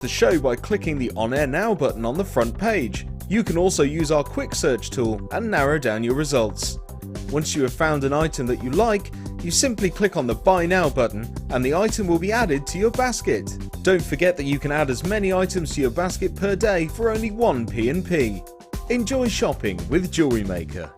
the show by clicking the On Air Now button on the front page. You can also use our quick search tool and narrow down your results. Once you have found an item that you like, you simply click on the Buy Now button and the item will be added to your basket. Don't forget that you can add as many items to your basket per day for only 1 P&P. Enjoy shopping with Jewellery Maker.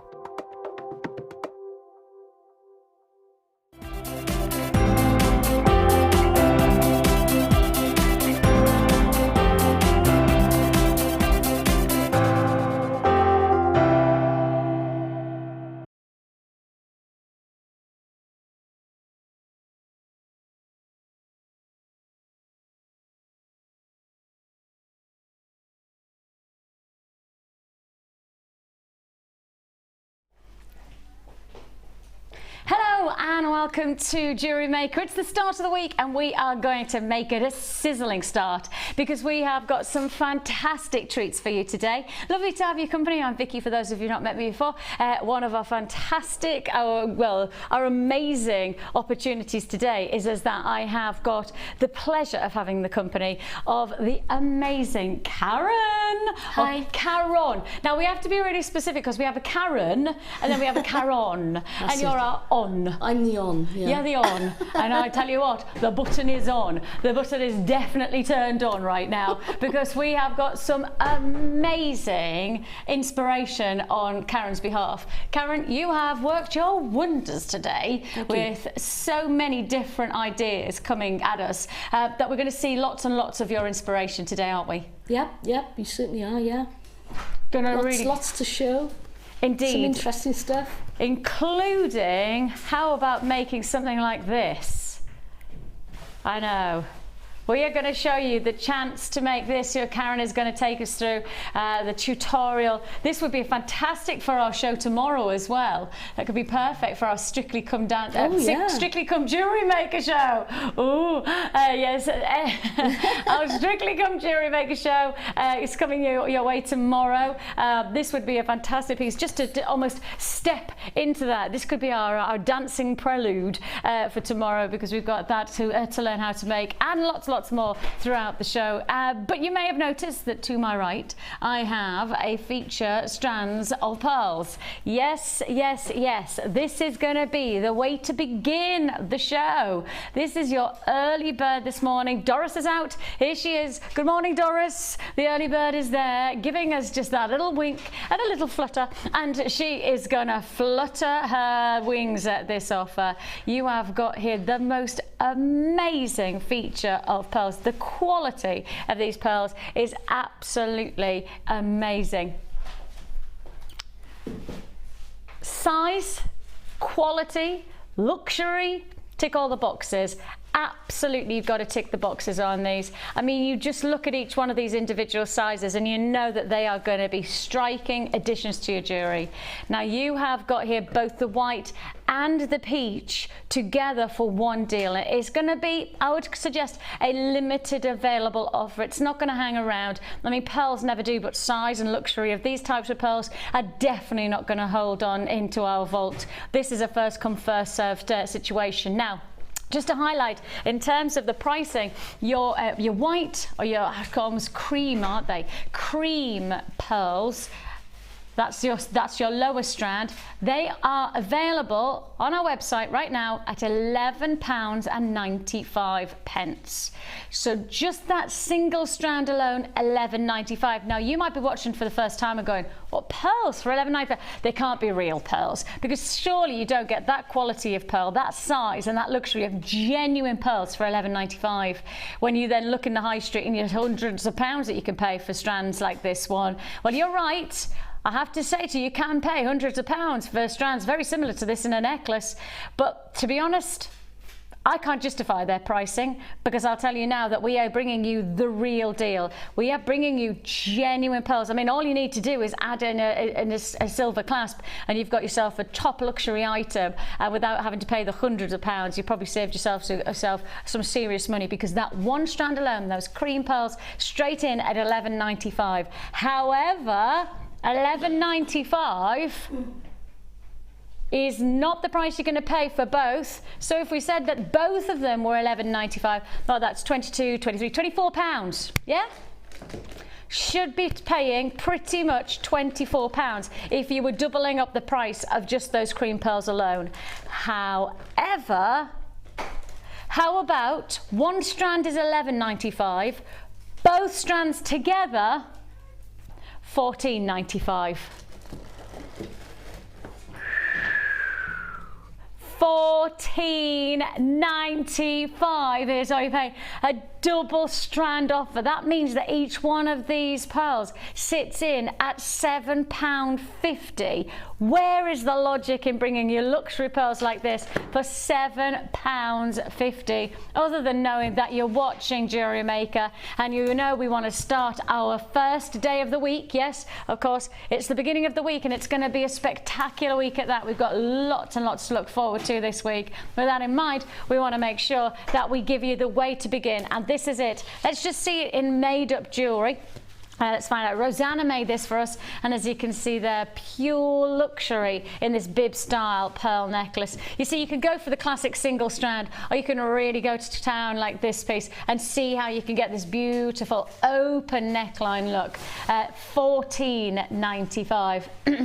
Hello and welcome to Jewellery Maker. It's the start of the week and we are going to make it a sizzling start because we have got some fantastic treats for you today. Lovely to have your company. I'm Vicki, for those of you who have not met me before. One of our fantastic, our amazing opportunities today is that I have got the pleasure of having the company of the amazing Karon. Hi. Karon. Now we have to be really specific because we have a Karon and then we have a Karon. And you're our on. I'm the on. Yeah, the on. And I tell you what, the button is on. The button is definitely turned on right now because we have got some amazing inspiration on Karon's behalf. Karon, you have worked your wonders today with so many different ideas coming at us that we're going to see lots and lots of your inspiration today, aren't we? Yep, you certainly are, yeah. Lots to show. Indeed. Some interesting stuff. Including, how about making something like this? I know. We are going to show you the chance to make this. Karon is going to take us through the tutorial. This would be fantastic for our show tomorrow as well. That could be perfect for our Strictly Come Strictly Come Jewellery Maker show. Ooh, yes. Our Strictly Come Jewellery Maker show is coming your way tomorrow. This would be a fantastic piece just to almost step into that. This could be our dancing prelude for tomorrow because we've got that to learn how to make, and lots more throughout the show. But you may have noticed that to my right I have a feature strands of pearls. Yes, this is going to be the way to begin the show. This is your early bird this morning. Doris is out. Here she is. Good morning, Doris. The early bird is there giving us just that little wink and a little flutter, and she is gonna flutter her wings at this offer. You have got here the most amazing feature of pearls. The quality of these pearls is absolutely amazing. Size, quality, luxury, tick all the boxes. Absolutely, you've got to tick the boxes on these. I mean, you just look at each one of these individual sizes and you know that they are going to be striking additions to your jewellery. Now you have got here both the white and the peach together for one deal. It is going to be, I would suggest, a limited available offer. It's not going to hang around. I mean, pearls never do, but size and luxury of these types of pearls are definitely not going to hold on into our vault. This is a first come first served situation. Now, just to highlight, in terms of the pricing, your white, or your almost cream, aren't they? Cream pearls. That's your lower strand. They are available on our website right now at £11.95. So just that single strand alone, £11.95. Now you might be watching for the first time and going, what, pearls for £11.95? They can't be real pearls, because surely you don't get that quality of pearl, that size and that luxury of genuine pearls for £11.95. When you then look in the high street and you have hundreds of pounds that you can pay for strands like this one. Well, you're right. I have to say to you, you can pay hundreds of pounds for strands very similar to this in a necklace. But to be honest, I can't justify their pricing, because I'll tell you now that we are bringing you the real deal. We are bringing you genuine pearls. I mean, all you need to do is add in a silver clasp and you've got yourself a top luxury item without having to pay the hundreds of pounds. You probably saved yourself some serious money, because that one strand alone, those cream pearls, straight in at £11.95. However, £11.95 is not the price you're going to pay for both. So if we said that both of them were £11.95, well, that's 22, 23, 24 pounds. Yeah? Should be paying pretty much £24 if you were doubling up the price of just those cream pearls alone. However, how about one strand is £11.95, both strands together £14.95. £14.95 is all you pay. A double strand offer. That means that each one of these pearls sits in at £7.50. Where is the logic in bringing you luxury pearls like this for £7.50? Other than knowing that you're watching Jewellery Maker and you know we want to start our first day of the week. Yes, of course, it's the beginning of the week and it's going to be a spectacular week at that. We've got lots and lots to look forward to this week. With that in mind, we want to make sure that we give you the way to begin, and this is it. Let's just see it in made-up jewellery. Let's find out. Rosanna made this for us, and as you can see there, pure luxury in this bib style pearl necklace. You see, you can go for the classic single strand, or you can really go to town like this piece and see how you can get this beautiful open neckline look. £14.95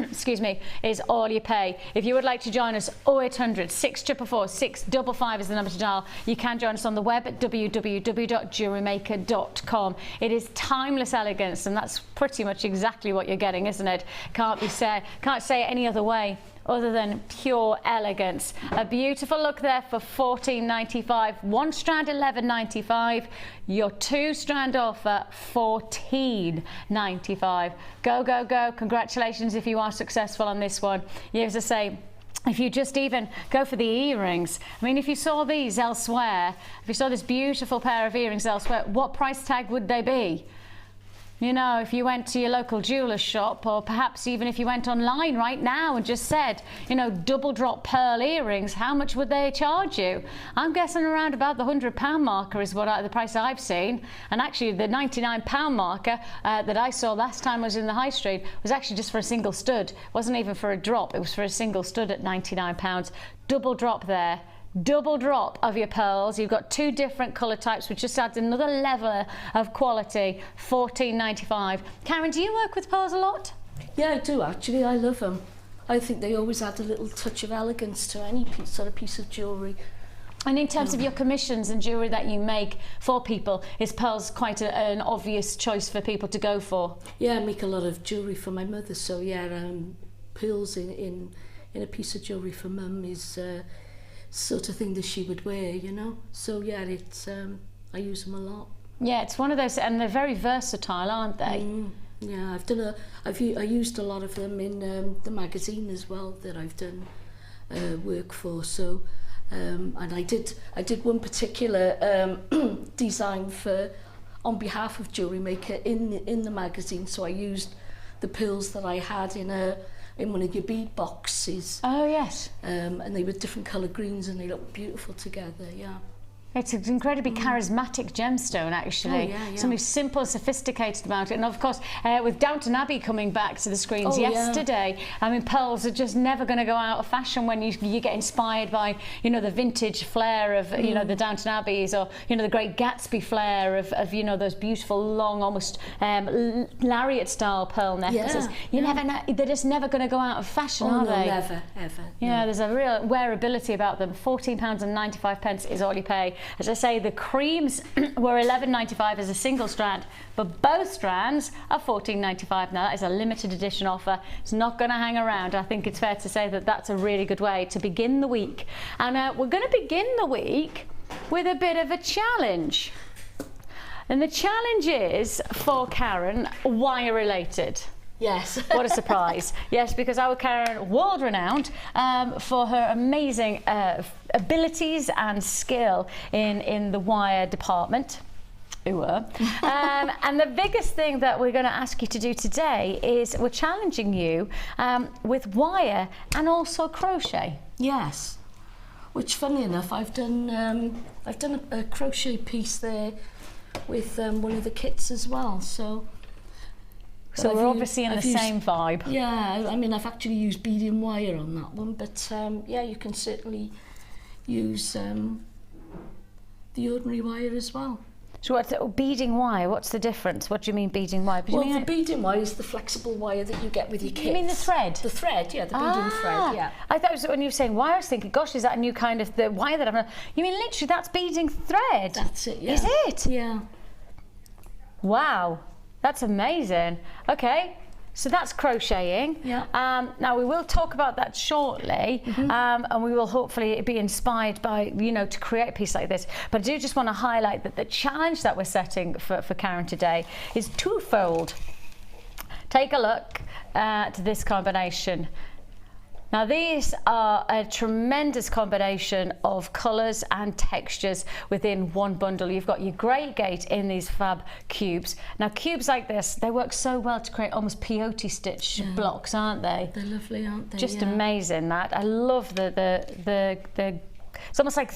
excuse me, is all you pay. If you would like to join us, 0800 644 655 is the number to dial. You can join us on the web at www.jewellerymaker.com. It is timeless elegance, and that's pretty much exactly what you're getting, isn't it? Can't say it any other way other than pure elegance. A beautiful look there for £14.95. One strand £11.95. Your two strand offer £14.95. Go, go, go. Congratulations if you are successful on this one. Yeah, as I say, if you just even go for the earrings, I mean, if you saw these elsewhere, if you saw this beautiful pair of earrings elsewhere, what price tag would they be? You know, if you went to your local jeweller's shop, or perhaps even if you went online right now and just said, you know, double drop pearl earrings, how much would they charge you? I'm guessing around about the £100 marker is what the price I've seen. And actually the £99 marker that I saw last time I was in the high street was actually just for a single stud. It wasn't even for a drop, it was for a single stud at £99. Double drop there. Double drop of your pearls. You've got two different colour types, which just adds another level of quality. £14.95. Karon, do you work with pearls a lot? Yeah, I do actually. I love them. I think they always add a little touch of elegance to any sort of piece of jewellery. And in terms of your commissions and jewellery that you make for people, is pearls quite an obvious choice for people to go for? Yeah, I make a lot of jewellery for my mother, so yeah, pearls in a piece of jewellery for mum is sort of thing that she would wear, you know. So yeah, it's I use them a lot. Yeah, it's one of those, and they're very versatile, aren't they? Yeah, I used a lot of them in the magazine as well that I've done work for. So and I did one particular design on behalf of Jewellery Maker in the magazine. So I used the pearls that I had in one of your bead boxes. Oh yes. And they were different colour greens and they look beautiful together, yeah. It's an incredibly charismatic gemstone, actually. Oh, yeah. Something simple, sophisticated about it. And of course, with Downton Abbey coming back to the screens yesterday, I mean, pearls are just never going to go out of fashion when you get inspired by, you know, the vintage flair of, you know, the Downton Abbeys, or, you know, the Great Gatsby flair of you know, those beautiful, long, almost lariat-style pearl necklaces. You never know. They're just never going to go out of fashion, are they? Never, ever. Yeah, there's a real wearability about them. £14.95 is all you pay. As I say, the creams were £11.95 as a single strand, but both strands are £14.95. Now that is a limited edition offer. It's not going to hang around. I think it's fair to say that that's a really good way to begin the week. And we're going to begin the week with a bit of a challenge. And the challenge is, for Karon, wire related. Yes. What a surprise. Yes, because our Karon, world renowned for her amazing abilities and skill in the wire department. And the biggest thing that we're going to ask you to do today is we're challenging you with wire and also crochet. Yes. Which, funny enough, I've done a crochet piece there with one of the kits as well. So So we're obviously in the same vibe. Yeah, I mean, I've actually used beading wire on that one, but yeah, you can certainly use the ordinary wire as well. So what's beading wire? What's the difference? What do you mean beading wire? Well, the beading wire is the flexible wire that you get with your kits. You mean the thread? The thread, yeah, the beading thread, yeah. I thought it was when you were saying wire, I was thinking, gosh, is that a new kind of the wire that I'm... You mean literally that's beading thread? That's it, yeah. Is it? Yeah. Wow, that's amazing. Okay. So that's crocheting. Yeah. Now we will talk about that shortly, and we will hopefully be inspired by, you know, to create a piece like this. But I do just want to highlight that the challenge that we're setting for Karon today is twofold. Take a look at this combination. Now these are a tremendous combination of colours and textures within one bundle. You've got your grey gate in these fab cubes. Now cubes like this, they work so well to create almost peyote stitch blocks, aren't they? They're lovely, aren't they? Just amazing that. I love the it's almost like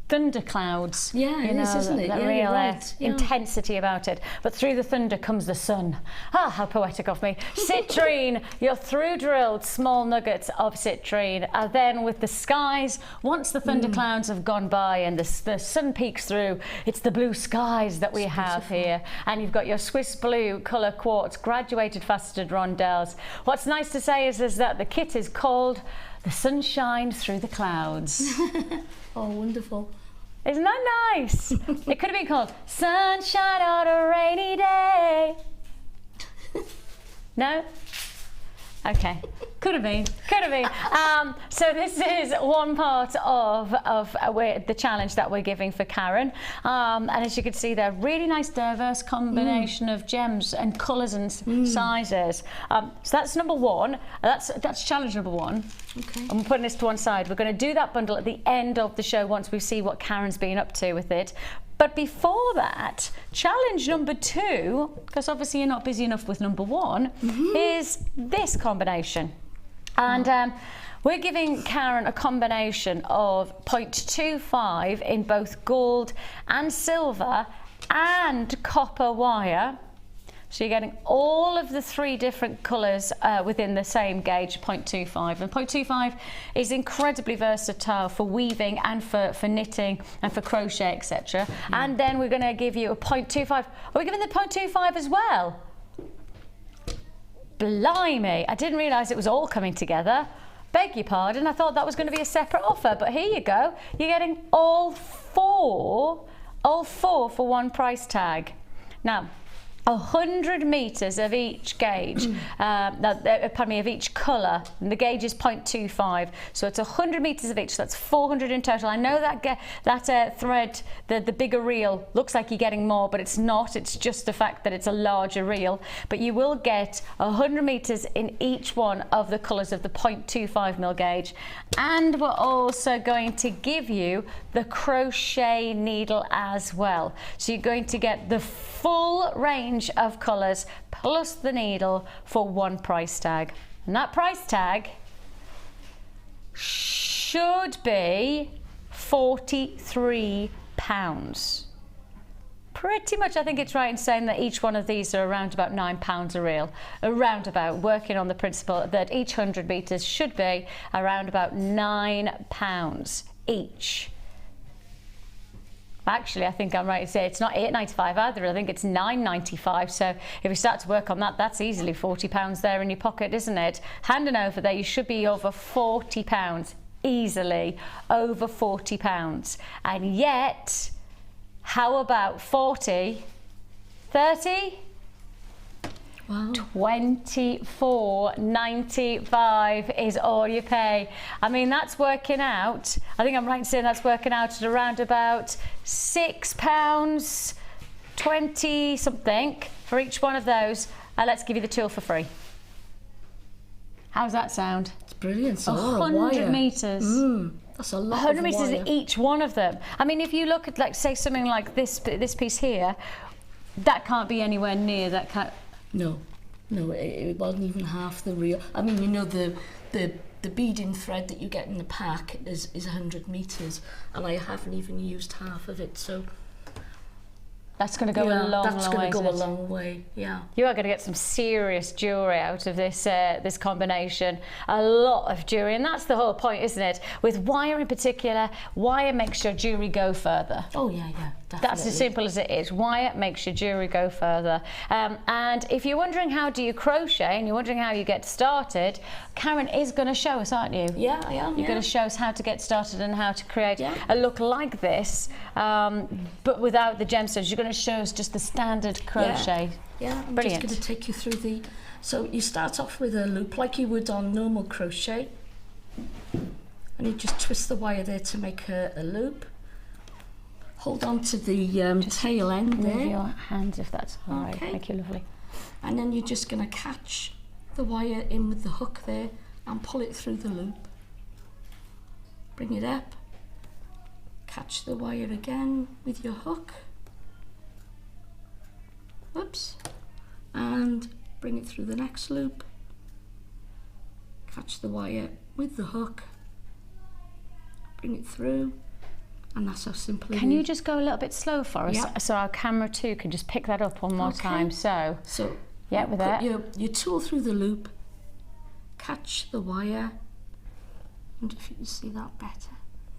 thunderclouds. Yeah, it is, isn't it? The Yeah, real you're right. Yeah. intensity about it. But through the thunder comes the sun. Ah, how poetic of me. Citrine, your through drilled small nuggets of citrine are then with the skies. Once the thunderclouds have gone by and the sun peeks through, it's the blue skies that we have here. And you've got your Swiss blue colour quartz graduated faceted rondelles. What's nice to say is that the kit is called The Sunshine Through the Clouds. Oh, wonderful. Isn't that nice? It could have been called Sunshine on a Rainy Day. No? Okay. Could have been. So this is one part of the challenge that we're giving for Karon. And as you can see there, really nice diverse combination of gems and colours and sizes. So that's number one. That's challenge number one. Okay. And we're putting this to one side. We're going to do that bundle at the end of the show once we see what Karon's been up to with it. But before that, challenge number two, because obviously you're not busy enough with number one, is this combination. And we're giving Karon a combination of 0.25 in both gold and silver and copper wire. So you're getting all of the three different colours within the same gauge, 0.25. And 0.25 is incredibly versatile for weaving and for knitting and for crochet, etc. And then we're going to give you a 0.25. Are we giving the 0.25 as well? Blimey, I didn't realise it was all coming together. Beg your pardon, I thought that was going to be a separate offer, but here you go. You're getting all four for one price tag. Now, 100 metres of each gauge, of each colour, and the gauge is 0.25, so it's 100 metres of each, so that's 400 in total. I know that thread, the bigger reel, looks like you're getting more, but it's not. It's just the fact that it's a larger reel, but you will get 100 metres in each one of the colours of the 0.25mm gauge. And we're also going to give you the crochet needle as well, so you're going to get the full range of colours plus the needle for one price tag. And that price tag should be £43. Pretty much, I think it's right in saying that each one of these are around about £9 a reel. Around about, working on the principle that each 100 metres should be around about £9 each. Actually, I think I'm right to say it's not £8.95 either. I think it's £9.95. So if we start to work on that, that's easily £40 there in your pocket, isn't it? Handing over there, you should be over £40, easily over £40. And yet, how about 40, 30? Wow. £24.95 is all you pay. I mean, that's working out. I think I'm right in saying that's working out at around about £6.20 something for each one of those. And let's give you the tool for free. How's that sound? It's brilliant. It's 100 metres. That's a lot. 100 metres in each one of them. I mean, if you look at, like, say something like this piece here, that can't be anywhere near that kind. No, it wasn't even half the reel. I mean, you know, the beading thread that you get in the pack is 100 metres, and I haven't even used half of it, so... That's going to go Yeah, a long, that's long way. going to go a isn't it? long way. Yeah. You are going to get some serious jewellery out of this this combination. A lot of jewellery, and that's the whole point, isn't it? With wire in particular, wire makes your jewellery go further. Oh yeah, yeah, definitely. That's as simple as it is. Wire makes your jewellery go further. And if you're wondering how do you crochet and you're wondering how you get started, Karon is going to show us, aren't you? Yeah, I am. You're going to show us how to get started and how to create Yeah. a look like this, but without the gemstones. You're going to show us just the standard crochet. Yeah, I'm Brilliant. just going to take you through the... So you start off with a loop like you would on normal crochet. And you just twist the wire there to make a loop. Hold on to the tail end Move there. your hands if that's all right. Okay. Thank you, lovely. And then you're just going to catch the wire in with the hook there and pull it through the loop. Bring it up. Catch the wire again with your hook. Whoops. And bring it through the next loop. Catch the wire with the hook. Bring it through. And that's how simple it is. Can you just go a little bit slow for us, Yeah. so our camera too can just pick that up one more Okay. time? So, yeah, with put that. your tool through the loop, catch the wire, and if you can see that better,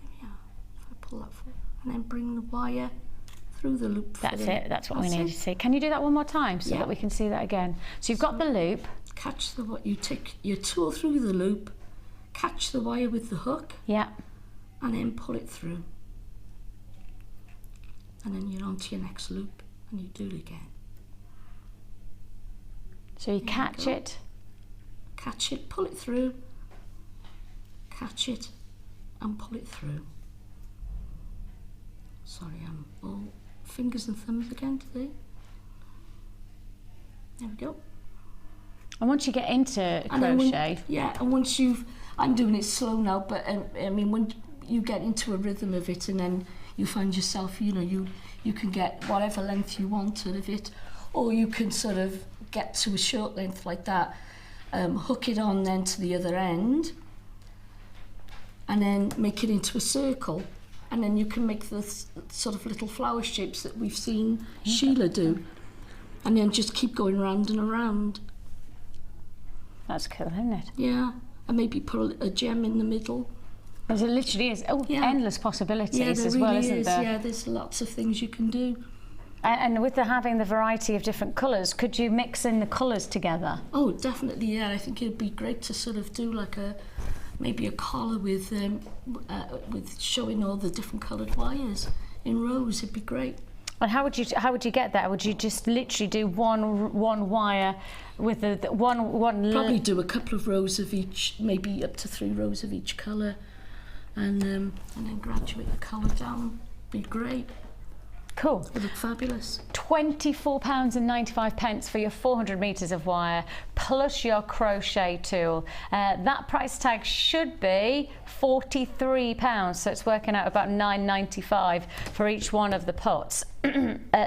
there we are. If I pull that through, and then bring the wire through the loop. That's for the- it. That's what we that's need it. to see. Can you do that one more time so Yeah. that we can see that again? So you've got the loop. Catch the what you take your tool through the loop, catch the wire with the hook, Yeah. and then pull it through. And then you're on to your next loop, and you do it again. So you There you catch go. it. Catch it, pull it through, catch it, and pull it through. Sorry, I'm all fingers and thumbs again today. There we go. And once you get into And then crochet, and once you've, I'm doing it slow now, but I mean, when you get into a rhythm of it, and then you find yourself, you know, you can get whatever length you want out of it, or you can sort of get to a short length like that, hook it on then to the other end, and then make it into a circle, and then you can make the sort of little flower shapes that we've seen Sheila do, and then just keep going round and around. that's cool, isn't it? Yeah, and maybe put a gem in the middle. As it literally is. Oh, Yeah. endless possibilities Yeah, there as really well, isn't is. there? Yeah, there's lots of things you can do. And with having the variety of different colours, could you mix in the colours together? Oh, definitely. Yeah, I think it'd be great to sort of do like maybe a collar with showing all the different coloured wires in rows. It'd be great. And how would you get that? Would you just literally do one wire with the one? Probably do a couple of rows of each, maybe up to 3 rows of each colour, and then graduate the colour down. Be great. Cool. It'd look fabulous. £24.95 for your 400 metres of wire plus your crochet tool. That price tag should be £43, so it's working out about £9.95 for each one of the pots.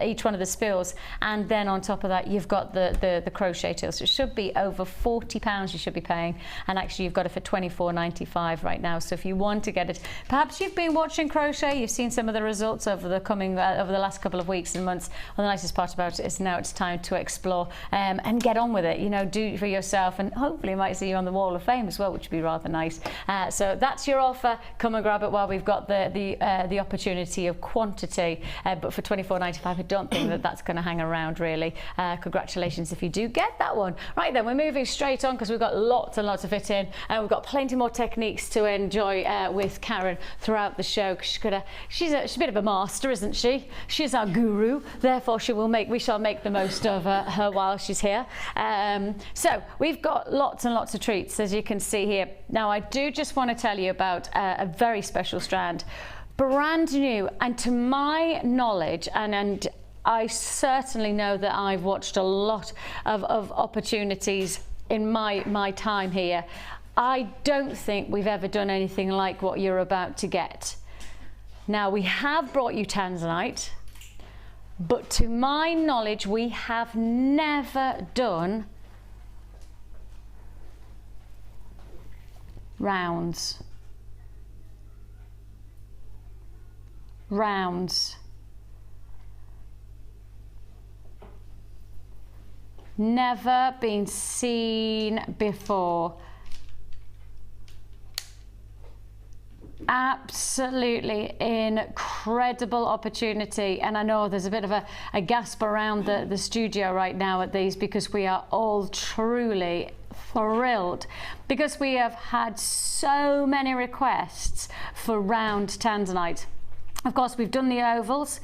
Each one of the spools, and then on top of that you've got the crochet tool, so it should be over £40 you should be paying, and actually you've got it for £24.95 right now. So if you want to get it, perhaps you've been watching crochet, you've seen some of the results over the last couple of weeks and months. Well, the nicest part about it is now it's time to explore and get on with it, you know, do it for yourself, and hopefully you might see you on the Wall of Fame as well, which would be rather nice. So that's your offer. Come and grab it while we've got the opportunity of quantity, but for £24.95 I don't think that's going to hang around really. Congratulations if you do get that one. Right then, we're moving straight on because we've got lots and lots of it in, and we've got plenty more techniques to enjoy with Karon throughout the show. She's a bit of a master, isn't she? She's our guru, therefore we shall make the most of her while she's here. So we've got lots and lots of treats, as you can see here. Now I do just want to tell you about a very special strand. Brand new, and to my knowledge, and I certainly know that I've watched a lot of opportunities in my time here. I don't think we've ever done anything like what you're about to get. Now, we have brought you Tanzanite, but to my knowledge, we have never done rounds. never been seen before. Absolutely incredible opportunity, and I know there's a bit of a gasp around the studio right now at these, because we are all truly thrilled, because we have had so many requests for round Tanzanite. Of course, we've done the ovals,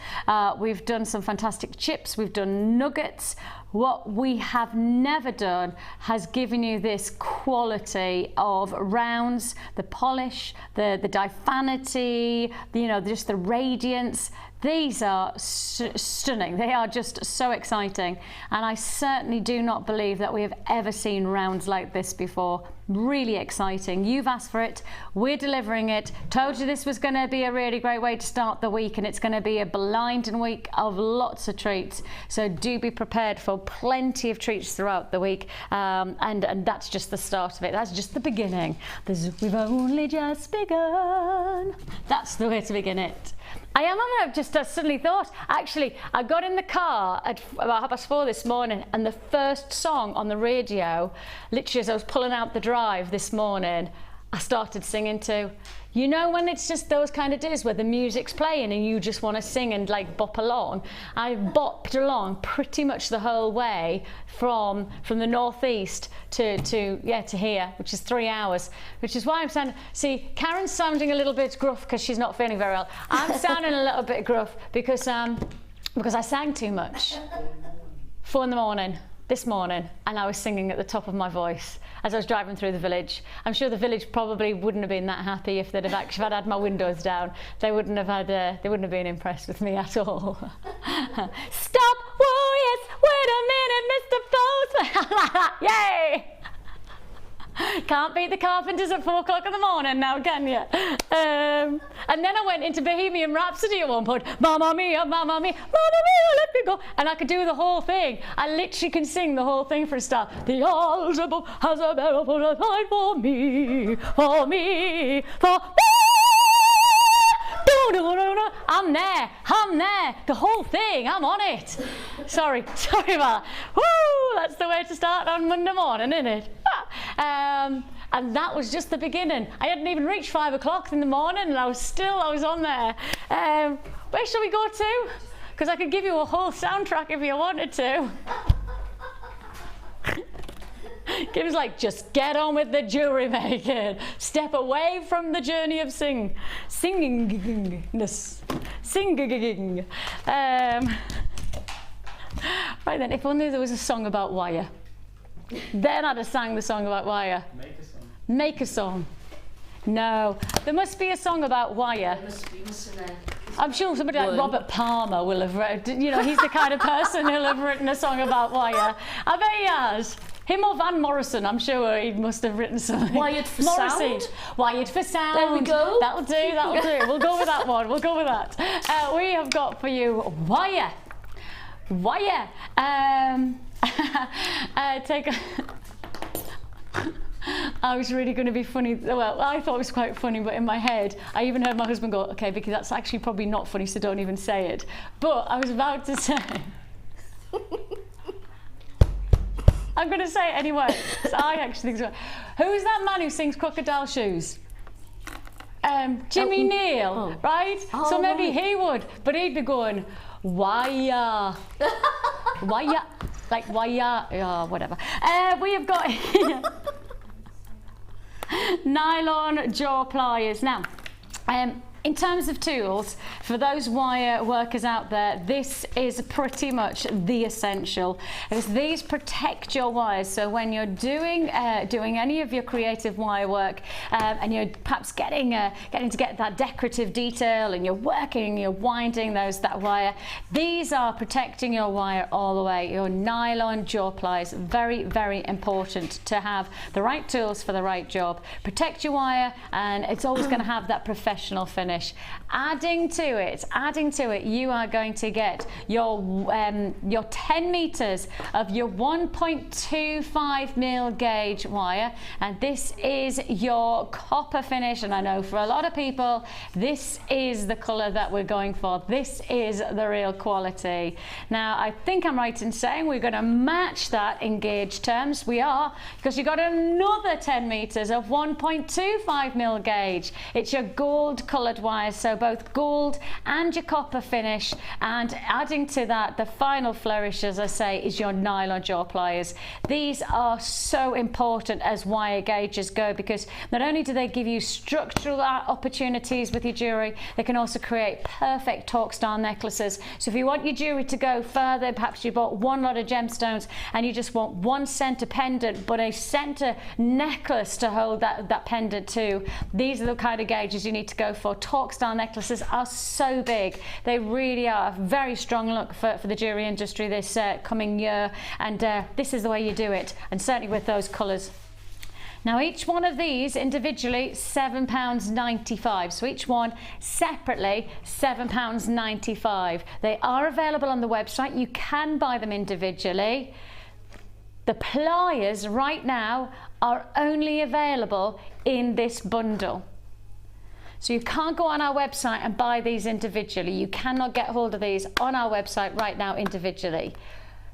we've done some fantastic chips, we've done nuggets. What we have never done has given you this quality of rounds, the polish, the diaphanity, you know, just the radiance. These are stunning. They are just so exciting. And I certainly do not believe that we have ever seen rounds like this before. Really exciting. You've asked for it. We're delivering it. Told you this was going to be a really great way to start the week, and it's going to be a blinding week of lots of treats. So do be prepared for plenty of treats throughout the week. And that's just the start of it. That's just the beginning. We've only just begun. That's the way to begin it. I've just suddenly thought, actually, I got in the car at about 4:30 this morning, and the first song on the radio, literally as I was pulling out the drive this morning, I started singing to. You know, when it's just those kind of days where the music's playing and you just want to sing and like bop along. I bopped along pretty much the whole way from the northeast to here, which is 3 hours, which is why I'm sounding. See, Karen's sounding a little bit gruff because she's not feeling very well. I'm sounding a little bit gruff because I sang too much. 4 in the morning this morning, and I was singing at the top of my voice as I was driving through the village. I'm sure the village probably wouldn't have been that happy if they'd have actually had my windows down. They wouldn't have been impressed with me at all. Stop! Whoa, yes! Wait a minute, Mr. Postman! Yay! Can't beat the Carpenters at 4 o'clock in the morning now, can you? And then I went into Bohemian Rhapsody at one point. Mamma mia, mamma mia, mamma mia, let me go. And I could do the whole thing. I literally can sing the whole thing for a start. The algebra has a better fight for me, for me, for me. I'm there, the whole thing, I'm on it. Sorry about that. Woo, that's the way to start on Monday morning, isn't it? And that was just the beginning. I hadn't even reached 5 o'clock in the morning, and I was on there. Where shall we go to? Because I could give you a whole soundtrack if you wanted to. Kim's like, just get on with the jewelry making. Step away from the journey of singingness. Singing. Right then, if only there was a song about wire. Then I'd have sang the song about wire. Make a song. Make a song. No, there must be a song about wire. There must be, mustn't there? I'm sure somebody like Robert Palmer will have read, you know, he's the kind of person who'll have written a song about wire. I bet he has. Him or Van Morrison, I'm sure he must have written something. Wired for sound? Wired for sound. There we go. That'll do. We'll go with that one. We'll go with that. We have got for you wire. Wire. Take a... I was really going to be funny. Well, I thought it was quite funny, but in my head, I even heard my husband go, okay, Vicky, that's actually probably not funny, so don't even say it. But I was about to say... I'm going to say it anyway. So I actually think so. Who's that man who sings Crocodile Shoes? Jimmy Neal, right? Oh, so maybe right. he would, but he'd be going, wire, wire, like wire, oh, whatever. We have got here nylon jaw pliers. Now, in terms of tools, for those wire workers out there, this is pretty much the essential, because these protect your wires. So when you're doing any of your creative wire work, and you're perhaps getting to get that decorative detail, and you're winding that wire, these are protecting your wire all the way. Your nylon jaw pliers, very, very important to have the right tools for the right job. Protect your wire, and it's always going to have that professional finish. finish. Adding to it, you are going to get your 10 meters of your 1.25 mil gauge wire, and this is your copper finish. And I know for a lot of people, this is the color that we're going for. This is the real quality. Now, I think I'm right in saying we're going to match that in gauge terms. We are, because you got another 10 meters of 1.25 mil gauge. It's your gold colored wires, so both gold and your copper finish. And adding to that, the final flourish, as I say, is your nylon jaw pliers. These are so important as wire gauges go, because not only do they give you structural opportunities with your jewelry, they can also create perfect torque style necklaces. So if you want your jewelry to go further, perhaps you bought one lot of gemstones and you just want one center pendant but a center necklace to hold that pendant to, these are the kind of gauges you need to go for. Torque style necklaces are so big. They really are a very strong look for the jewelry industry this coming year, and this is the way you do it, and certainly with those colors. Now, each one of these individually, £7.95. So each one separately, £7.95. They are available on the website. You can buy them individually. The pliers right now are only available in this bundle. So you can't go on our website and buy these individually. You cannot get hold of these on our website right now individually.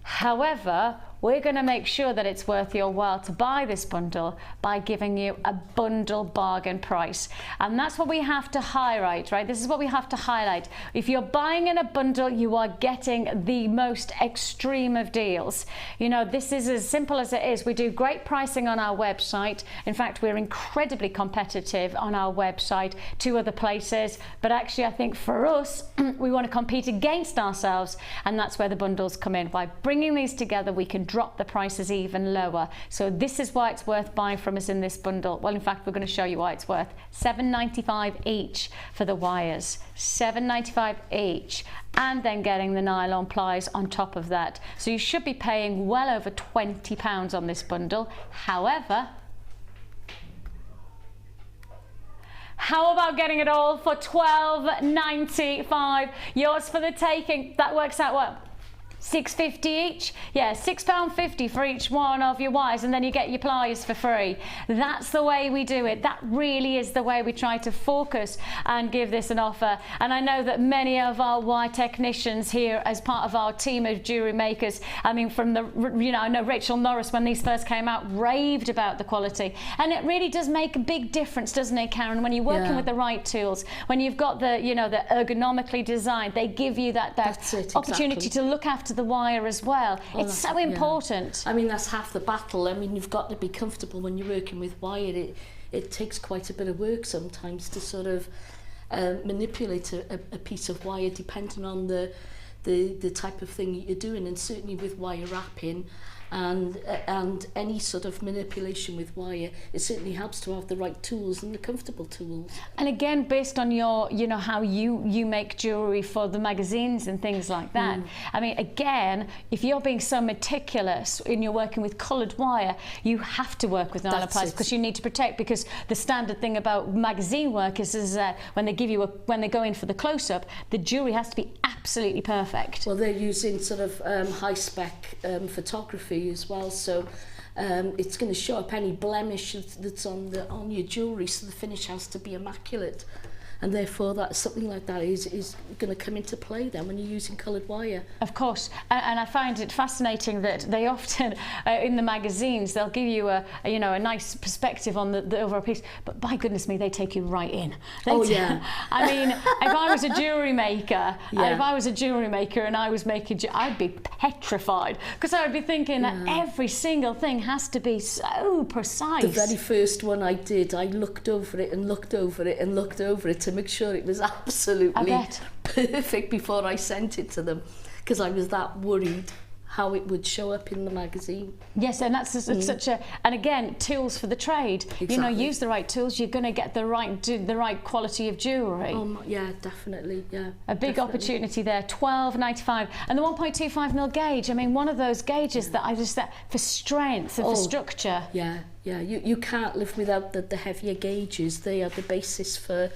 However, we're going to make sure that it's worth your while to buy this bundle by giving you a bundle bargain price. And that's what we have to highlight, right? This is what we have to highlight. If you're buying in a bundle, you are getting the most extreme of deals. You know, this is as simple as it is. We do great pricing on our website. In fact, we're incredibly competitive on our website to other places. But actually, I think for us, we want to compete against ourselves. And that's where the bundles come in. By bringing these together, we can drop the prices even lower. So this is why it's worth buying from us in this bundle. Well, in fact, we're going to show you why it's worth £7.95 each for the wires, £7.95 each, and then getting the nylon pliers on top of that. So you should be paying well over £20 on this bundle. However, how about getting it all for £12.95? Yours for the taking. That works out what? £6.50 each? Yeah, £6.50 for each one of your wires, and then you get your pliers for free. That's the way we do it. That really is the way we try to focus and give this an offer. And I know that many of our wire technicians here, as part of our team of jewellery makers, I mean, from the, you know, I know Rachel Norris, when these first came out, raved about the quality. And it really does make a big difference, doesn't it, Karon, when you're working with the right tools, when you've got the, you know, the ergonomically designed, they give you that opportunity to look after the wire as well. It's so important. I mean, that's half the battle. I mean, you've got to be comfortable when you're working with wire. It takes quite a bit of work sometimes to sort of manipulate a piece of wire depending on the type of thing you're doing, and certainly with wire wrapping and any sort of manipulation with wire, it certainly helps to have the right tools and the comfortable tools. And again, based on your, you know, how you make jewelry for the magazines and things like that. I mean, again, if you're being so meticulous and you're working with coloured wire, you have to work with nylon pliers because you need to protect. Because the standard thing about magazine work is that when they give you when they go in for the close-up, the jewelry has to be absolutely perfect. Well, they're using sort of high spec photography as well, so it's going to show up any blemish that's on your jewellery, so the finish has to be immaculate, and therefore that something like that is going to come into play then when you're using coloured wire. Of course, and I find it fascinating that they often in the magazines they'll give you a you know, a nice perspective on the overall piece, but by goodness me, they take you right in. I mean, if I was a jewellery maker, and I was making, I'd be petrified, because I would be thinking that every single thing has to be so precise. The very first one I did, I looked over it and looked over it and looked over it to make sure it was absolutely perfect before I sent it to them, because I was that worried how it would show up in the magazine. Yes, and that's such a, and again, tools for the trade. Exactly. You know, use the right tools, you're going to get the right quality of jewellery. Yeah, definitely, yeah. A big opportunity there, £12.95. And the 1.25 mil gauge, I mean, one of those gauges that I just, for strength and for structure. Yeah, you can't live without the heavier gauges. They are the basis for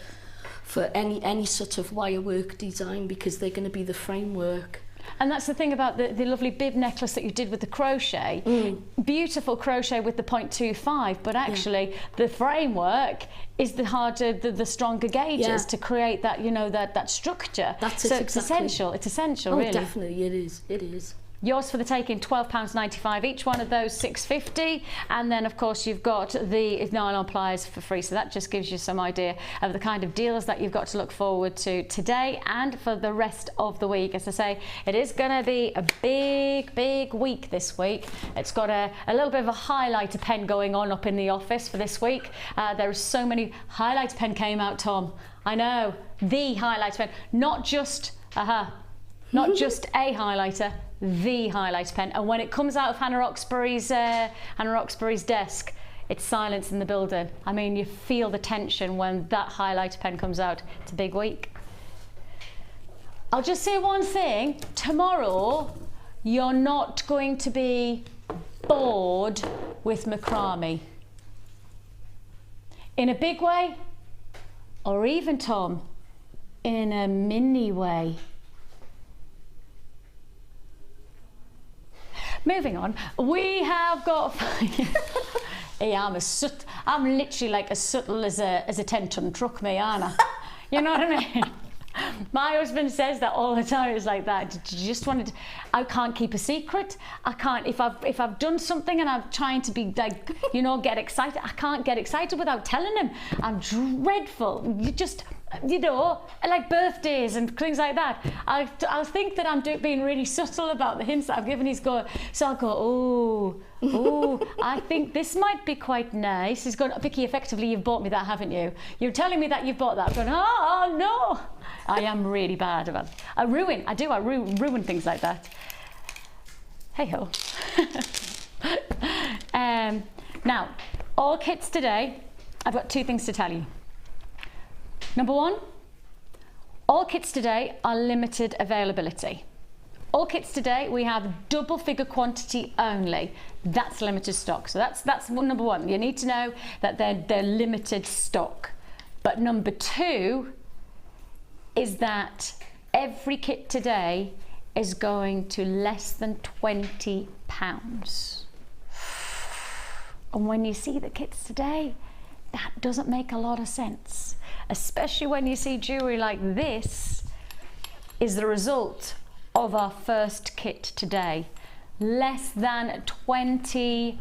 for any sort of wire work design, because they're going to be the framework. And that's the thing about the lovely bib necklace that you did with the crochet. Beautiful crochet with the 0.25, but actually the framework is the harder, the stronger gauges to create that, you know, that structure. That's so it, it's exactly. essential. It's essential, Oh, really. definitely, it is. It is. Yours for the taking, £12.95 each one of those, $6.50, and then of course you've got the nylon pliers for free, so that just gives you some idea of the kind of deals that you've got to look forward to today and for the rest of the week. As I say, it is going to be a big week this week. It's got a little bit of a highlighter pen going on up in the office for this week. There are so many. Highlighter pen came out, Tom. I know, the highlighter pen, not just not just a highlighter, the highlighter pen. And when it comes out of Hannah Roxbury's desk, it's silence in the building. I mean, you feel the tension when that highlighter pen comes out. It's a big week. I'll just say one thing. Tomorrow, you're not going to be bored with macrame. In a big way, or even, Tom, in a mini way. Moving on, we have got. Hey, I'm literally like as subtle as a 10-ton truck, me, aren't I? You know what I mean? My husband says that all the time. It's like that. You just wanted. I can't keep a secret. I can't. If I've done something and I'm trying to be like, you know, get excited. I can't get excited without telling him. I'm dreadful. You just. You know, like birthdays and things like that. I think that I'm being really subtle about the hints that I've given. He's going, so I'll go, oh, I think this might be quite nice. He's going, Vicky, effectively, you've bought me that, haven't you? You're telling me that you've bought that. I'm going, oh no. I am really bad about it. I ruin things like that. Hey ho. Now, all kits today, I've got two things to tell you. Number one, all kits today are limited availability. All kits today, we have double figure quantity only. That's limited stock. So that's number one. You need to know that they're limited stock. But number two is that every kit today is going to less than £20. And when you see the kits today, that doesn't make a lot of sense. Especially when you see jewellery like this is the result of our first kit today. Less than £20.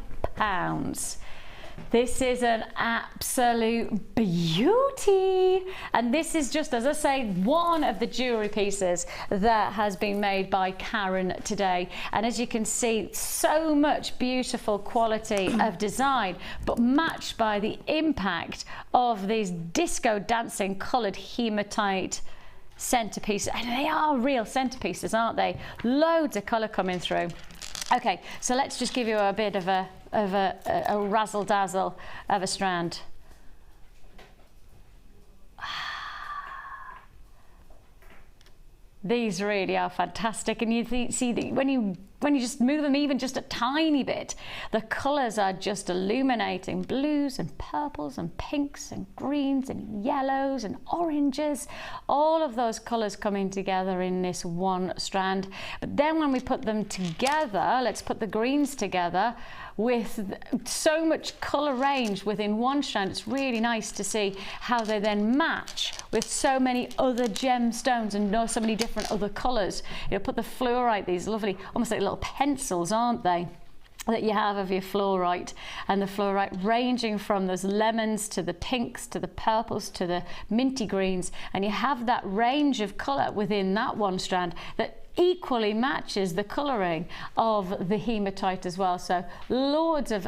This is an absolute beauty. And this is just, as I say, one of the jewellery pieces that has been made by Karon today. And as you can see, so much beautiful quality of design, but matched by the impact of these disco dancing coloured hematite centerpieces. And they are real centerpieces, aren't they? Loads of colour coming through. Okay, so let's just give you a bit of a razzle dazzle of a strand. These really are fantastic, and you see that when you just move them even just a tiny bit, the colours are just illuminating. Blues and purples and pinks and greens and yellows and oranges, all of those colours coming together in this one strand. But then when we put them together, let's put the greens together with so much colour range within one strand. It's really nice to see how they then match with so many other gemstones and so many different other colours. You know, put the fluorite, these lovely, almost like little pencils, aren't they, that you have of your fluorite, and the fluorite ranging from those lemons to the pinks to the purples to the minty greens, and you have that range of colour within that one strand that equally matches the colouring of the hematite as well. So loads of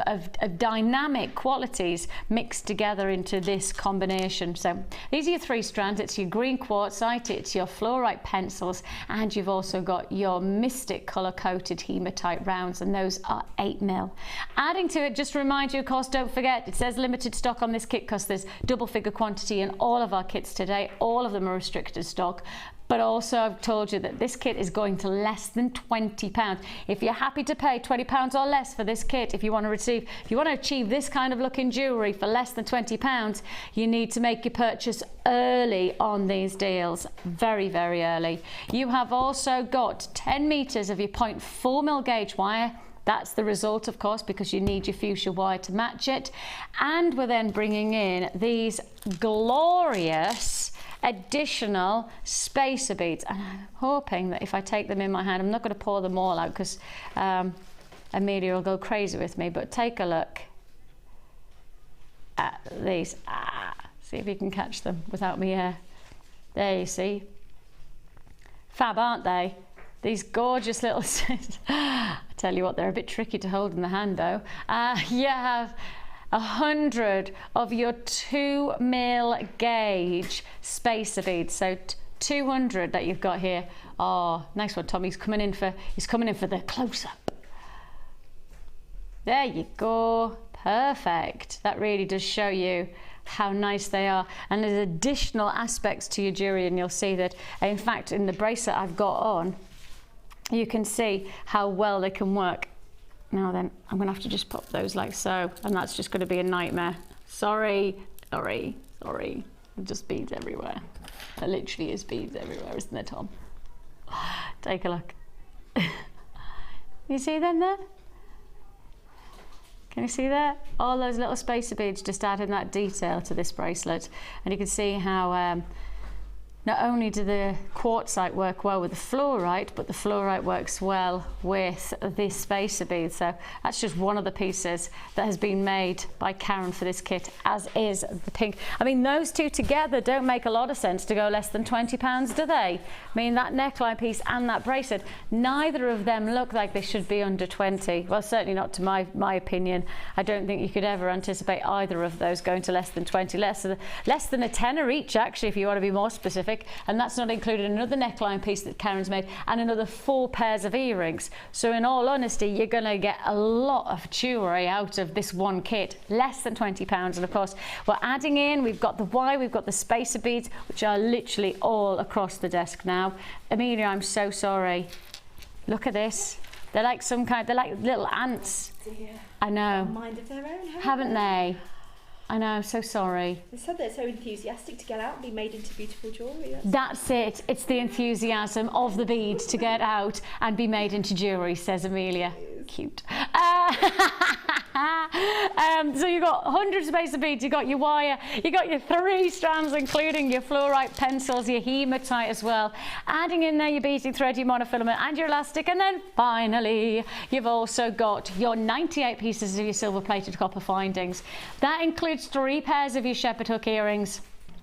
dynamic qualities mixed together into this combination. So these are your three strands. It's your green quartzite, it's your fluorite pencils, and you've also got your mystic colour coated hematite rounds, and those are 8mm. Adding to it, just to remind you, of course, don't forget, it says limited stock on this kit because there's double figure quantity in all of our kits today. All of them are restricted stock. But also I've told you that this kit is going to less than £20. If you're happy to pay £20 or less for this kit, if you want to achieve this kind of looking jewellery for less than £20, you need to make your purchase early on these deals, very, very early. You have also got 10 meters of your 0.4mm gauge wire. That's the result, of course, because you need your fuchsia wire to match it. And we're then bringing in these glorious additional spacer beads, and I'm hoping that if I take them in my hand, I'm not going to pour them all out because Amelia will go crazy with me, but take a look at these. See if you can catch them without me there, you see. Fab, aren't they? These gorgeous little I tell you what, they're a bit tricky to hold in the hand though. You have 100 of your 2mm gauge spacer beads, so 200 that you've got here. Oh, nice one, Tom. He's coming in for the close-up. There you go, perfect. That really does show you how nice they are, and there's additional aspects to your jewelry, and you'll see that in fact in the bracelet I've got on, you can see how well they can work. Now then, I'm gonna have to just pop those like so, and that's just gonna be a nightmare. Sorry. Just beads everywhere. There literally is beads everywhere, isn't there, Tom? Take a look. You see them there? Can you see that? All those little spacer beads just adding that detail to this bracelet. And you can see how not only do the quartzite work well with the fluorite, but the fluorite works well with the spacer beads. So that's just one of the pieces that has been made by Karon for this kit, as is the pink. I mean, those two together don't make a lot of sense to go less than £20, do they? I mean, that neckline piece and that bracelet, neither of them look like they should be under 20. Well, certainly not to my opinion. I don't think you could ever anticipate either of those going to less than 20, less than a tenner each, actually, if you want to be more specific. And that's not included another neckline piece that Karon's made and another 4 pairs of earrings. So in all honesty, you're going to get a lot of jewellery out of this one kit, less than £20. And of course, we're adding in, we've got the wire, we've got the spacer beads, which are literally all across the desk now. Amelia, I'm so sorry. Look at this. They're like they're like little ants. Dear. I know. A mind of their own, haven't they? I know, I'm so sorry. They said they're so enthusiastic to get out and be made into beautiful jewellery. That's it. It's the enthusiasm of the bead to get out and be made into jewellery, says Amelia. Cute. So you've got hundreds of spacer beads, you've got your wire, you've got your 3 strands, including your fluorite pencils, your hematite as well. Adding in there your beading thread, your monofilament and your elastic, and then finally you've also got your 98 pieces of your silver plated copper findings. That includes 3 pairs of your shepherd hook earrings.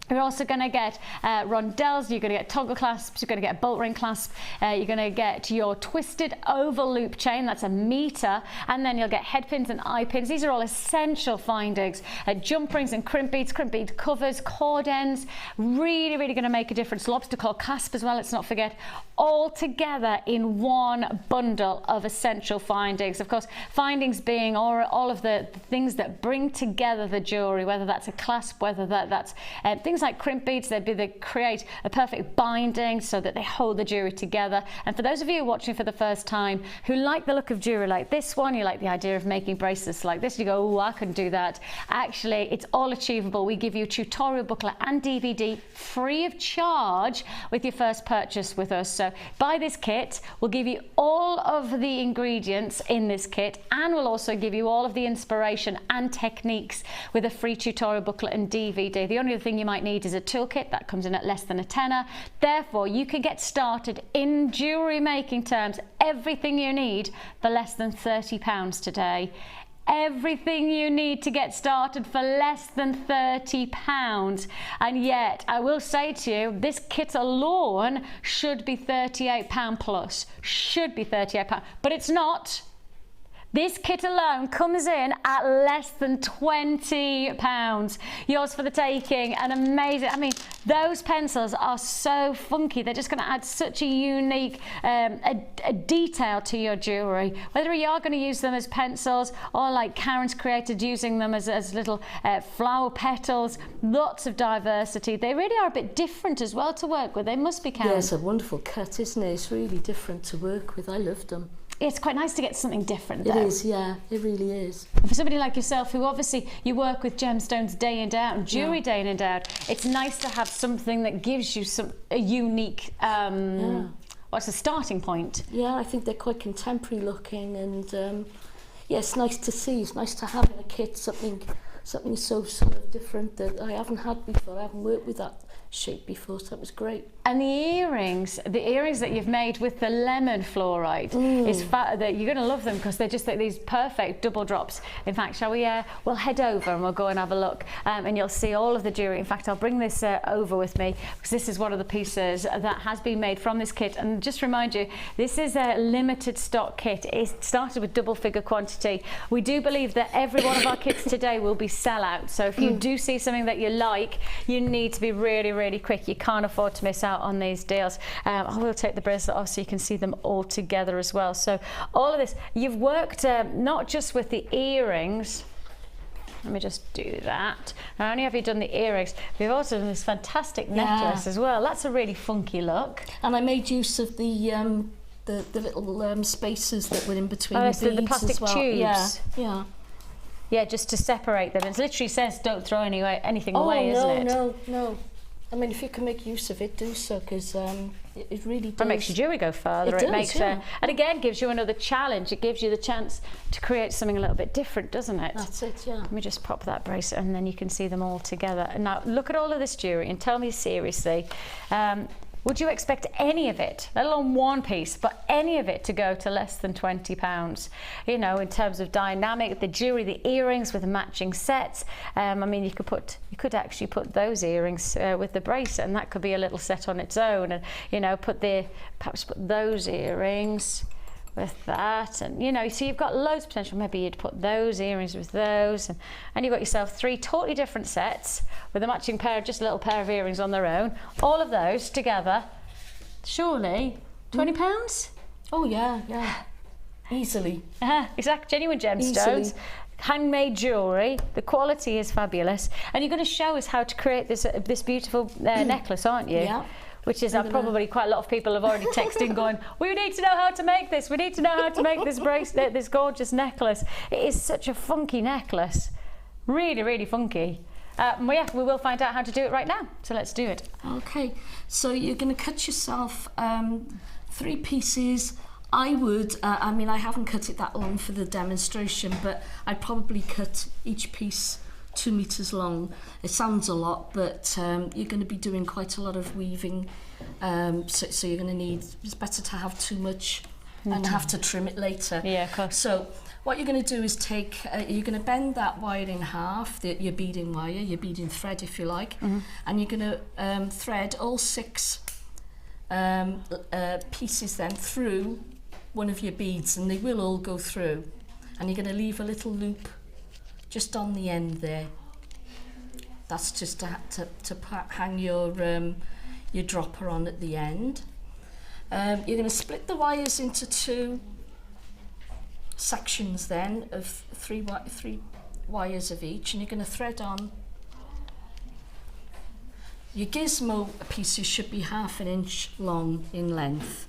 You're also going to get rondelles, you're going to get toggle clasps, you're going to get bolt ring clasp, you're going to get your twisted oval loop chain, that's 1 meter, and then you'll get head pins and eye pins. These are all essential findings. Jump rings and crimp bead covers, cord ends, really, really going to make a difference. Lobster claw clasp as well, let's not forget, all together in one bundle of essential findings. Of course, findings being all of the things that bring together the jewellery, whether that's a clasp, whether that's things like crimp beads, they create a perfect binding so that they hold the jewellery together. And for those of you watching for the first time who like the look of jewellery like this one, you like the idea of making bracelets like this, you go, oh, I can do that. Actually, it's all achievable. We give you a tutorial booklet and DVD free of charge with your first purchase with us. So buy this kit, we'll give you all of the ingredients in this kit, and we'll also give you all of the inspiration and techniques with a free tutorial booklet and DVD. The only other thing you might need is a toolkit that comes in at less than a tenner. Therefore, you can get started in jewellery making terms, everything you need for less than £30 today. Everything you need to get started for less than £30. And yet, I will say to you, this kit alone should be £38 plus. Should be £38, but it's not. This kit alone comes in at less than £20. Yours for the taking, an amazing, I mean, Those pencils are so funky. They're just going to add such a unique a detail to your jewellery. Whether you are going to use them as pencils or like Karen's created, using them as little flower petals, lots of diversity. They really are a bit different as well to work with. They must be, Karen. Yeah, it's a wonderful cut, isn't it? It's really different to work with. I love them. It's quite nice to get something different though. It is, yeah, it really is. For somebody like yourself, who obviously you work with gemstones day in day out and jewellery day in and day out, it's nice to have something that gives you a unique, what's the starting point? Yeah, I think they're quite contemporary looking, and yeah, it's nice to see. It's nice to have in a kit something so sort of different that I haven't had before. I haven't worked with that shape before, so that was great. And the earrings that you've made with the lemon fluorite is that you're going to love them, because they're just like these perfect double drops. In fact, shall we? We'll head over and we'll go and have a look, and you'll see all of the jewellery. In fact, I'll bring this over with me, because this is one of the pieces that has been made from this kit. And just remind you, this is a limited stock kit. It started with double figure quantity. We do believe that every one of our kits today will be sellout. So if you do see something that you like, you need to be really quick. You can't afford to miss out on these deals. I will take the bracelet off so you can see them all together as well. So all of this, you've worked not just with the earrings. Let me just do that. Not only have you done the earrings, we've also done this fantastic necklace as well. That's a really funky look. And I made use of the little spaces that were in between the beads the plastic as well. tubes. Yeah, just to separate them. It literally says don't throw anything away, isn't it? No. I mean, if you can make use of it, do so, because it really does. It makes your jewellery go further. It does, makes and again gives you another challenge. It gives you the chance to create something a little bit different, doesn't it? That's it, yeah. Let me just pop that bracelet, and then you can see them all together. And now look at all of this jewellery and tell me seriously, would you expect any of it, let alone one piece, but any of it to go to less than £20? You know, in terms of dynamic, the jewellery, the earrings with matching sets. I mean, you could actually put those earrings with the bracelet, and that could be a little set on its own. And you know, perhaps put those earrings with that, and you know, so you've got loads of potential. Maybe you'd put those earrings with those, and you've got yourself 3 totally different sets with a matching pair of just a little pair of earrings on their own. All of those together, surely £20? Oh yeah, easily. Exact, genuine gemstones. Easily. Handmade jewellery, the quality is fabulous, and you're going to show us how to create this beautiful necklace, aren't you? Yeah. Which is probably quite a lot of people have already texted in going, we need to know how to make this, we need to know how to make this bracelet, this gorgeous necklace. It is such a funky necklace, really funky. Well, yeah, we will find out how to do it right now, so let's do it. Okay, so you're going to cut yourself 3 pieces. I would, I mean, I haven't cut it that long for the demonstration, but I'd probably cut each piece 2 meters long. It sounds a lot, but you're going to be doing quite a lot of weaving, so you're going to need, it's better to have too much and have to trim it later. Yeah, of course. So what you're going to do is take, you're going to bend that wire in half, your beading wire, your beading thread if you like, and you're going to thread all 6 pieces then through one of your beads, and they will all go through, and you're going to leave a little loop just on the end there. That's just to hang your dropper on at the end. You're going to split the wires into 2 sections then of 3 wires of each, and you're going to thread on. Your gizmo pieces should be ½ inch long in length.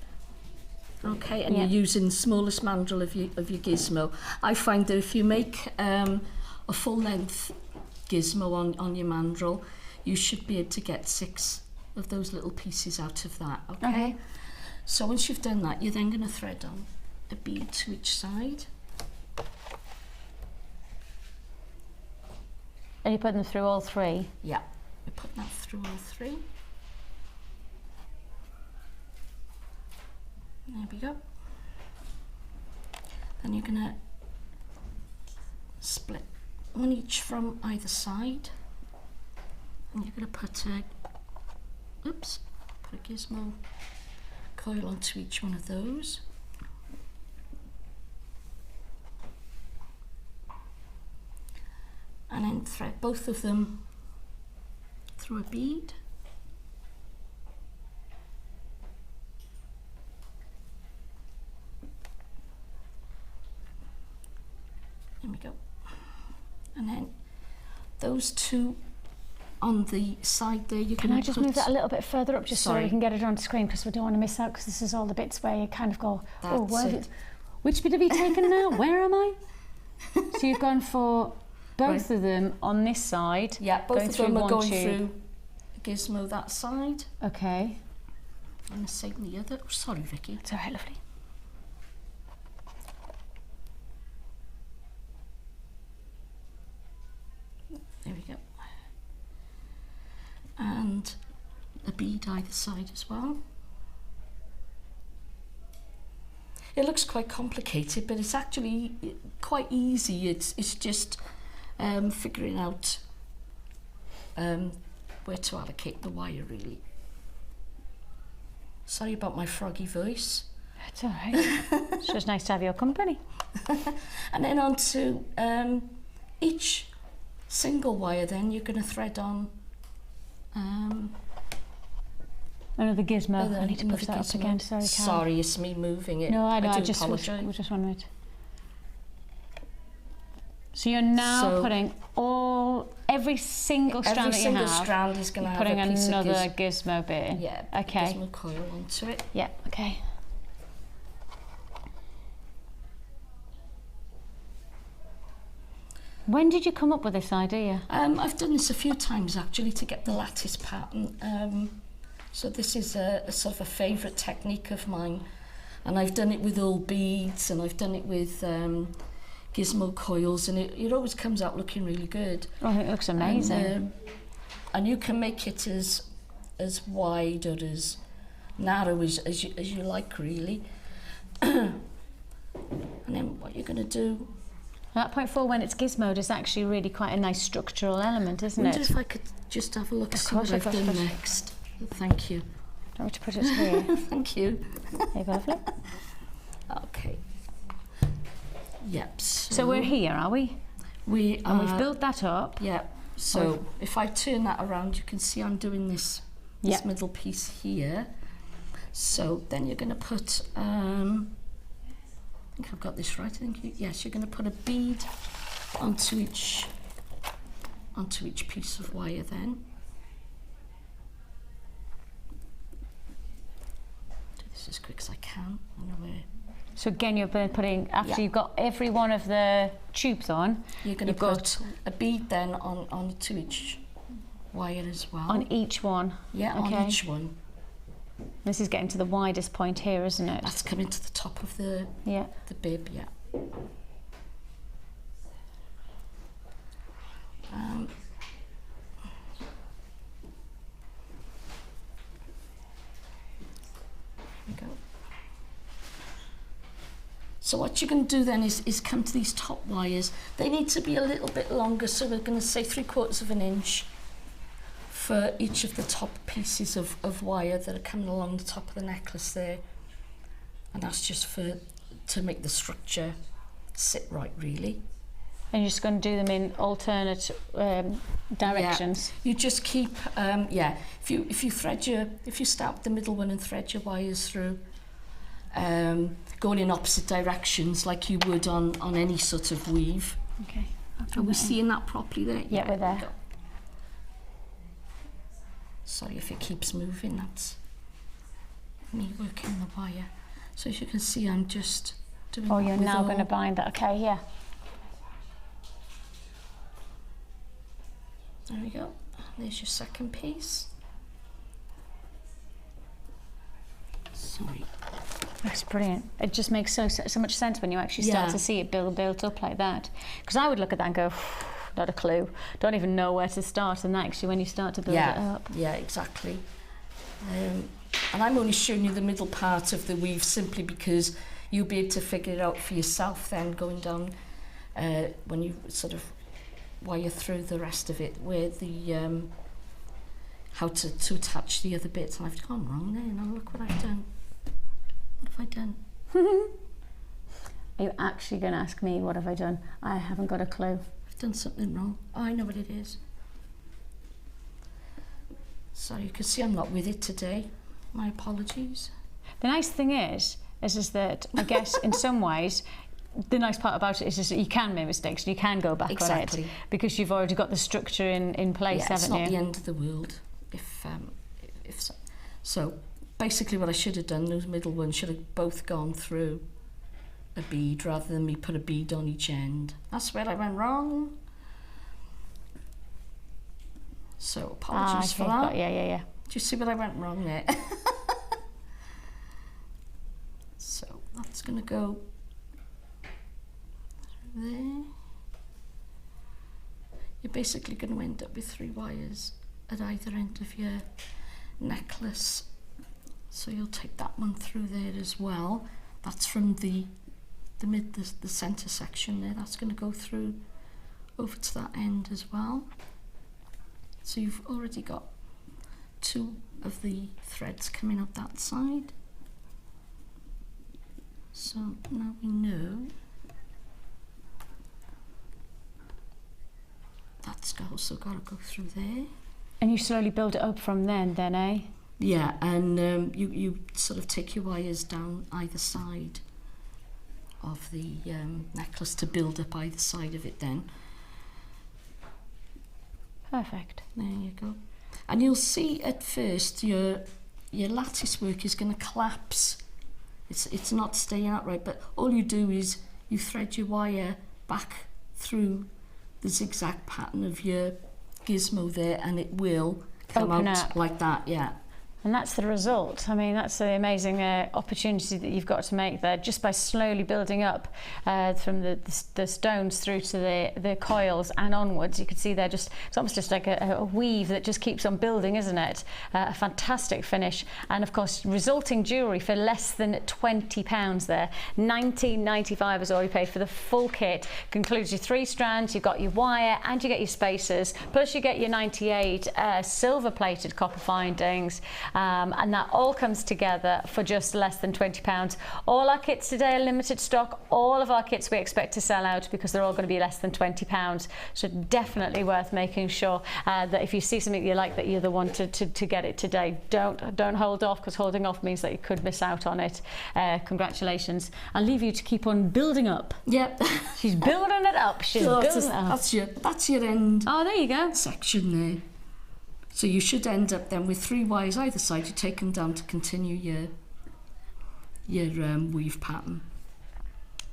Okay, and you're using the smallest mandrel of your gizmo. I find that if you make a full length gizmo on your mandrel, you should be able to get 6 of those little pieces out of that. Okay. So once you've done that, you're then going to thread on a bead to each side. And you put them through all 3? Yeah, we put that through all 3. There we go. Then you're going to split 1 each from either side, and you're going to put a gizmo coil onto each one of those. And then thread both of them through a bead. There we go. And then those two on the side there, you can I just move that a little bit further up just so we can get it on screen, because we don't want to miss out, because this is all the bits where you kind of go, oh, which bit have you taken now? Where am I? So you've gone for both of them on this side. Yeah, both of them are going through a gizmo that side. Okay. And the same the other. Oh, sorry, Vicky. It's all right, lovely. There we go. And a bead either side as well. It looks quite complicated, but it's actually quite easy. It's just figuring out where to allocate the wire, really. Sorry about my froggy voice. It's all right. It's just nice to have your company. And then onto each single wire, then you're going to thread on another gizmo. I need to push that up again. Sorry, Karen. Sorry, it's me moving it. No, I know. I just apologise. just one minute. So you're now putting every single strand that you have. Every single strand is going to have a piece of another gizmo bit in. Yeah. Okay. Gizmo coil onto it. Yeah. Okay. When did you come up with this idea? I've done this a few times actually to get the lattice pattern. So this is a sort of a favourite technique of mine, and I've done it with all beads, and I've done it with gizmo coils, and it always comes out looking really good. Oh, it looks amazing. And you can make it as wide or as narrow as you like, really. And then what you're going to do. That 0.4, when it's gizmoed, is actually really quite a nice structural element, isn't it? I wonder if I could just have a look, see what I've done next. Thank you. Do you want me to put it here? Thank you. There you go, lovely. Okay. Yep. So we're here, are we? We've built that up. Yeah. So if I turn that around, you can see I'm doing this middle piece here. So then you're going to put, I think I've got this right. I think yes, you're going to put a bead onto each piece of wire then. Do this as quick as I can. I know where. So again, you're putting, after you've got every one of the tubes on, you're going to put a bead then onto each wire as well. On each one? Yeah, on each one. This is getting to the widest point here, isn't it? That's coming to the top of the bib, yeah. There we go. So what you're going to do then is come to these top wires. They need to be a little bit longer, so we're going to say 3/4 of an inch for each of the top pieces of wire that are coming along the top of the necklace there. And that's just to make the structure sit right, really. And you're just going to do them in alternate directions. Yeah. You just keep, if you start with the middle one and thread your wires through, going in opposite directions like you would on any sort of weave. Okay. Are we seeing that properly there? Yeah, we're there. Sorry if it keeps moving, that's me working the wire. So as you can see, I'm just doing that. Oh, you're now going to bind that. Okay, yeah. There we go. There's your second piece. Sorry. That's brilliant. It just makes so much sense when you actually start to see it build up like that. Because I would look at that and go, not a clue. Don't even know where to start. And actually, when you start to build it up. Yeah, exactly. And I'm only showing you the middle part of the weave simply because you'll be able to figure it out for yourself then going down when you sort of wire through the rest of it, where the how to attach the other bits. And I've gone wrong there. Now look what I've done. What have I done? Are you actually going to ask me what have I done? I haven't got a clue. I've done something wrong. Oh, I know what it is. So you can see I'm not with it today. My apologies. The nice thing is that I guess in some ways the nice part about it is just that you can make mistakes, you can go back on it because you've already got the structure in place, haven't you? It's not the end of the world. If so, basically what I should have done, those middle ones should have both gone through a bead rather than me put a bead on each end. That's where I went wrong. So apologies for that. Yeah. Do you see where I went wrong there? So that's going to go there. You're basically going to end up with 3 wires at either end of your necklace. So you'll take that one through there as well. That's from the center section there. That's going to go through over to that end as well. So you've already got 2 of the threads coming up that side. So now we know that's also got to go through there. And you slowly build it up from then, eh? Yeah, and you sort of take your wires down either side of the necklace to build up either side of it then. Perfect. There you go. And you'll see at first your lattice work is going to collapse. It's not staying upright, but all you do is you thread your wire back through the zigzag pattern of your gizmo there, and it will come open out up like that, yeah. And that's the result. I mean, that's the amazing opportunity that you've got to make there, just by slowly building up from the stones through to the coils and onwards. You can see there, it's almost just like a weave that just keeps on building, isn't it? A fantastic finish, and of course, resulting jewellery for less than £20 there. $19.95 is all you pay for the full kit. Concludes your 3 strands, you've got your wire, and you get your spacers, plus you get your 98 silver-plated copper findings. And that all comes together for just less than £20. All our kits today are limited stock. All of our kits we expect to sell out because they're all going to be less than £20. So definitely worth making sure that if you see something you like, that you're the one to get it today. Don't hold off, because holding off means that you could miss out on it. Congratulations. I'll leave you to keep on building up. Yep. She's building it up. She's building it up. That's your end. Oh, there you go. Section there. So you should end up then with 3 wires either side. You take them down to continue your weave pattern.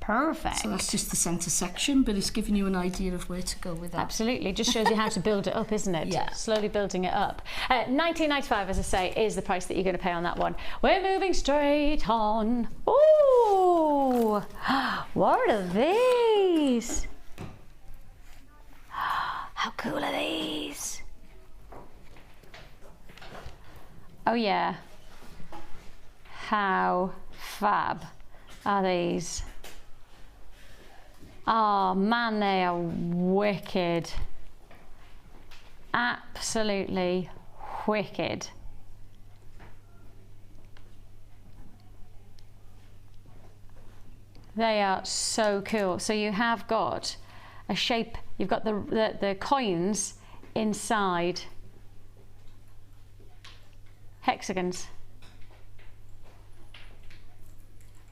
Perfect. So that's just the centre section, but it's giving you an idea of where to go with that. Absolutely, just shows you how to build it up, isn't it? Yeah. Slowly building it up. $19.95, as I say, is the price that you're going to pay on that one. We're moving straight on. Ooh, what are these? How cool are these? Oh yeah, how fab are these? Oh man, they are wicked. Absolutely wicked. They are so cool. So you have got a shape, you've got the coins inside hexagons.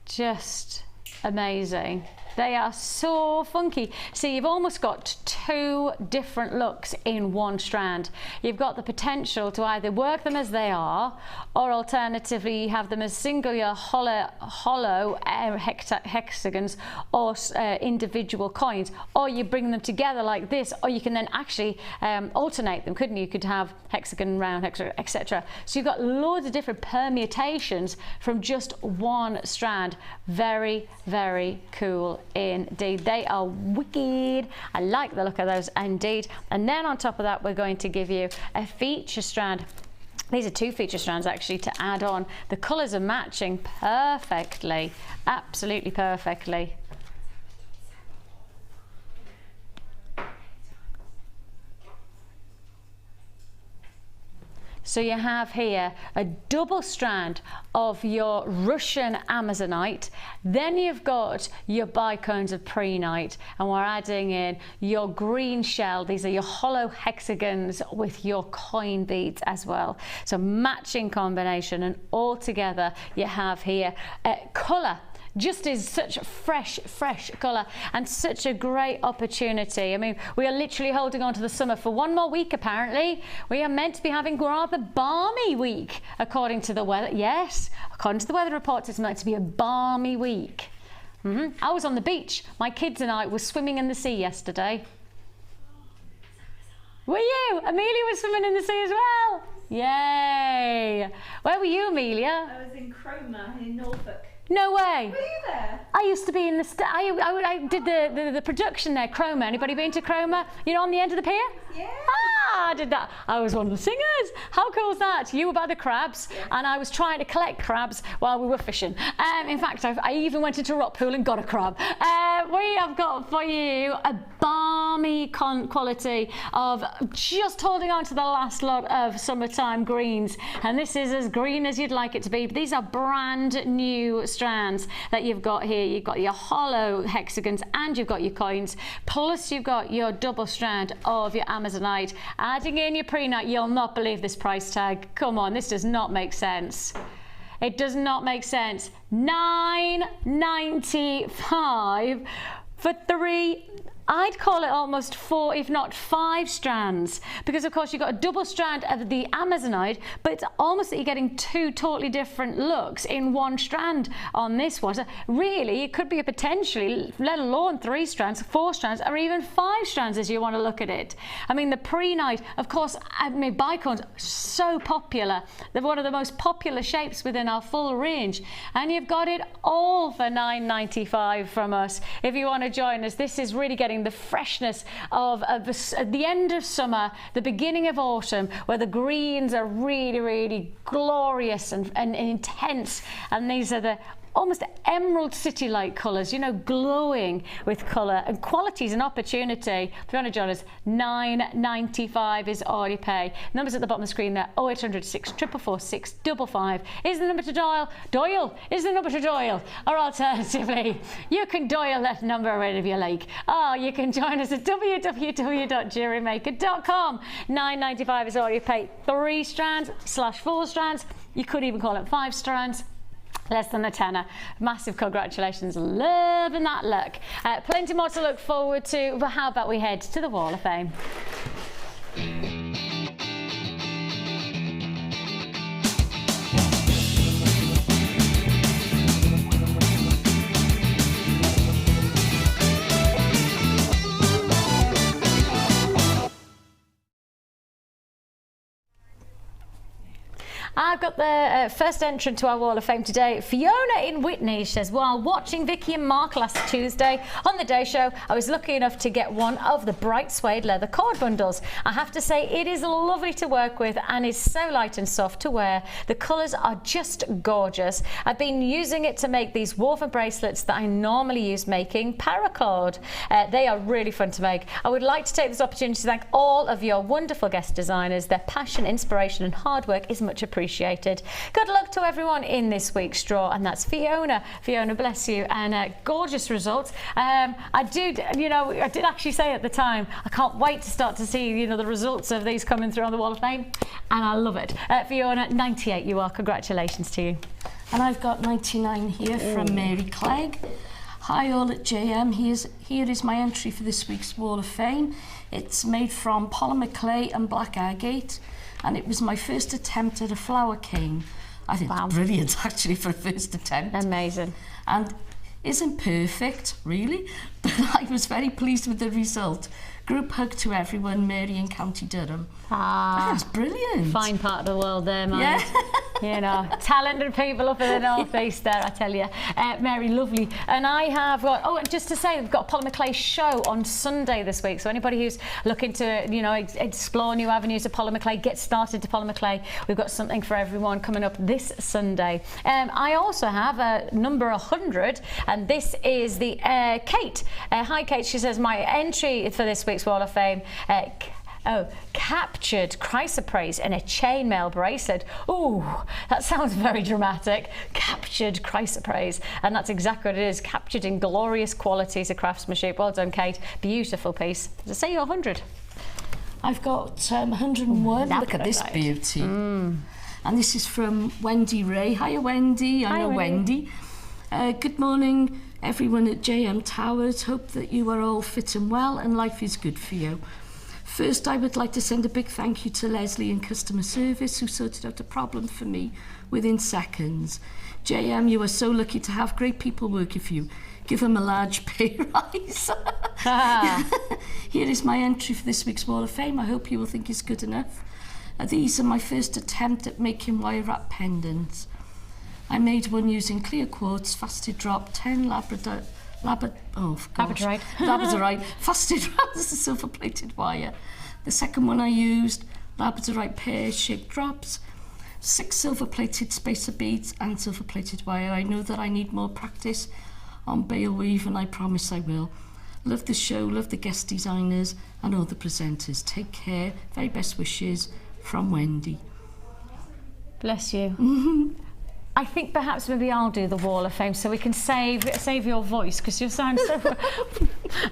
Just amazing. They are so funky. See, you've almost got 2 different looks in one strand. You've got the potential to either work them as they are, or alternatively have them as singular hollow hexagons, or individual coins, or you bring them together like this, or you can then actually alternate them, couldn't you? You could have hexagon, round, hexagon, etc. So you've got loads of different permutations from just one strand. Very, very cool indeed. They are wicked. I like the look of those indeed. And then on top of that, we're going to give you a feature strand. These are 2 feature strands actually to add on. The colours are matching perfectly, absolutely perfectly. So you have here a double strand of your Russian Amazonite, then you've got your bicones of prehnite, and we're adding in your green shell. These are your hollow hexagons with your coin beads as well. So matching combination, and all together you have here colour. just is such fresh colour and such a great opportunity. I mean, we are literally holding on to the summer for one more week apparently. We are meant to be having a rather balmy week according to the weather. Yes, according to the weather reports, it's meant to be a balmy week. I was on the beach. My kids and I were swimming in the sea yesterday. Were you? Amelia was swimming in the sea as well. Yay! Where were you, Amelia? I was in Cromer in Norfolk. No way. Were you there? I used to be in the I did the production there, Cromer. Anybody been to Cromer? You know, on the end of the pier? Yeah. Ah, I did that. I was one of the singers. How cool was that? You were by the crabs, and I was trying to collect crabs while we were fishing. In fact, I even went into a rock pool and got a crab. We have got for you a balmy quality of just holding on to the last lot of summertime greens, and this is as green as you'd like it to be. These are brand new strands that you've got here. You've got your hollow hexagons and you've got your coins, plus you've got your double strand of your Amazonite. Adding in your prehnite, you'll not believe this price tag. Come on, this does not make sense. It does not make sense. $9.95 for 3. I'd call it almost 4, if not 5 strands, because of course you've got a double strand of the Amazonite, but it's almost that you're getting 2 totally different looks in 1 strand on this one. So really, it could be a potentially, let alone 3 strands, 4 strands, or even 5 strands as you want to look at it. I mean, the prehnite, of course, I mean, bicones, so popular. They're one of the most popular shapes within our full range, and you've got it all for $9.95 from us. If you want to join us, this is really getting the freshness of the end of summer, the beginning of autumn, where the greens are really glorious and intense, and these are the almost emerald city-like colours, you know, glowing with colour and qualities and opportunity. If you want to join us, $9.95 is all you pay. Numbers at the bottom of the screen there, 0800 644 655 is the number to dial. Doyle is the number to dial. Or alternatively, you can dial that number wherever you like. Oh, you can join us at www.jewellerymaker.com. $9.95 is all you pay. 3 strands / 4 strands. You could even call it 5 strands. Less than a tenner. Massive congratulations. Loving that look. Plenty more to look forward to, but how about we head to the Wall of Fame? I've got the first entrant to our Wall of Fame today, Fiona in Whitney. She says, while watching Vicki and Mark last Tuesday on the Day Show, I was lucky enough to get one of the bright suede leather cord bundles. I have to say it is lovely to work with and is so light and soft to wear. The colours are just gorgeous. I've been using it to make these woven bracelets that I normally use making paracord. They are really fun to make. I would like to take this opportunity to thank all of your wonderful guest designers. Their passion, inspiration and hard work is much appreciated. Good luck to everyone in this week's draw, and that's Fiona. Fiona, bless you, and gorgeous results. I did actually say at the time, I can't wait to start to see, you know, the results of these coming through on the Wall of Fame, and I love it. Fiona, 98 you are. Congratulations to you. And I've got 99 here from Mary Clegg. Hi all at JM. Here is my entry for this week's Wall of Fame. It's made from polymer clay and black agate, and it was my first attempt at a flower cane. I think it's brilliant actually for a first attempt. Amazing. And isn't perfect, really, but I was very pleased with the result. Group hug to everyone, Mary in County Durham. That's brilliant. Fine part of the world there, man. Yeah. You know, talented people up in the northeast there, I tell you. Mary, lovely. And I have got, just to say, we've got a polymer clay show on Sunday this week. So anybody who's looking to, you know, explore new avenues of polymer clay, get started to polymer clay, we've got something for everyone coming up this Sunday. I also have a number 100, and this is the Kate. Hi, Kate. She says, my entry for this week's Wall of Fame, captured chrysoprase in a chainmail bracelet. Ooh, that sounds very dramatic. Captured chrysoprase, and that's exactly what it is. Captured in glorious qualities of craftsmanship. Well done, Kate. Beautiful piece. Did I say you're 100? I've got 101. Look at this beauty. And this is from Wendy Ray. Hiya, Wendy. I know Wendy. Good morning, everyone at JM Towers. Hope that you are all fit and well and life is good for you. First, I would like to send a big thank you to Leslie in customer service who sorted out a problem for me within seconds. JM, you are so lucky to have great people working for you. Give them a large pay rise. Here is my entry for this week's Wall of Fame. I hope you will think it's good enough. These are my first attempt at making wire wrap pendants. I made one using clear quartz, fasted drop, 10 labradorite, fasted wrap, this is silver plated wire. The second one I used, labradorite pear shaped drops, 6 silver plated spacer beads and silver plated wire. I know that I need more practice on bale weave and I promise I will. Love the show, love the guest designers and all the presenters. Take care, very best wishes from Wendy. Bless you. I think perhaps maybe I'll do the Wall of Fame so we can save your voice because you sound so...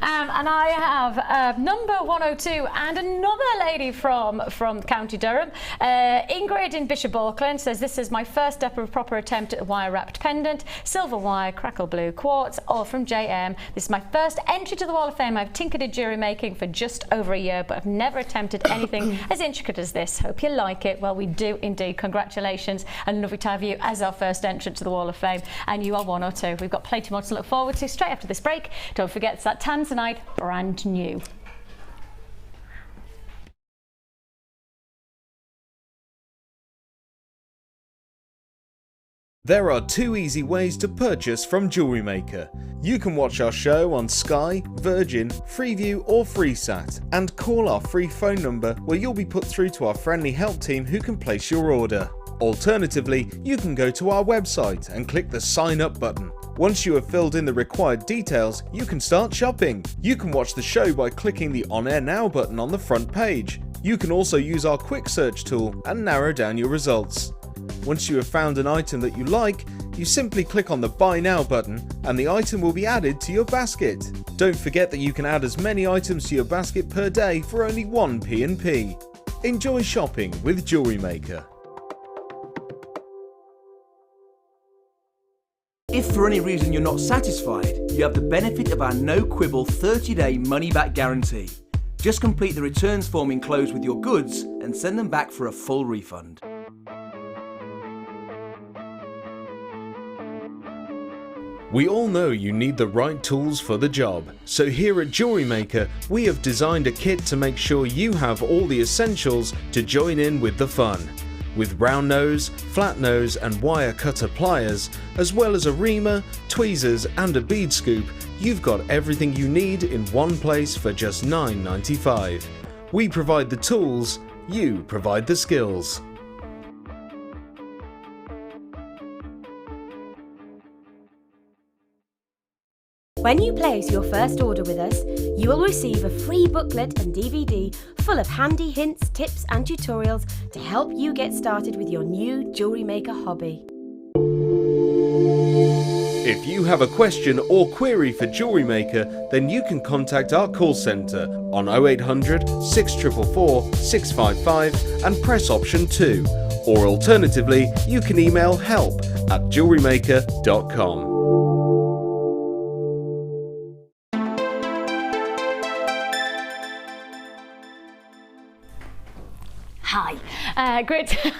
and I have number 102 and another lady from County Durham. Ingrid in Bishop Auckland says, this is my first proper attempt at a wire wrapped pendant, silver wire, crackle blue quartz, all from JM. This is my first entry to the Wall of Fame. I've tinkered at jewellery making for just over a year, but I've never attempted anything as intricate as this. Hope you like it. Well, we do indeed. Congratulations and lovely to have you as our first entrant to the Wall of Fame, and you are 102. We've got plenty more to look forward to straight after this break. Don't forget, it's that Tanzanite, brand new. There are 2 easy ways to purchase from Jewellery Maker. You can watch our show on Sky, Virgin, Freeview or FreeSat and call our free phone number where you'll be put through to our friendly help team who can place your order. Alternatively, you can go to our website and click the sign up button. Once you have filled in the required details, you can start shopping. You can watch the show by clicking the On Air Now button on the front page. You can also use our quick search tool and narrow down your results. Once you have found an item that you like, you simply click on the Buy Now button and the item will be added to your basket. Don't forget that you can add as many items to your basket per day for only 1 P&P. Enjoy shopping with Jewellery Maker. If for any reason you're not satisfied, you have the benefit of our no-quibble 30-day money-back guarantee. Just complete the returns form enclosed with your goods and send them back for a full refund. We all know you need the right tools for the job, so here at Jewellery Maker we have designed a kit to make sure you have all the essentials to join in with the fun. With round nose, flat nose and wire cutter pliers, as well as a reamer, tweezers and a bead scoop, you've got everything you need in one place for just $9.95. We provide the tools, you provide the skills. When you place your first order with us, you will receive a free booklet and DVD full of handy hints, tips and tutorials to help you get started with your new Jewellery Maker hobby. If you have a question or query for Jewellery Maker, then you can contact our call centre on 0800 644 655 and press option 2, or alternatively you can email help@jewellerymaker.com. Hi, great to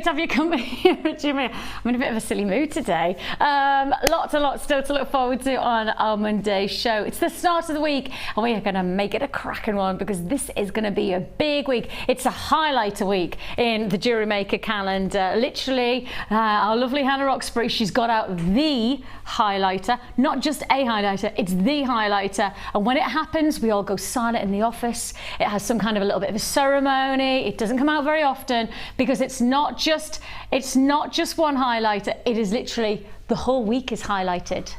have you come here, Jimmy. I'm in a bit of a silly mood today. Lots and lots still to look forward to on our Monday show. It's the start of the week and we are going to make it a cracking one because this is going to be a big week. It's a highlighter week in the Jewellery Maker calendar. Literally, our lovely Hannah Roxbury, she's got out the highlighter, not just a highlighter, it's the highlighter. And when it happens, we all go silent in the office. It has some kind of a little bit of a ceremony. It doesn't come out very often because it's not just one highlighter. It is literally the whole week is highlighted.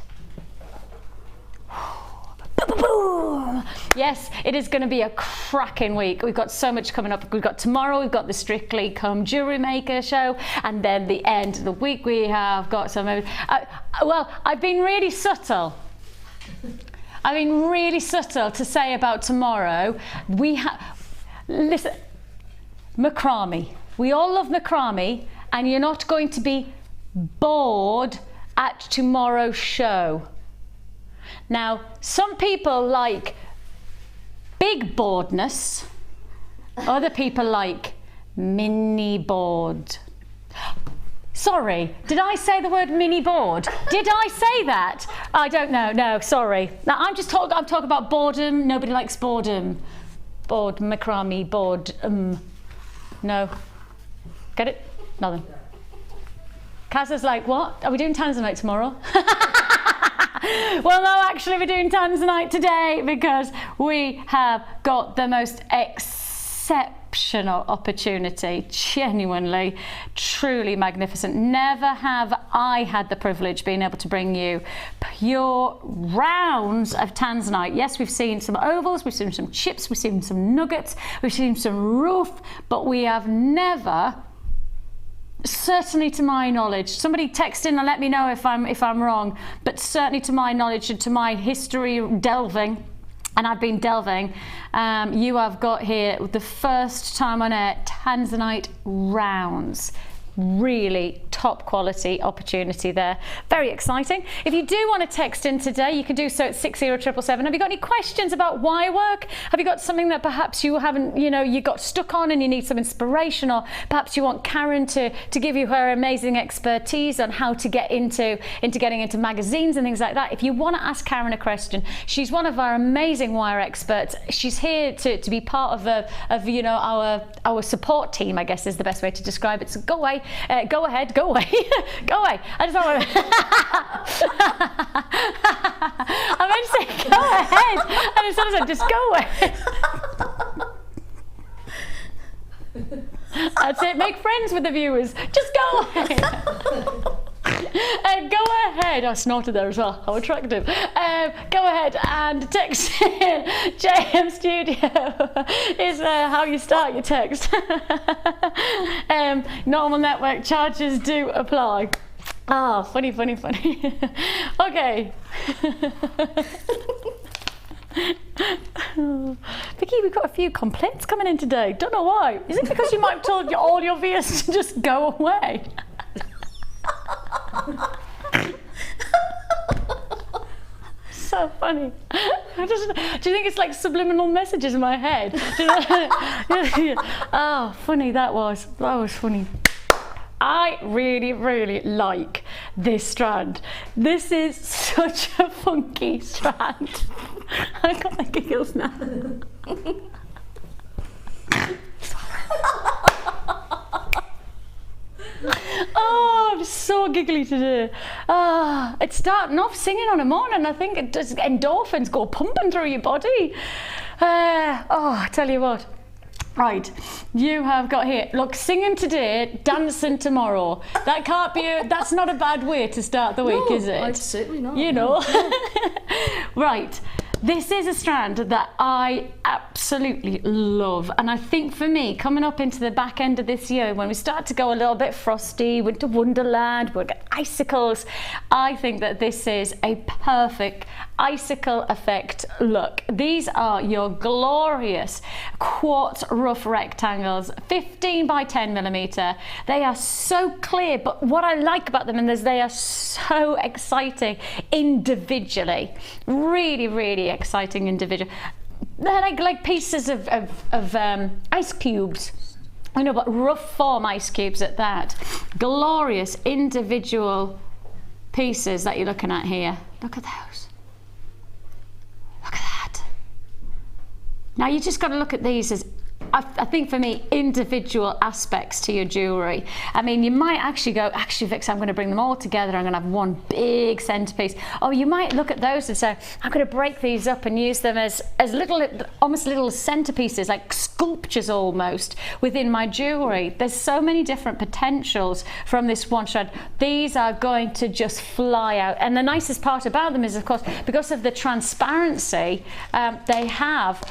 Yes, it is going to be a cracking week. We've got so much coming up. We've got tomorrow, we've got the Strictly Come Jewellery Maker show, and then the end of the week we have got some... well, I've been really subtle. To say about tomorrow. Listen, macrame. We all love macrame, and you're not going to be bored at tomorrow's show. Now, some people like big boardness, other people like mini board. Sorry, did I say the word mini board? Did I say that? I don't know, no, sorry. Now I'm talking about boredom. Nobody likes boredom. Board, macrame, board, no. Get it? Nothing. Kaz is like, what? Are we doing Tanzanite tomorrow? Well, no, actually we're doing Tanzanite today because we have got the most exceptional opportunity, genuinely, truly magnificent. Never have I had the privilege being able to bring you pure rounds of Tanzanite. Yes, we've seen some ovals, we've seen some chips, we've seen some nuggets, we've seen some roof, but we have never, certainly to my knowledge, somebody text in and let me know if I'm wrong, but certainly to my knowledge and to my history delving, and I've been delving, you have got here the first time on air Tanzanite rounds. Really top quality opportunity there. Very exciting. If you do want to text in today, you can do so at 60777. Have you got any questions about wire work? Have you got something that perhaps you haven't, you got stuck on and you need some inspiration, or perhaps you want Karon to give you her amazing expertise on how to get into getting into magazines and things like that. If you want to ask Karon a question, she's one of our amazing wire experts. She's here to be part of our support team, I guess is the best way to describe it. So go away. Go ahead, go away, go away. I just want to. I meant to say go ahead, and as soon as I just go away. That's it. Make friends with the viewers. Just go ahead. Go ahead. I snorted there as well. How attractive. Go ahead and text in. JM Studio is how you start your text. Normal network charges do apply. Ah, funny. Okay. Vicki, we've got a few complaints coming in today. Don't know why. Is it because you might have told all your viewers to just go away? So funny. Do you think it's like subliminal messages in my head? Oh, funny that was funny. I really like this strand. This is such a funky strand. I got the giggles now. Oh, I'm so giggly today. It's starting off singing on a morning. I think it does, endorphins go pumping through your body. I tell you what. Right, you have got here, look, singing today, dancing tomorrow. That can't be that's not a bad way to start the week, is it? No, certainly not. Right. This is a strand that I absolutely love, and I think for me, coming up into the back end of this year, when we start to go a little bit frosty, winter wonderland, we'll get icicles, I think that this is a perfect icicle effect look. These are your glorious quartz rough rectangles, 15 by 10 millimeter. They are so clear, but what I like about them is they are so exciting individually. Really exciting individual. They're like pieces of ice cubes. I know, but rough form ice cubes at that. Glorious individual pieces that you're looking at here. Look at those. Look at that. Now you just got to look at these as, I think for me, individual aspects to your jewellery. I mean, you might actually go, actually Vix, I'm going to bring them all together, I'm going to have one big centrepiece. Or you might look at those and say, I'm going to break these up and use them as almost little centerpieces, like sculptures almost, within my jewellery. There's so many different potentials from this one strand. These are going to just fly out. And the nicest part about them is, of course, because of the transparency, they have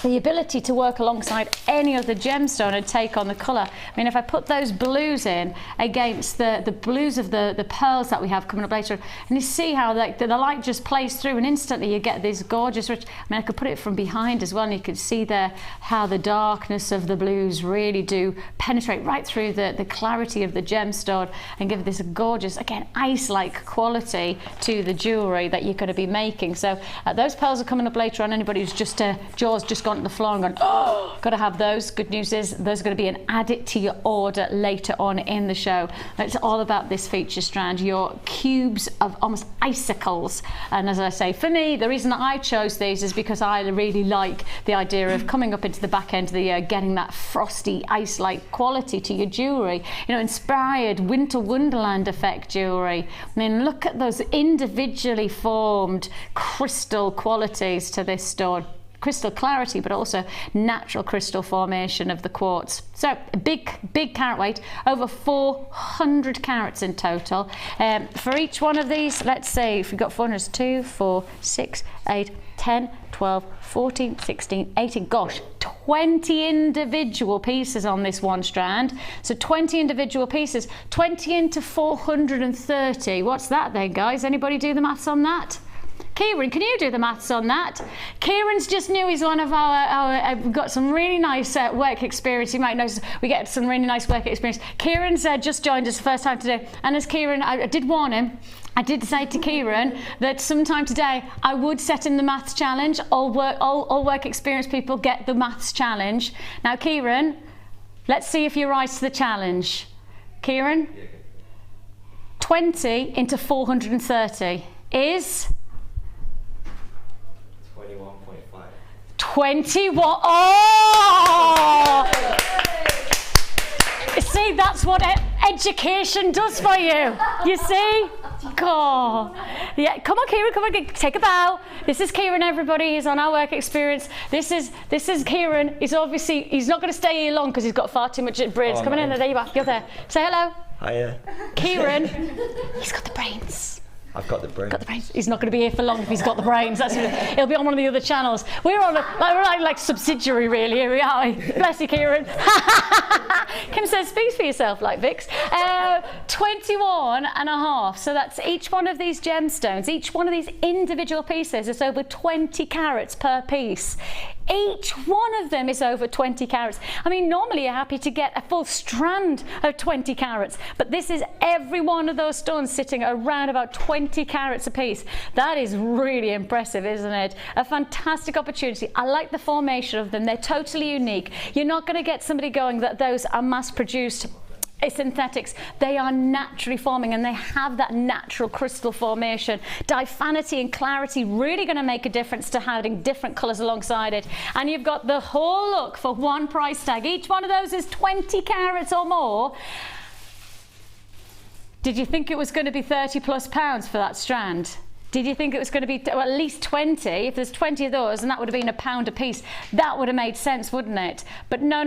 the ability to work alongside any other gemstone and take on the colour. I mean, if I put those blues in against the blues of the pearls that we have coming up later, and you see how the light just plays through and instantly you get this gorgeous rich. I mean, I could put it from behind as well, and you can see there how the darkness of the blues really do penetrate right through the clarity of the gemstone and give this gorgeous, again, ice-like quality to the jewellery that you're going to be making. So those pearls are coming up later on. Anybody who's just jaw's just gone to the floor and gone, oh, got to have those. Good news is those are going to be an added to your order later on in the show. It's all about this feature strand, your cubes of almost icicles. And as I say, for me, the reason that I chose these is because I really like the idea of coming up into the back end of the year, getting that frosty ice-like quality to your jewellery. You know, inspired winter wonderland effect jewellery. I mean, look at those individually formed crystal qualities to this stone. Crystal clarity, but also natural crystal formation of the quartz. So a big carat weight, over 400 carats in total. For each one of these, let's say if you've got 400, 2, 4, 6, 8, 10, 12, 14, 16, 18, gosh, 20 individual pieces on this one strand. So 20 individual pieces, 20 into 430. What's that then, guys? Anybody do the maths on that? Kieran, can you do the maths on that? Kieran's just new. He's one of our we've got some really nice work experience. You might notice we get some really nice work experience. Kieran's just joined us the first time today. And as Kieran, I did warn him, I did say to Kieran that sometime today I would set in the maths challenge. All work experience people get the maths challenge. Now, Kieran, let's see if you rise to the challenge. Kieran? 20 into 430 is? 21. Oh! See, that's what education does for you. You see? God. Yeah, come on, Kieran, come on, take a bow. This is Kieran, everybody. He's on our work experience. This is Kieran. He's not going to stay here long because he's got far too much braids. Come on in there you are. You're there. Say hello. Hiya. Kieran, he's got the brains. I've got the brains. He's not going to be here for long if he's got the brains. He'll be on one of the other channels. We're on like subsidiary, really. Here we are. Bless you, Kieran. Kim says, speak for yourself, like Vix. 21 and a half. So that's each one of these gemstones, each one of these individual pieces is over 20 carats per piece. Each one of them is over 20 carats. I mean, normally you're happy to get a full strand of 20 carats, but this is every one of those stones sitting around about 20 carats a piece. That is really impressive, isn't it? A fantastic opportunity. I like the formation of them. They're totally unique. You're not going to get somebody going that those are mass-produced synthetics. They are naturally forming and they have that natural crystal formation. Diaphanity and clarity really going to make a difference to having different colours alongside it. And you've got the whole look for one price tag. Each one of those is 20 carats or more. Did you think it was going to be £30+ for that strand? Did you think it was going to be at least 20? If there's 20 of those, and that would have been £1 a piece, that would have made sense, wouldn't it? But no.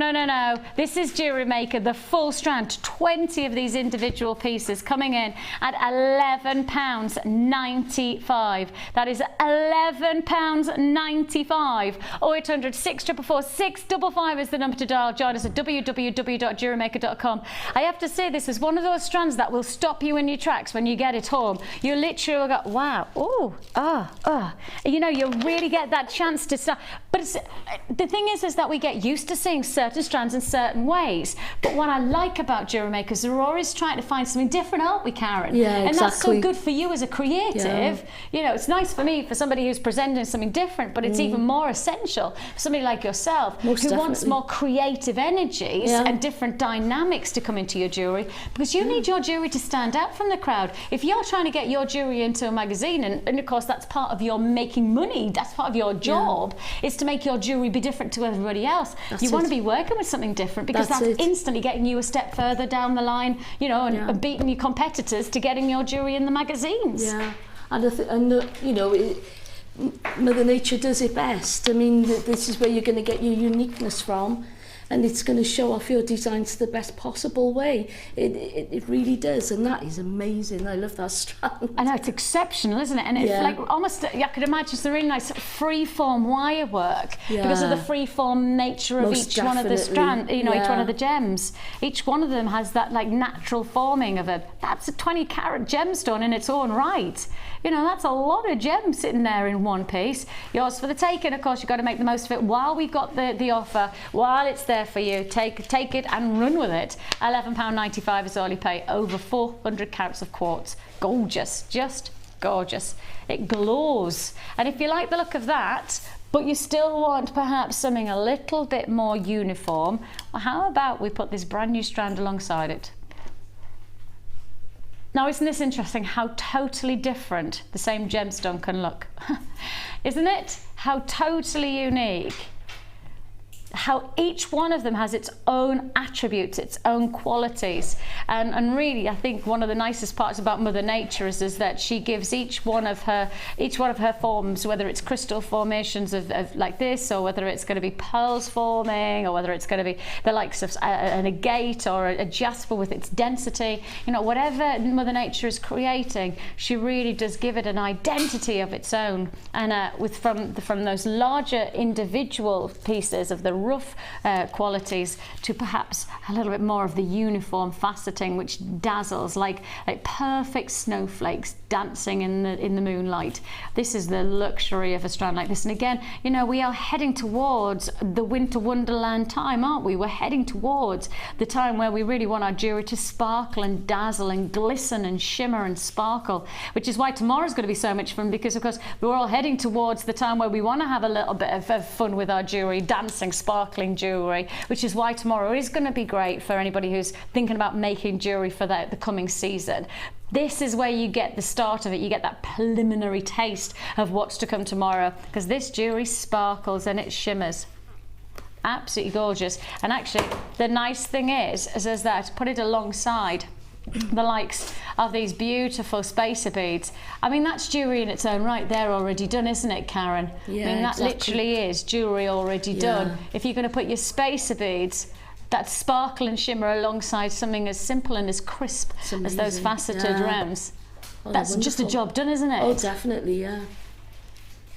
This is Jewellery Maker, the full strand, 20 of these individual pieces coming in at £11.95. That is £11.95. 0800 644 655 is the number to dial. Join us at www.jewellerymaker.com. I have to say, this is one of those strands that will stop you in your tracks when you get it home. You literally will go, wow. You know, you really get that chance to start. But the thing is that we get used to seeing certain strands in certain ways. But what I like about Jewellery Makers, we're always trying to find something different, aren't we, Karen? Yeah, exactly. And that's so good for you as a creative. Yeah. You know, it's nice for me, for somebody who's presenting something different, but it's even more essential for somebody like yourself who wants more creative energies and different dynamics to come into your jewellery, because you need your jewellery to stand out from the crowd. If you're trying to get your jewellery into a magazine, and of course that's part of your making money, that's part of your job, is to make your jewellery be different to everybody else. You want to be working with something different, because that's instantly getting you a step further down the line, you know, and beating your competitors to getting your jewellery in the magazines. Yeah, and you know, Mother Nature does it best. I mean, this is where you're going to get your uniqueness from. and it's going to show off your designs the best possible way. It really does, and that is amazing. I love that strand. I know, it's exceptional, isn't it? And it's like almost, I could imagine it's a really nice free-form wire work because of the free-form nature of each one of the strands, you know, each one of the gems. Each one of them has that like natural forming of that's a 20-carat gemstone in its own right. You know, that's a lot of gems sitting there in one piece. Yours for the taking, of course. You've got to make the most of it while we've got the offer, while it's there for you. Take it and run with it. £11.95 is all you pay. Over 400 carats of quartz. Gorgeous, just gorgeous. It glows. And if you like the look of that, but you still want perhaps something a little bit more uniform, well, how about we put this brand new strand alongside it? Now, isn't this interesting how totally different the same gemstone can look? Isn't it? How totally unique. How each one of them has its own attributes, its own qualities. And really, I think one of the nicest parts about Mother Nature is that she gives each one of her forms, whether it's crystal formations of like this, or whether it's going to be pearls forming, or whether it's going to be the likes of an agate or a jasper with its density, you know, whatever Mother Nature is creating, she really does give it an identity of its own. And from those larger individual pieces of the rough qualities to perhaps a little bit more of the uniform faceting, which dazzles like perfect snowflakes dancing in the moonlight. This is the luxury of a strand like this. And again, you know, we are heading towards the winter wonderland time, aren't we? We're heading towards the time where we really want our jewelry to sparkle and dazzle and glisten and shimmer and sparkle, which is why tomorrow's going to be so much fun, because of course we're all heading towards the time where we want to have a little bit of fun with our jewelry, dancing, sparkling jewelry, which is why tomorrow is going to be great for anybody who's thinking about making jewelry for the coming season. This is where you get the start of it. You get that preliminary taste of what's to come tomorrow, because this jewelry sparkles and it shimmers. Absolutely gorgeous. And actually, the nice thing is that put it alongside the likes of these beautiful spacer beads. I mean, that's jewelry in its own right. They're already done, isn't it, Karon? Yeah, I mean, that literally is jewelry already done. If you're going to put your spacer beads that sparkle and shimmer alongside something as simple and as crisp as those faceted rounds, that's just a job done, isn't it? Oh, definitely, yeah.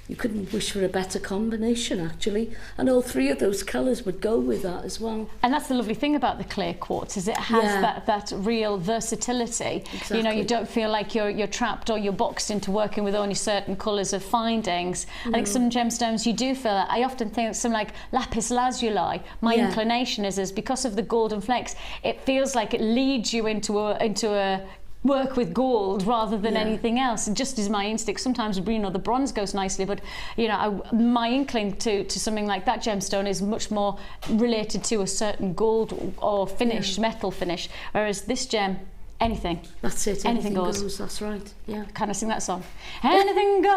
You couldn't wish for a better combination, actually. And all three of those colours would go with that as well. And that's the lovely thing about the clear quartz, is it has that real versatility. Exactly. You know, you don't feel like you're trapped or you're boxed into working with only certain colours of findings. I think some gemstones you do feel that. I often think some like lapis lazuli, my inclination is because of the golden flakes, it feels like it leads you into a work with gold rather than anything else. It just is my instinct. Sometimes, you know, the bronze goes nicely, but you know, my inkling to something like that gemstone is much more related to a certain gold or finish, metal finish, whereas this gem, anything. That's it. Anything goes. That's right. Yeah. Can I sing that song? Anything goes.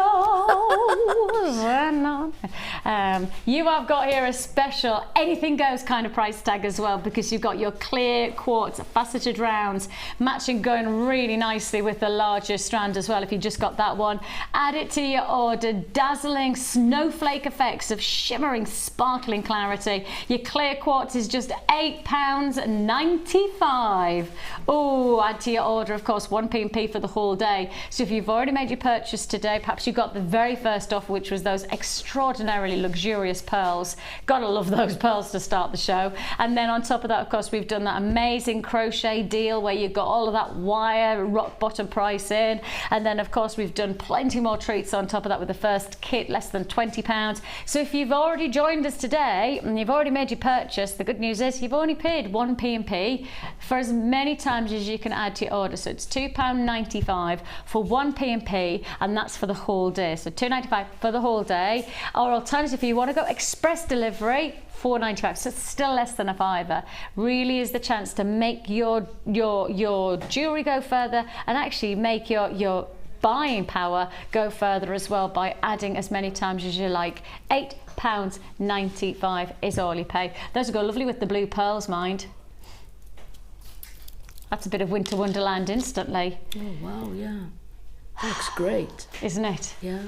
You have got here a special anything goes kind of price tag as well, because you've got your clear quartz faceted rounds matching, going really nicely with the larger strand as well. If you just got that one, add it to your order. Dazzling snowflake effects of shimmering, sparkling clarity. Your clear quartz is just £8.95. Oh, add to your order, of course, 1p&p for the whole day. So if you've already made your purchase today, perhaps you got the very first offer, which was those extraordinarily luxurious pearls. Gotta love those pearls to start the show. And then on top of that, of course, we've done that amazing crochet deal where you've got all of that wire rock bottom price in. And then of course we've done plenty more treats on top of that with the first kit, less than £20. So if you've already joined us today and you've already made your purchase, the good news is you've only paid 1p&p for as many times as you can add to your order. So it's £2.95 for 1p&p, and that's for the whole day. So £2.95 for the whole day. Or alternative, if you want to go express delivery, £4.95, so it's still less than a fiver. Really is the chance to make your jewelry go further, and actually make your buying power go further as well by adding as many times as you like. £8.95 is all you pay. Those will go lovely with the blue pearls, mind. That's a bit of winter wonderland instantly. Oh wow, yeah. Looks great. Isn't it? Yeah.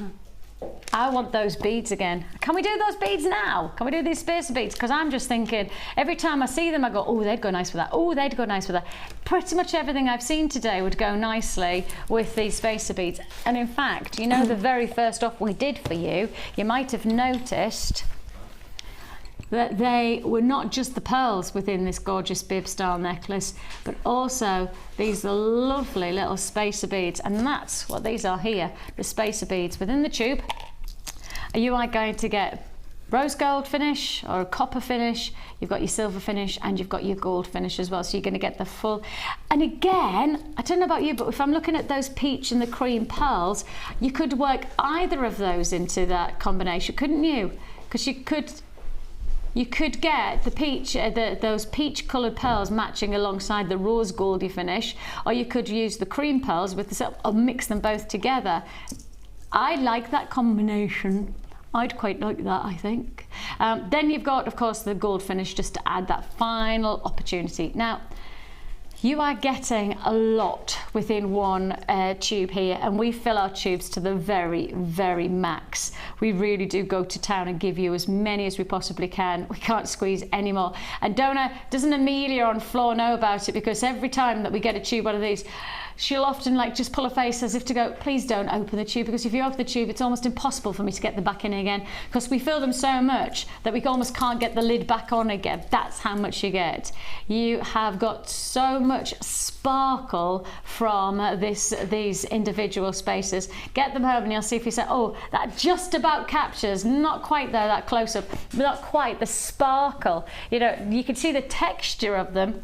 I want those beads again. Can we do those beads now? Can we do these spacer beads? Because I'm just thinking, every time I see them, I go, oh, they'd go nice with that. Oh, they'd go nice with that. Pretty much everything I've seen today would go nicely with these spacer beads. And in fact, you know, the very first off we did for you, you might have noticed that they were not just the pearls within this gorgeous bib style necklace, but also these lovely little spacer beads. And that's what these are here, the spacer beads within the tube. You are going to get rose gold finish or a copper finish, you've got your silver finish, and you've got your gold finish as well, so you're going to get the full. And again, I don't know about you, but if I'm looking at those peach and the cream pearls, you could work either of those into that combination, couldn't you? Because you could get the peach, those peach coloured pearls matching alongside the rose goldy finish, or you could use the cream pearls with the silver, or mix them both together. I like that combination. I'd quite like that, I think. Then you've got, of course, the gold finish just to add that final opportunity. Now, you are getting a lot within one tube here, and we fill our tubes to the very, very max. We really do go to town and give you as many as we possibly can. We can't squeeze any more. And doesn't Amelia on floor know about it? Because every time that we get a tube out of these, she'll often like just pull a face as if to go, please don't open the tube, because if you open the tube, it's almost impossible for me to get them back in again, because we fill them so much that we almost can't get the lid back on again. That's how much you get. You have got so much sparkle from these individual spaces. Get them home and you'll see if you say, oh, that just about captures, not quite there, that close up, not quite the sparkle. You know, you can see the texture of them,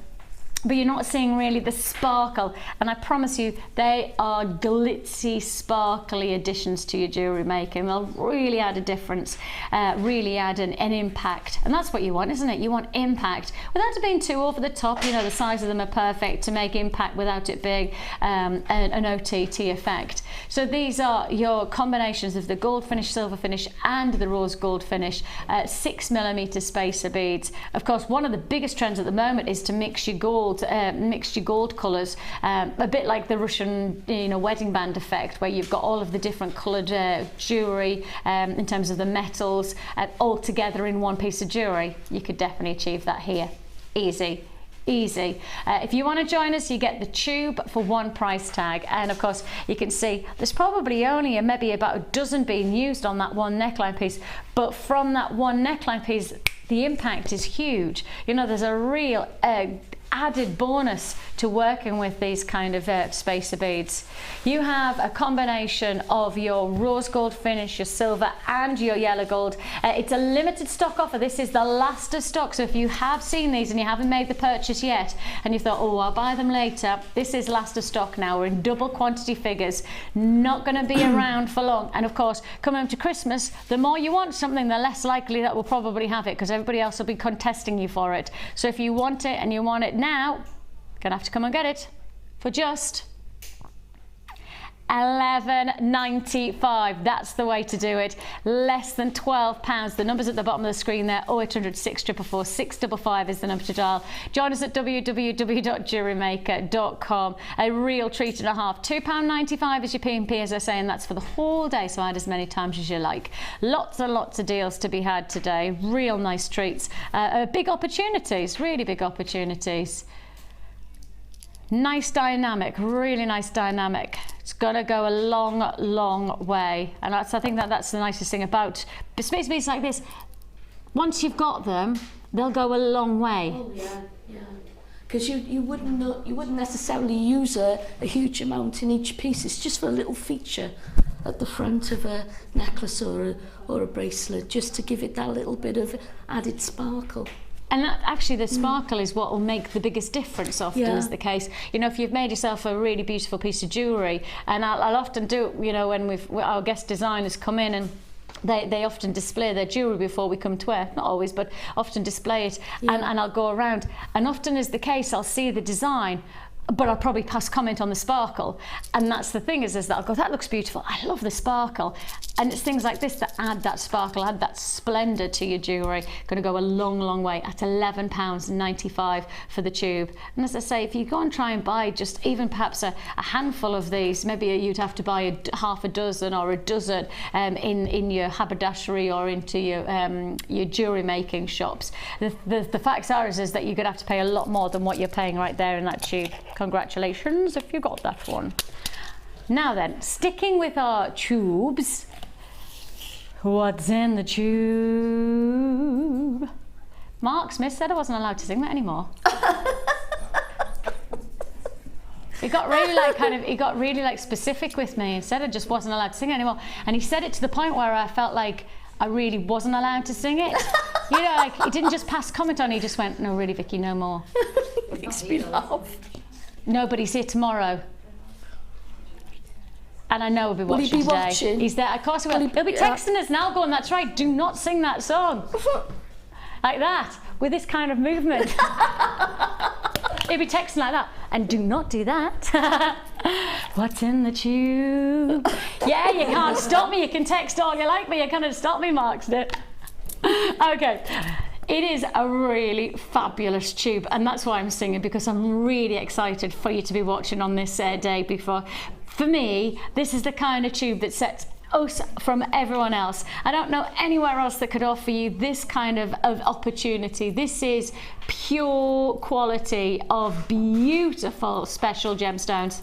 but you're not seeing really the sparkle. And I promise you, they are glitzy, sparkly additions to your jewellery making. They'll really add a difference, really add an impact. And that's what you want, isn't it? You want impact without it being too over the top. You know, the size of them are perfect to make impact without it being an OTT effect. So these are your combinations of the gold finish, silver finish, and the rose gold finish, 6mm spacer beads. Of course, one of the biggest trends at the moment is to mix your gold colours, a bit like the Russian, you know, wedding band effect, where you've got all of the different coloured jewellery in terms of the metals all together in one piece of jewellery. You could definitely achieve that here. Easy. Easy. If you want to join us, you get the tube for one price tag, and of course you can see there's probably only maybe about a dozen being used on that one neckline piece, but from that one neckline piece the impact is huge. You know, there's a real added bonus to working with these kind of spacer beads. You have a combination of your rose gold finish, your silver, and your yellow gold. It's a limited stock offer. This is the last of stock, so if you have seen these and you haven't made the purchase yet and you thought, oh, I'll buy them later, this is last of stock now. We're in double quantity figures, not going to be around for long. And of course, coming up to Christmas, the more you want something, the less likely that we'll probably have it, because everybody else will be contesting you for it. So if you want it and you want it now, gonna have to come and get it for just $11.95. That's the way to do it. Less than £12. The number's at the bottom of the screen there. 0800 644 655 is the number to dial. Join us at www.jewellerymaker.com. A real treat and a half. £2.95 is your P&P, as I say, and that's for the whole day, so add as many times as you like. Lots and lots of deals to be had today. Real nice treats. Big opportunities, really big opportunities. Nice dynamic, really nice dynamic. It's gonna go a long, long way. And I think that's the nicest thing about spacer beads like this. Once you've got them, they'll go a long way. Oh yeah, yeah. Because you wouldn't necessarily use a huge amount in each piece. It's just for a little feature at the front of a necklace or a bracelet, just to give it that little bit of added sparkle. And that, actually, the sparkle is what will make the biggest difference often, is the case. You know, if you've made yourself a really beautiful piece of jewellery, and I'll often do it, you know, when our guest designers come in and they often display their jewellery before we come to wear, not always, but often display it, and I'll go around, and often is the case, I'll see the design, but I'll probably pass comment on the sparkle. And that's the thing is that I'll go, that looks beautiful, I love the sparkle. And it's things like this that add that sparkle, add that splendour to your jewellery. Going to go a long, long way at £11.95 for the tube. And as I say, if you go and try and buy just even perhaps a handful of these, maybe you'd have to buy half a dozen or a dozen in your haberdashery or into your jewellery making shops. The facts are is that you're going to have to pay a lot more than what you're paying right there in that tube. Congratulations if you got that one. Now then, sticking with our tubes, what's in the tube? Mark Smith said I wasn't allowed to sing that anymore. He got really like specific with me and said I just wasn't allowed to sing it anymore. And he said it to the point where I felt like I really wasn't allowed to sing it. You know, like he didn't just pass comment on, he just went, no, really, Vicky, no more. Makes me laugh. No, but he's here tomorrow. And I know he'll be watching Will he be today. watching? He's there. Of course he will. He'll be texting us now going, that's right, do not sing that song. Like that, with this kind of movement. He'll be texting like that. And do not do that. What's in the tube? Yeah, you can't stop me. You can text all you like, but you can't stop me, Mark's it. Okay. It is a really fabulous tube, and that's why I'm singing, because I'm really excited for you to be watching on this day before. For me, this is the kind of tube that sets us from everyone else. I don't know anywhere else that could offer you this kind of opportunity. This is pure quality of beautiful special gemstones.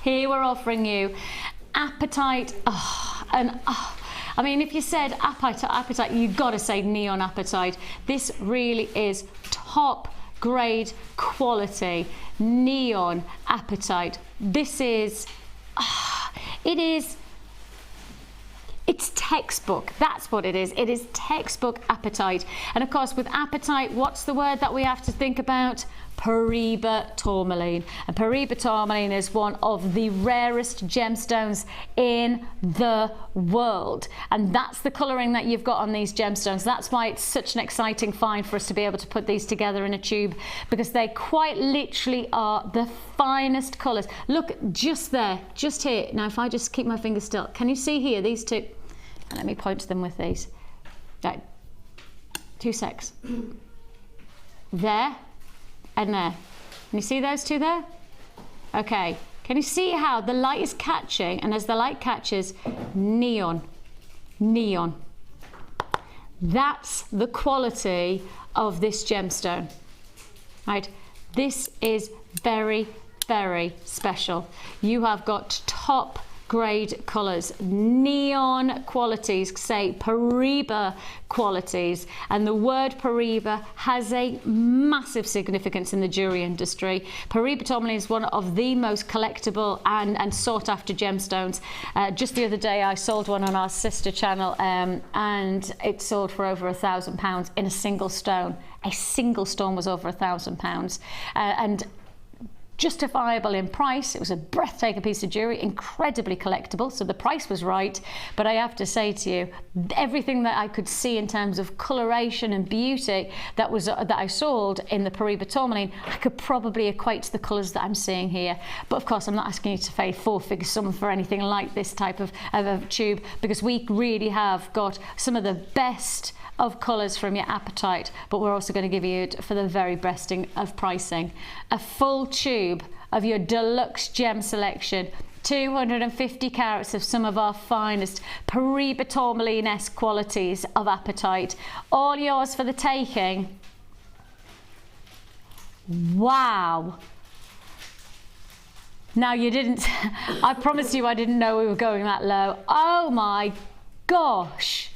Here we're offering you apatite, I mean, if you said apatite, you've got to say neon apatite. This really is top grade quality neon apatite. This is, it's textbook. That's what it is. It is textbook apatite. And of course, with apatite, what's the word that we have to think about? Paraiba tourmaline. And Paraiba tourmaline is one of the rarest gemstones in the world. And that's the colouring that you've got on these gemstones. That's why it's such an exciting find for us to be able to put these together in a tube, because they quite literally are the finest colours. Look, just there, just here. Now, if I just keep my finger still, can you see here, these two? Let me point to them with these. Right. 2 secs. There. And there. Can you see those two there? Okay. Can you see how the light is catching, and as the light catches, neon. Neon. That's the quality of this gemstone. Right? This is very, very special. You have got top grade colours, neon qualities, say Paraiba qualities, and the word Paraiba has a massive significance in the jewellery industry. Paraiba tourmaline is one of the most collectible and sought after gemstones. Just the other day I sold one on our sister channel, and it sold for over £1,000 in a single stone. A single stone was over £1,000, and justifiable in price. It was a breathtaking piece of jewellery, incredibly collectible, so the price was right. But I have to say to you, everything that I could see in terms of coloration and beauty that I sold in the Paraiba tourmaline, I could probably equate to the colours that I'm seeing here. But of course, I'm not asking you to pay 4-figure sum for anything like this type of a tube, because we really have got some of the best of colours from your apatite, but we're also going to give you it for the very best of pricing. A full tube of your deluxe gem selection, 250 carats of some of our finest Paraiba tourmaline-esque qualities of apatite, all yours for the taking. Wow. Now you didn't, I promised you I didn't know we were going that low. Oh my gosh.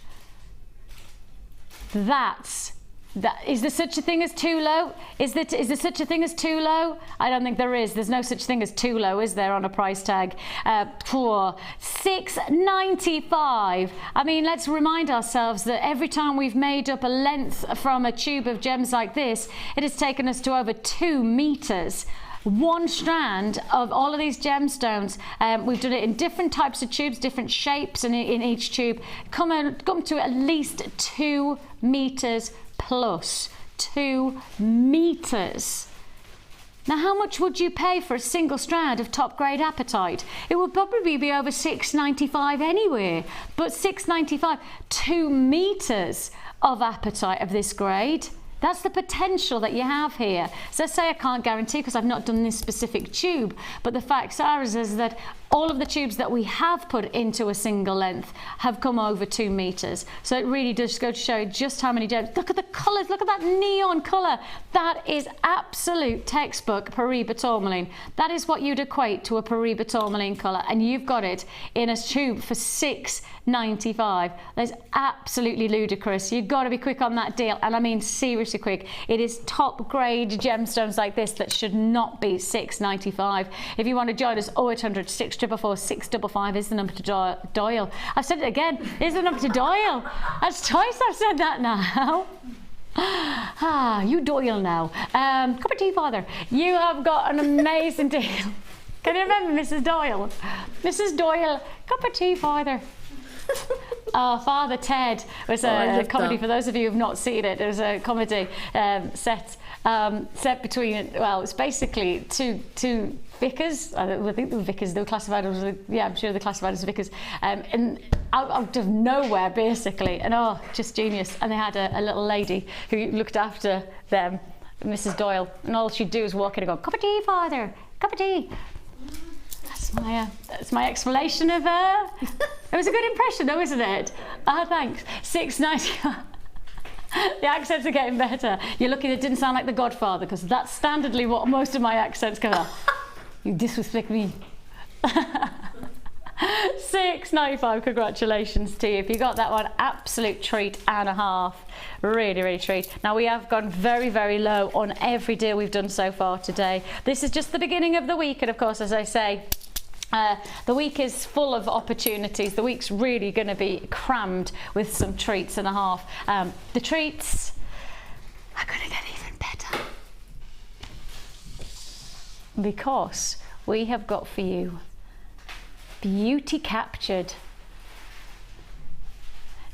Is there such a thing as too low? Is there such a thing as too low? I don't think there is. There's no such thing as too low, is there, on a price tag? $6.95. I mean, let's remind ourselves that every time we've made up a length from a tube of gems like this, it has taken us to over 2 meters. One strand of all of these gemstones, we've done it in different types of tubes, different shapes in each tube, come to at least 2 meters plus. 2 meters. Now, how much would you pay for a single strand of top grade apatite? It would probably be over $6.95 anyway, but $6.95, 2 meters of apatite of this grade. That's the potential that you have here. So I say I can't guarantee because I've not done this specific tube, but the facts are is that all of the tubes that we have put into a single length have come over 2 meters. So it really does go to show you just how many gems. Look at the colors, look at that neon color. That is absolute textbook Paraiba tourmaline. That is what you'd equate to a Paraiba tourmaline color, and you've got it in a tube for $6.95. That's absolutely ludicrous. You've got to be quick on that deal, and I mean seriously quick. It is top grade gemstones like this that should not be $6.95. If you want to join us, 0800 644 655 is the number to dial. I've said it again, is the number to dial. That's twice I've said that now. You Doyle now. Cup of tea, Father. You have got an amazing deal. Can you remember Mrs. Doyle? Mrs. Doyle, cup of tea, Father. Oh, Father Ted was a comedy. For those of you who have not seen it, it was a comedy set between, well, it's basically two vicars. I think they were vicars. They were classified as, yeah, I'm sure they're classified as vicars. And out of nowhere, basically. And oh, just genius. And they had a little lady who looked after them, Mrs. Doyle. And all she'd do is walk in and go, cup of tea, Father, cup of tea. That's my explanation of it was a good impression though, isn't it? Thanks. $6.95. The accents are getting better. You're lucky it didn't sound like The Godfather, because that's standardly what most of my accents go. You disrespect me. $6.95. Congratulations to you. If you got that one, absolute treat and a half. Really, really treat. Now we have gone very, very low on every deal we've done so far today. This is just the beginning of the week, and of course, as I say, the week is full of opportunities. The week's really going to be crammed with some treats and a half. The treats are going to get even better, because we have got for you Beauty Captured.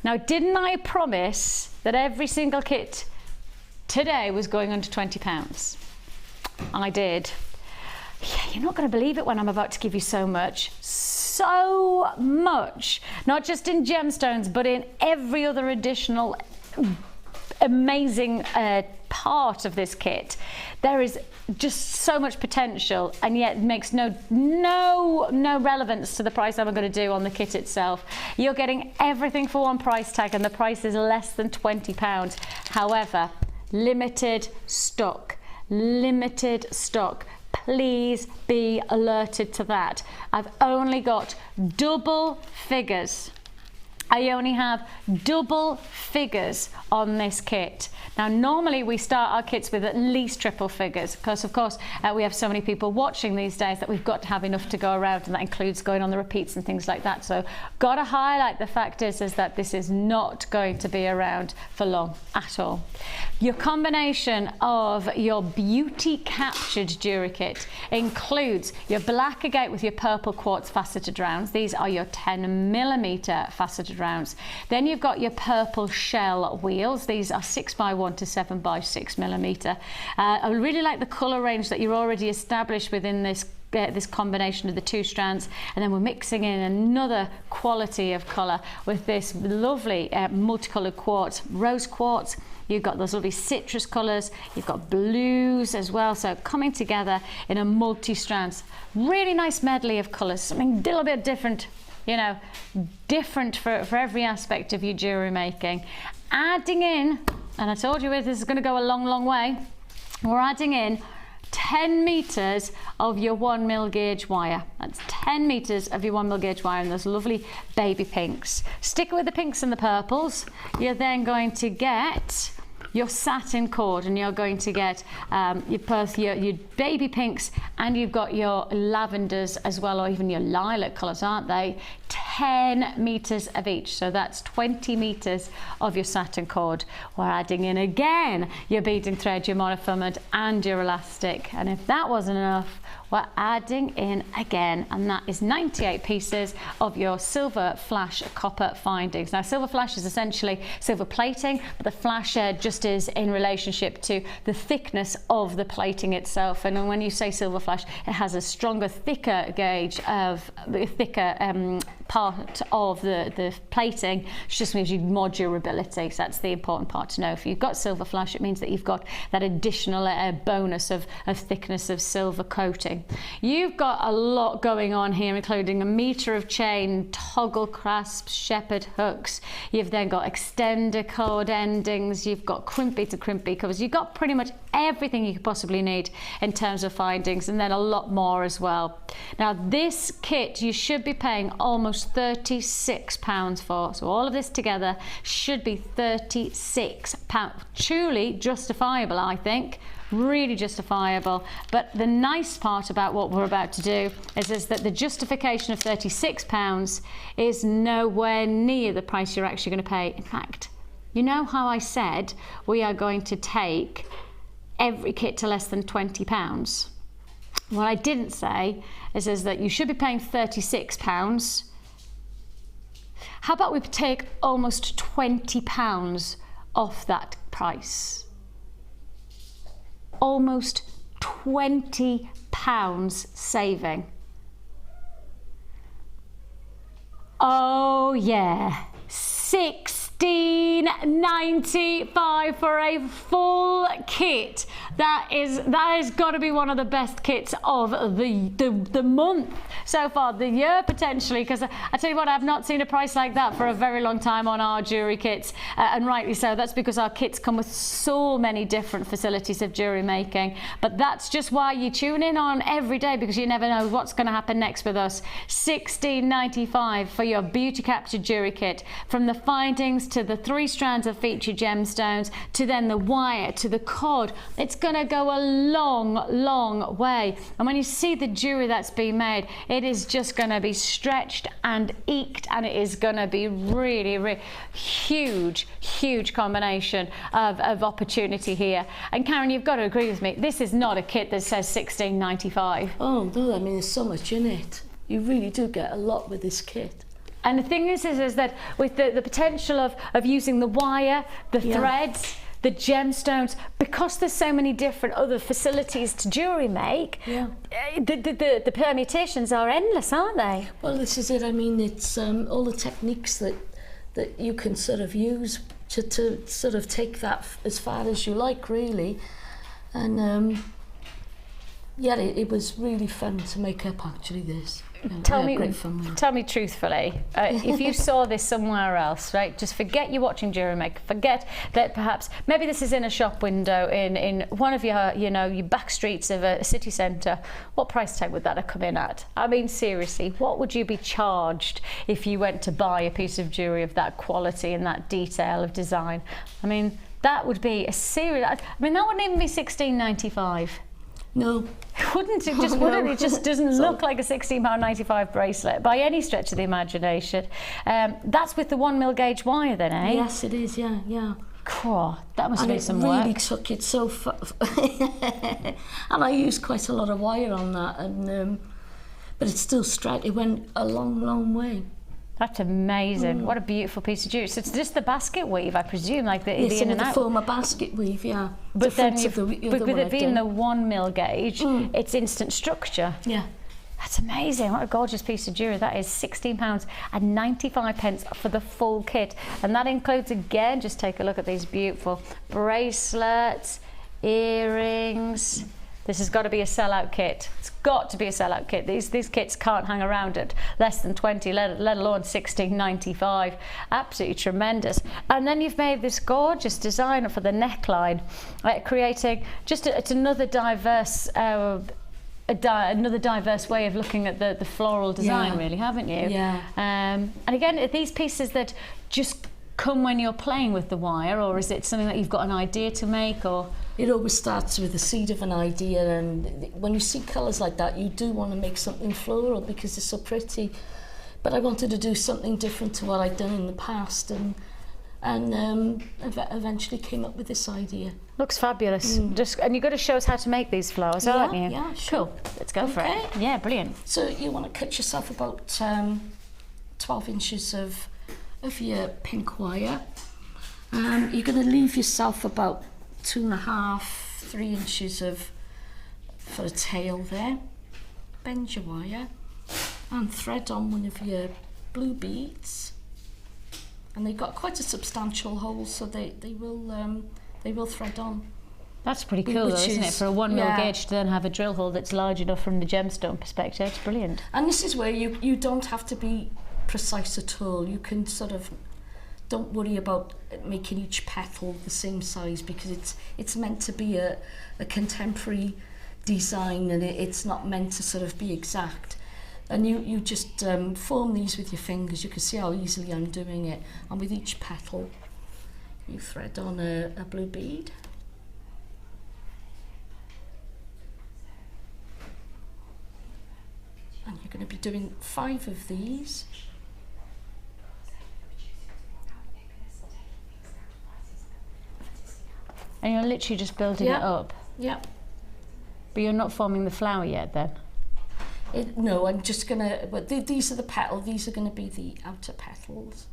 Now, didn't I promise that every single kit today was going under £20? I did. Yeah, you're not going to believe it when I'm about to give you so much, not just in gemstones, but in every other additional amazing part of this kit. There is just so much potential, and yet it makes no relevance to the price I'm going to do on the kit itself. You're getting everything for one price tag, and the price is less than £20. However, limited stock. Please be alerted to that. I've only got double figures. I only have double figures on this kit. Now, normally we start our kits with at least triple figures, because of course we have so many people watching these days that we've got to have enough to go around, and that includes going on the repeats and things like that. So got to highlight the fact is that this is not going to be around for long at all. Your combination of your Beauty Captured jewelry kit includes your black agate with your purple quartz faceted rounds. These are your 10mm faceted rounds. Then you've got your purple shell wheels. These are 6x1 to 7x6mm. I really like the colour range that you're already established within this combination of the 2 strands, and then we're mixing in another quality of colour with this lovely multicoloured quartz, rose quartz. You've got those lovely citrus colours, you've got blues as well, so coming together in a multi-strands. Really nice medley of colours, something a little bit different, you know, different for every aspect of your jewellery making. Adding in, and I told you this is going to go a long way, we're adding in 10 meters of your 1mm gauge wire. That's 10 meters of your 1mm gauge wire, and those lovely baby pinks. Stick with the pinks and the purples. You're then going to get your satin cord, and you're going to get your baby pinks, and you've got your lavenders as well, or even your lilac colours, aren't they? 10 meters of each, so that's 20 meters of your satin cord. We're adding in again your beading thread, your monofilament, and your elastic, and if that wasn't enough, we're adding in again, and that is 98 pieces of your silver flash copper findings. Now silver flash is essentially silver plating, but the flash just is in relationship to the thickness of the plating itself. And when you say silver flash, it has a stronger, thicker gauge of the thicker part of the plating, which just means you more durability. So that's the important part to know. If you've got silver flash, it means that you've got that additional bonus of thickness of silver coating. You've got a lot going on here, including a meter of chain, toggle clasps, shepherd hooks. You've then got extender cord endings. You've got crimpy to crimpy covers. You've got pretty much everything you could possibly need in terms of findings, and then a lot more as well. Now this kit you should be paying almost £36 for. So all of this together should be £36. Truly justifiable, I think. Really justifiable. But the nice part about what we're about to do is that the justification of £36 is nowhere near the price you're actually going to pay. In fact, you know how I said we are going to take every kit to less than £20? What I didn't say is that you should be paying £36. How about we take almost £20 off that price? Almost £20 saving. Oh yeah, £16.95 for a full kit. That has got to be one of the best kits of the month so far, the year potentially, because I tell you what, I've not seen a price like that for a very long time on our jewellery kits, and rightly so. That's because our kits come with so many different facilities of jewellery making, but that's just why you tune in on every day, because you never know what's going to happen next with us. £16.95 for your beauty captured jewellery kit, from the findings to the 3 strands of featured gemstones, to then the wire, to the cord. It's going to go a long way. And when you see the jewellery that's being made, it is just going to be stretched and eked, and it is going to be really huge combination of opportunity here. And Karon, you've got to agree with me, this is not a kit that says £16.95. Oh no, I mean, there's so much in it. You really do get a lot with this kit. And the thing is that with the potential of using the wire, the threads, the gemstones, because there's so many different other facilities to jewellery make, the permutations are endless, aren't they? Well, this is it. I mean, it's all the techniques that you can sort of use to sort of take that as far as you like, really. And yeah, it was really fun to make up, actually, this. Tell me truthfully, if you saw this somewhere else, right, just forget you're watching Jewellery Maker, forget that perhaps, maybe this is in a shop window in one of your, your back streets of a city centre, what price tag would that have come in at? I mean, seriously, what would you be charged if you went to buy a piece of jewellery of that quality and that detail of design? I mean, that would be a serious, I mean, that wouldn't even be £16.95. No. Wouldn't it? Just wouldn't it? Just doesn't look like a £16.95 bracelet by any stretch of the imagination. That's with the 1mm gauge wire then, eh? Yes, it is, yeah. Cool. That must be some work. And it really took it so far. And I used quite a lot of wire on that, and but it's still straight. It went a long way. That's amazing. What a beautiful piece of jewellery. So it's just the basket weave, I presume, like the in and out. Yes, the former basket weave, yeah. But then with it being the 1mm gauge, it's instant structure. Yeah. That's amazing. What a gorgeous piece of jewellery. That is £16.95 for the full kit. And that includes, again, just take a look at these beautiful bracelets, earrings. This has got to be a sellout kit. It's got to be a sellout kit. These kits can't hang around at less than 20, let alone £16.95. Absolutely tremendous. And then you've made this gorgeous design for the neckline, creating just it's another diverse another diverse way of looking at the floral design, really, haven't you? Yeah. And again, are these pieces that just come when you're playing with the wire, or is it something that you've got an idea to make, or? It always starts with the seed of an idea, and when you see colours like that, you do want to make something floral because it's so pretty. But I wanted to do something different to what I'd done in the past, and and eventually came up with this idea. Looks fabulous. And you're going to show us how to make these flowers, aren't you? Yeah, sure. Cool. Let's go for it. Yeah, brilliant. So you want to cut yourself about 12 inches of your pink wire. You're going to leave yourself about 2.5, 3 inches for a tail there. Bend your wire and thread on one of your blue beads. And they've got quite a substantial hole, so they will thread on. That's pretty cool, though, isn't it? For a 1 mil gauge to then have a drill hole that's large enough from the gemstone perspective. It's brilliant. And this is where you don't have to be precise at all. You can sort of, don't worry about making each petal the same size, because it's meant to be a contemporary design, and it's not meant to sort of be exact. And you just form these with your fingers. You can see how easily I'm doing it. And with each petal, you thread on a blue bead. And you're going to be doing 5 of these. And you're literally just building it up. Yeah. But you're not forming the flower yet, then? No, I'm just gonna. But these are the petals. These are going to be the outer petals.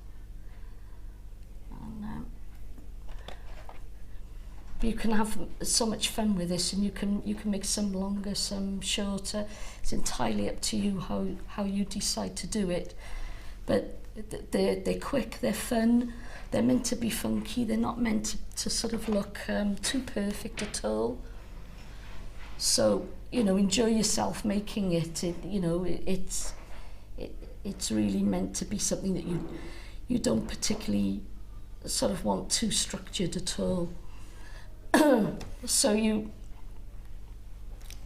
And, you can have so much fun with this, and you can make some longer, some shorter. It's entirely up to you how you decide to do it. But they're quick. They're fun. They're meant to be funky. They're not meant to sort of look too perfect at all. So, you know, enjoy yourself making it. It's really meant to be something that you don't particularly sort of want too structured at all. So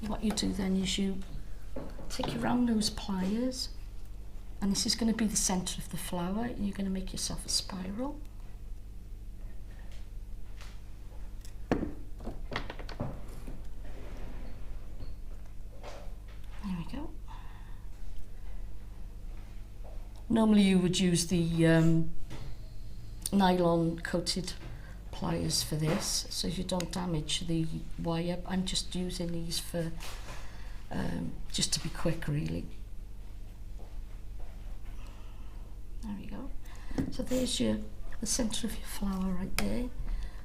what you do then is you take your round nose pliers, and this is going to be the centre of the flower, and you're going to make yourself a spiral. There we go. Normally you would use the nylon coated pliers for this, so you don't damage the wire. I'm just using these for just to be quick, really. There we go. So there's the centre of your flower right there.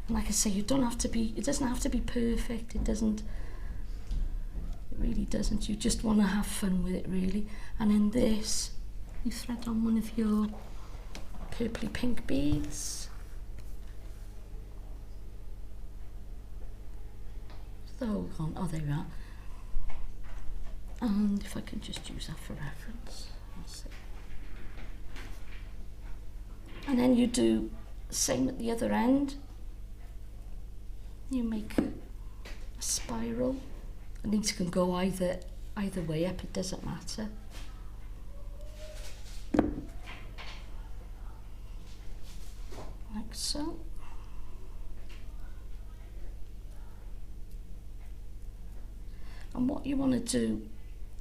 And like I say, it doesn't have to be perfect. It really doesn't. You just want to have fun with it, really. And in this, you thread on one of your purpley pink beads. So, oh, there we are. And if I can just use that for reference. That's it. And then you do the same at the other end. You make a spiral, and these can go either way up, it doesn't matter. Like so. And what you want to do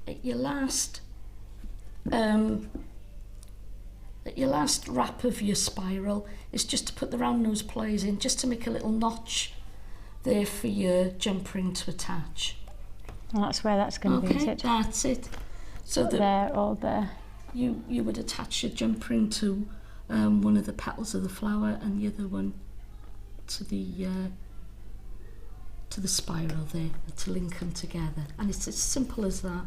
at your last wrap of your spiral is just to put the round nose pliers in, just to make a little notch there for your jump ring to attach. Well, that's where that's going to be, is it? That's it. So that there, all there. You would attach your jump ring to one of the petals of the flower, and the other one to the spiral there, to link them together. And it's as simple as that.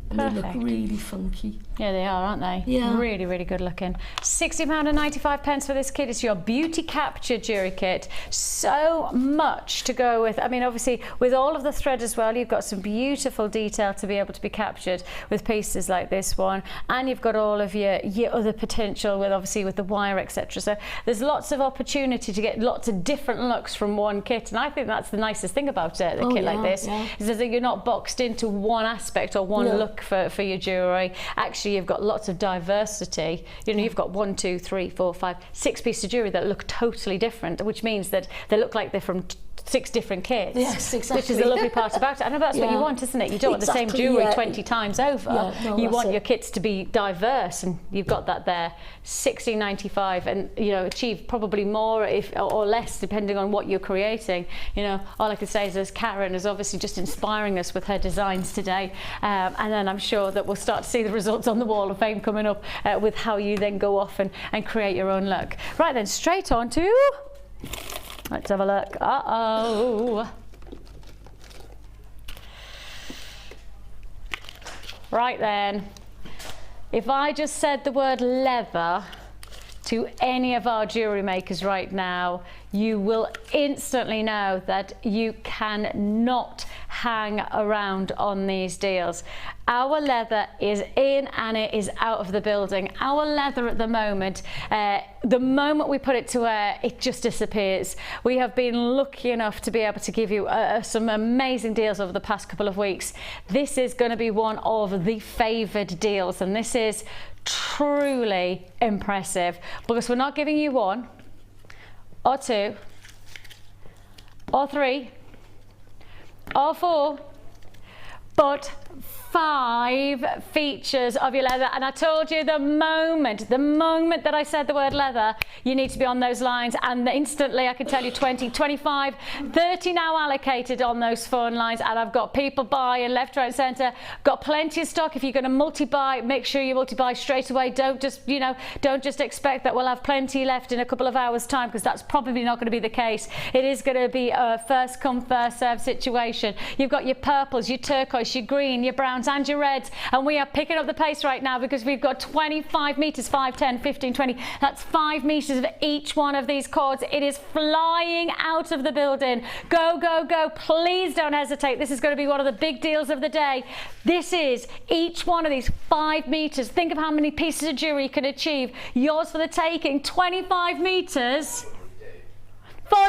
And they look really funky. Yeah, they are, aren't they? Yeah. Really, really good looking. £60.95 for this kit. It's your Beauty Capture jewellery kit. So much to go with. I mean, obviously, with all of the thread as well, you've got some beautiful detail to be able to be captured with pieces like this one. And you've got all of your other potential with, obviously, with the wire, etc. So there's lots of opportunity to get lots of different looks from one kit. And I think that's the nicest thing about a kit like this, is that you're not boxed into one aspect or one look for your jewellery. Actually, you've got lots of diversity. You know, you've got 1, 2, 3, 4, 5, 6 pieces of jewellery that look totally different, which means that they look like they're from 6 different kits. Yes, exactly. Which is the lovely part about it. I know that's what you want, isn't it? You don't want the same jewellery 20 times over. Yeah, no, you want it. your kits to be diverse, and you've got that there. $16.95, and you know, achieve probably more or less depending on what you're creating. You know, all I can say is Karon is obviously just inspiring us with her designs today, and then I'm sure that we'll start to see the results on the wall of fame coming up with how you then go off and create your own look. Right then, straight on to, let's have a look. Right then, if I just said the word leather to any of our jewellery makers right now, you will instantly know that you cannot hang around on these deals. Our leather is in and it is out of the building. Our leather at the moment we put it to air, it just disappears. We have been lucky enough to be able to give you some amazing deals over the past couple of weeks. This is going to be one of the favoured deals, and this is truly impressive because we're not giving you 1 or 2 or 3 or 4, but 5 features of your leather. And I told you the moment that I said the word leather, you need to be on those lines, and instantly I can tell you 20, 25, 30 now allocated on those phone lines, and I've got people buying left, right, centre. Got plenty of stock. If you're going to multi-buy, make sure you multi-buy straight away. Don't just, you know, don't just expect that we'll have plenty left in a couple of hours time, because that's probably not going to be the case. It is going to be a first come first serve situation. You've got your purples, your turquoise, your green, your browns and your reds, and we are picking up the pace right now because we've got 25 meters, 5, 10, 15, 20. That's 5 meters of each one of these cords. It is flying out of the building. Go, go, go. Please don't hesitate. This is going to be one of the big deals of the day. This is each one of these 5 meters. Think of how many pieces of jewelry you can achieve. Yours for the taking. 25 meters for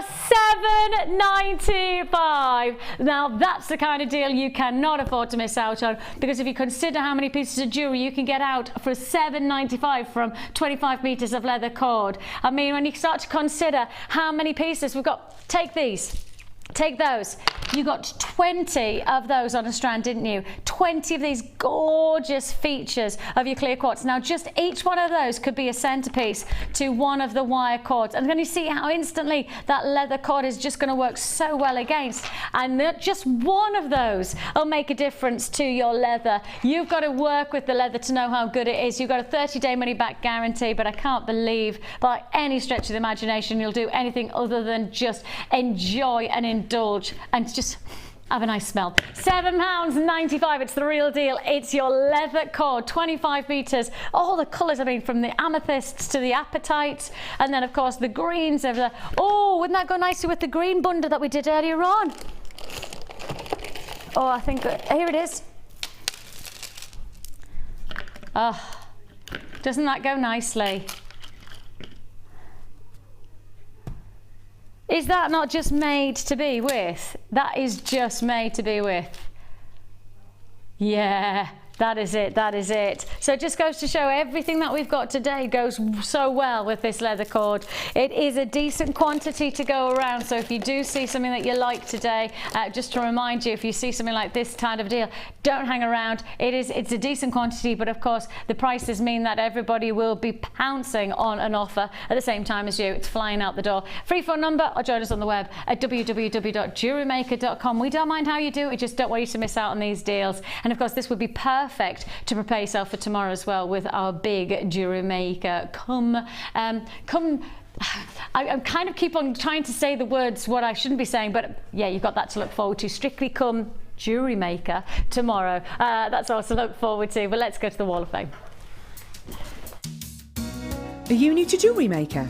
$7.95. Now that's the kind of deal you cannot afford to miss out on, because if you consider how many pieces of jewelry you can get out for $7.95 from 25 meters of leather cord. I mean, when you start to consider how many pieces we've got, take these. Take those. You got 20 of those on a strand, didn't you? 20 of these gorgeous features of your clear quartz. Now, just each one of those could be a centerpiece to one of the wire cords. And then you see how instantly that leather cord is just going to work so well against. And just one of those will make a difference to your leather. You've got to work with the leather to know how good it is. You've got a 30-day money-back guarantee, but I can't believe by any stretch of the imagination you'll do anything other than just enjoy and indulge and just have a nice smell. £7.95, it's the real deal. It's your leather cord, 25 meters, all the colors, I mean, from the amethysts to the apatites, and then of course the greens over there. Oh, wouldn't that go nicely with the green bundle that we did earlier on? Oh, I think that, here it is. Oh, doesn't that go nicely? Is that not just made to be with? That is just made to be with. Yeah, that is it, that is it. So it just goes to show everything that we've got today goes so well with this leather cord. It is a decent quantity to go around, so if you do see something that you like today, just to remind you, if you see something like this kind of deal, don't hang around. It's a decent quantity, but of course the prices mean that everybody will be pouncing on an offer at the same time as you. It's flying out the door. Free phone number, or join us on the web at www.jewellerymaker.com. We don't mind how you do, we just don't want you to miss out on these deals. And of course this would be perfect to prepare yourself for tomorrow as well with our big Jewellery Maker. I kind of keep on trying to say the words what I shouldn't be saying, but yeah, you've got that to look forward to. Strictly Come Jewellery Maker tomorrow. That's all to look forward to, but let's go to the Wall of Fame. Are you new to Jewellery Maker?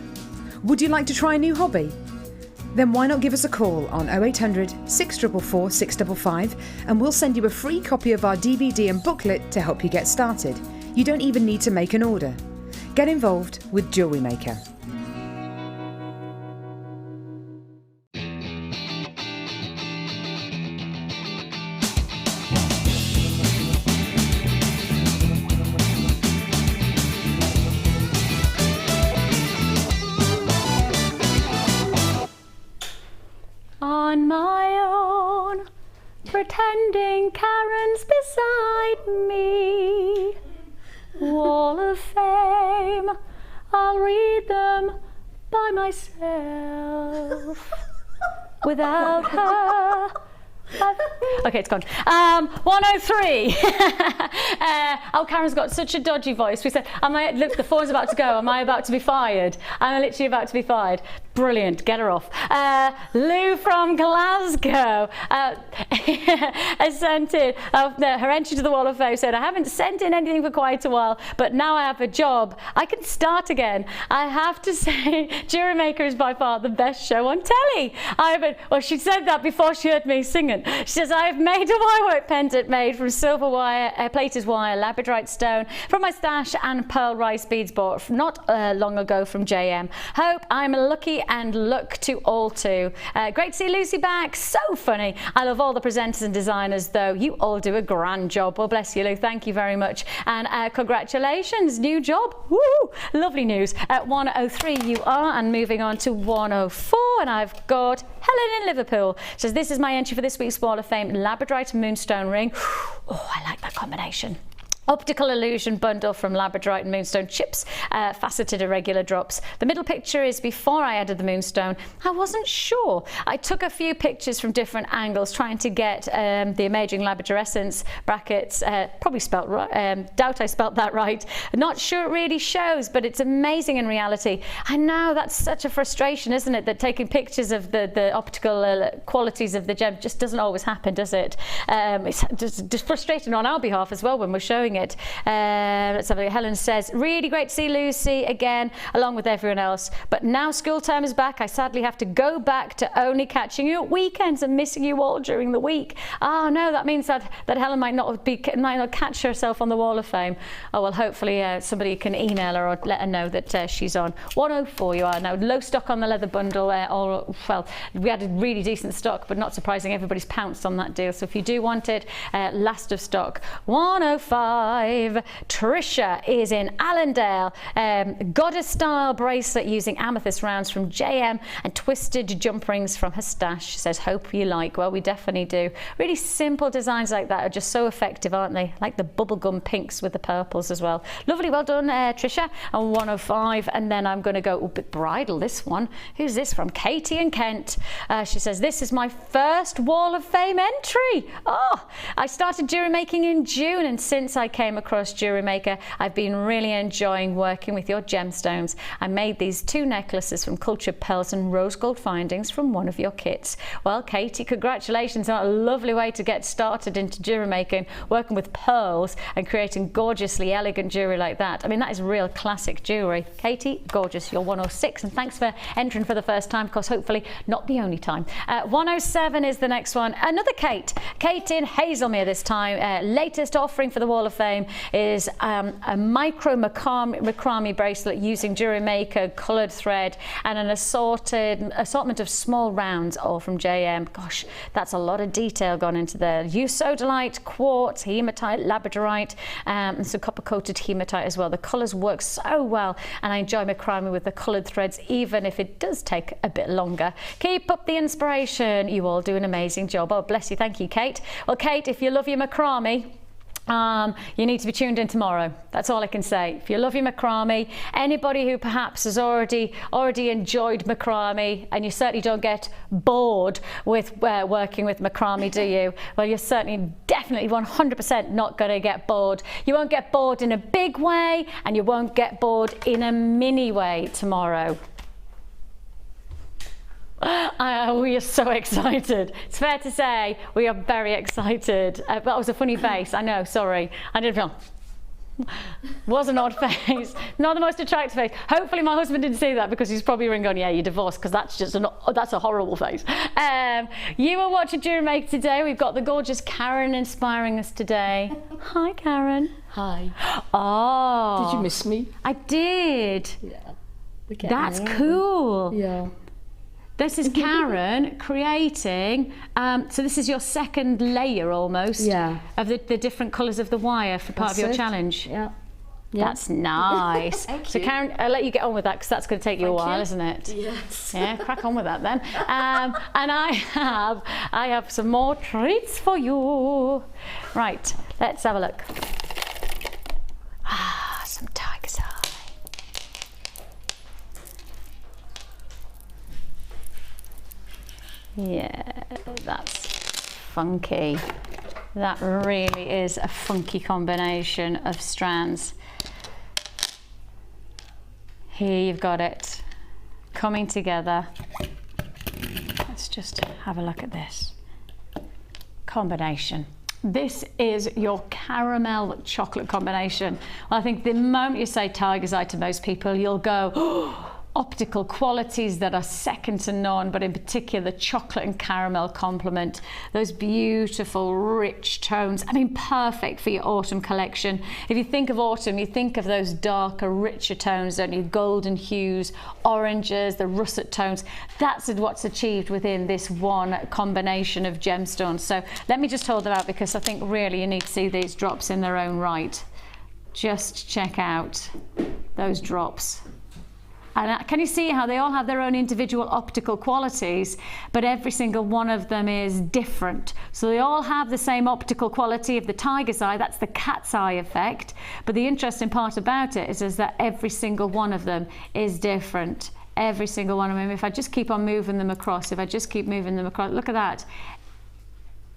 Would you like to try a new hobby? Then why not give us a call on 0800 644 655 and we'll send you a free copy of our DVD and booklet to help you get started. You don't even need to make an order. Get involved with Jewellery Maker. on my own, pretending Karen's beside me. Wall of Fame, I'll read them by myself. Without her. Okay, it's gone. 103. Oh, Karen's got such a dodgy voice. We said, look, the phone's about to go. Am I about to be fired? I'm literally about to be fired. Brilliant, get her off. Lou from Glasgow has sent in her entry to the Wall of Fame. Said, I haven't sent in anything for quite a while, but now I have a job. I can start again. I have to say, Jewellery Maker is by far the best show on telly. Well, she said that before she heard me singing. She says, I have made a wirework pendant made from silver wire, plated wire, labradorite stone from my stash, and pearl rice beads bought not long ago from JM. Hope I'm lucky and luck to all too. Great to see Lucy back. So funny. I love all the presenters and designers though. You all do a grand job. Well, bless you, Lou. Thank you very much. And congratulations, new job. Woo! Lovely news. At 103 you are, and moving on to 104, and I've got Helen in Liverpool. Says, this is my entry for this week's Wall of Fame labradorite Moonstone ring. Oh, I like that combination. Optical illusion bundle from labradorite and moonstone chips, faceted irregular drops. The middle picture is before I added the moonstone. I wasn't sure. I took a few pictures from different angles trying to get the amazing labradorescence brackets, probably spelt right, doubt I spelt that right. Not sure it really shows, but it's amazing in reality. I know that's such a frustration, isn't it, that taking pictures of the optical qualities of the gem just doesn't always happen, does it? It's just frustrating on our behalf as well when we're showing it. Let's have a look. Helen says, really great to see Lucy again, along with everyone else. But now school time is back. I sadly have to go back to only catching you at weekends and missing you all during the week. Oh no, that means that Helen might not catch herself on the Wall of Fame. Oh well, hopefully somebody can email her or let her know that she's on. 104 you are now. Low stock on the leather bundle. Well, we had a really decent stock, but not surprising, everybody's pounced on that deal. So if you do want it, last of stock. 105. Trisha is in Allendale. Goddess style bracelet using amethyst rounds from JM and twisted jump rings from her stash. She says, hope you like. Well, we definitely do. Really simple designs like that are just so effective, aren't they? Like the bubblegum pinks with the purples as well. Lovely, well done, Trisha. And 105, and then I'm going to go, bit bridal, this one. Who's this from? Katie and Kent. She says, this is my first Wall of Fame entry. Oh, I started jewelry making in June, and since I came across Jewellery Maker, I've been really enjoying working with your gemstones. I made these 2 necklaces from cultured pearls and rose gold findings from one of your kits. Well, Katie, congratulations on a lovely way to get started into jewellery making, working with pearls and creating gorgeously elegant jewellery like that. I mean, that is real classic jewellery. Katie, gorgeous. You're 106, and thanks for entering for the first time, because hopefully not the only time. 107 is the next one. Another Kate. Kate in Hazelmere this time. Latest offering for the Wall of Fame is a micro macrame bracelet using Jewellery Maker, coloured thread, and an assortment of small rounds, all from JM. Gosh, that's a lot of detail gone into there. Use sodalite, quartz, hematite, labradorite, and some copper-coated hematite as well. The colours work so well, and I enjoy macrame with the coloured threads, even if it does take a bit longer. Keep up the inspiration. You all do an amazing job. Oh, bless you. Thank you, Kate. Well, Kate, if you love your macrame, you need to be tuned in tomorrow. That's all I can say. If you love your macrame, anybody who perhaps has already enjoyed macrame, and you certainly don't get bored with working with macrame, do you? Well, you're certainly, definitely 100% not going to get bored. You won't get bored in a big way, and you won't get bored in a mini way tomorrow. We are so excited. It's fair to say we are very excited. That was a funny face. I know, sorry. I didn't feel. Was an odd face. Not the most attractive face. Hopefully my husband didn't see that, because he's probably ringing on, yeah, you're divorced, because that's just that's a horrible face. You are watching Jewellery Maker today. We've got the gorgeous Karon inspiring us today. Hi, Karon. Hi. Oh. Did you miss me? I did. Yeah. That's cool. Yeah. This is Karon creating, so this is your second layer almost, yeah, of the different colours of the wire for part of your challenge. Yeah. That's nice. So Karon, I'll let you get on with that because that's going to take you a while, isn't it? Yes. Yeah, crack on with that then. And I have some more treats for you. Right, let's have a look. Ah, some tiger's eye. Yeah, that's funky. That really is a funky combination of strands. Here you've got it coming together. Let's just have a look at this combination. This is your caramel chocolate combination. Well, I think the moment you say tiger's eye to most people, you'll go, oh, optical qualities that are second to none, but in particular the chocolate and caramel complement those beautiful rich tones. I mean, perfect for your autumn collection. If you think of autumn, you think of those darker, richer tones, don't you? Golden hues, oranges, the russet tones. That's what's achieved within this one combination of gemstones. So let me just hold them out because I think really you need to see these drops in their own right. Just check out those drops. And can you see how they all have their own individual optical qualities, but every single one of them is different. So they all have the same optical quality of the tiger's eye, that's the cat's eye effect. But the interesting part about it is that every single one of them is different. Every single one of them. If I just keep on moving them across, look at that.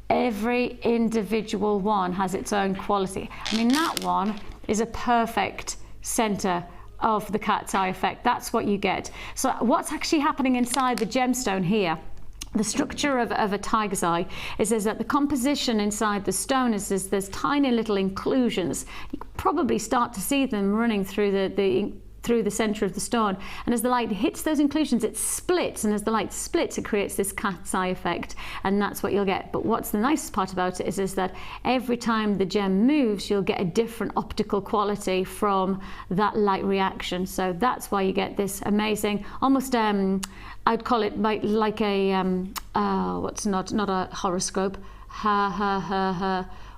Every individual one has its own quality. I mean, that one is a perfect center of the cat's eye effect. That's what you get. So what's actually happening inside the gemstone here, the structure of a tiger's eye is that the composition inside the stone is there's tiny little inclusions. You can probably start to see them running through the center of the stone, and as the light hits those inclusions it splits, and as the light splits it creates this cat's eye effect, and that's what you'll get. But what's the nicest part about it is that every time the gem moves you'll get a different optical quality from that light reaction. So that's why you get this amazing, almost I'd call it like a what's not a horoscope,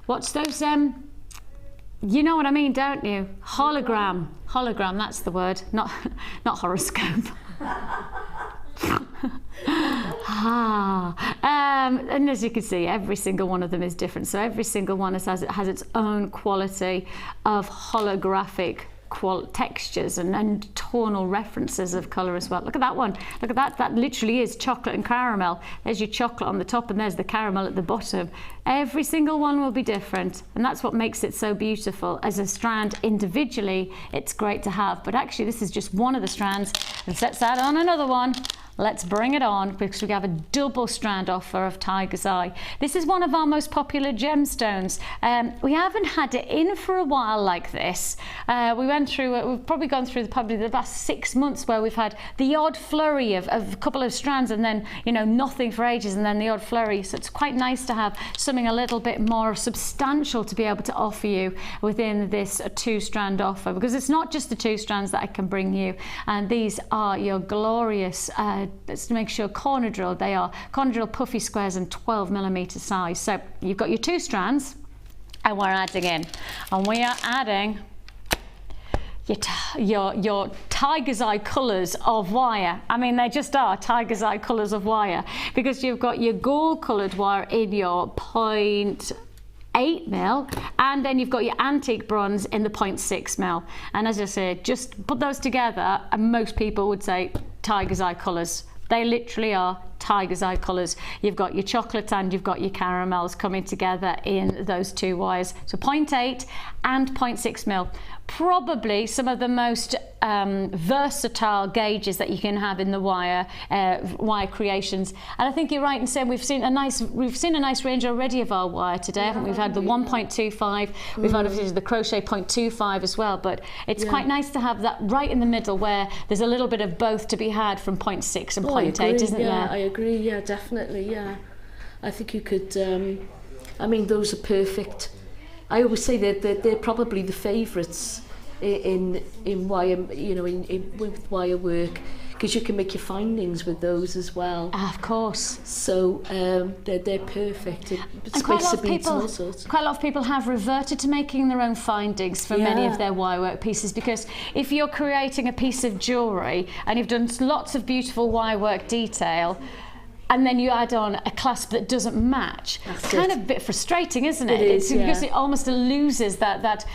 what's those you know what I mean, don't you? Hologram, that's the word, not horoscope. And as you can see, every single one of them is different. So every single one has its own quality of holographic textures and tonal references of colour as well. Look at that one. Look at that. That literally is chocolate and caramel. There's your chocolate on the top and there's the caramel at the bottom. Every single one will be different, and that's what makes it so beautiful. As a strand individually, it's great to have, but actually this is just one of the strands. Let's add on another one. Let's bring it on because we have a double strand offer of tiger's eye. This is one of our most popular gemstones. We haven't had it in for a while like this. We've probably gone through the last 6 months where we've had the odd flurry of a couple of strands and then, you know, nothing for ages and then the odd flurry. So it's quite nice to have something a little bit more substantial to be able to offer you within this 2-strand offer, because it's not just the 2 strands that I can bring you, and these are your glorious let's make sure corner drill. They are corner drill puffy squares and 12mm size. So you've got your 2 strands, and we're adding in, and we are adding your tiger's eye colours of wire. I mean, they just are tiger's eye colours of wire, because you've got your gold coloured wire in your 0.8 mil, and then you've got your antique bronze in the 0.6 mil. And as I said, just put those together and most people would say tiger's eye colours. They literally are tiger's eye colours. You've got your chocolate and you've got your caramels coming together in those 2 wires. So 0.8 and 0.6 mil. Probably some of the most versatile gauges that you can have in the wire creations. And I think you're right in saying we've seen a nice range already of our wire today, haven't we? We've had the 1.25, we've had obviously the crochet 0.25 as well, but it's quite nice to have that right in the middle where there's a little bit of both to be had from 0.6 and 0.8, isn't there? I agree, yeah, definitely, yeah. I think you could, I mean, those are perfect. I always say that they're probably the favourites in wire, you know, with wire work. because you can make your findings with those as well. Of course. So they're perfect. And quite a lot of people have reverted to making their own findings for many of their wirework pieces, because if you're creating a piece of jewellery and you've done lots of beautiful wirework detail, and then you add on a clasp that doesn't match, it's kind of a bit frustrating, isn't it? It is, because it almost loses that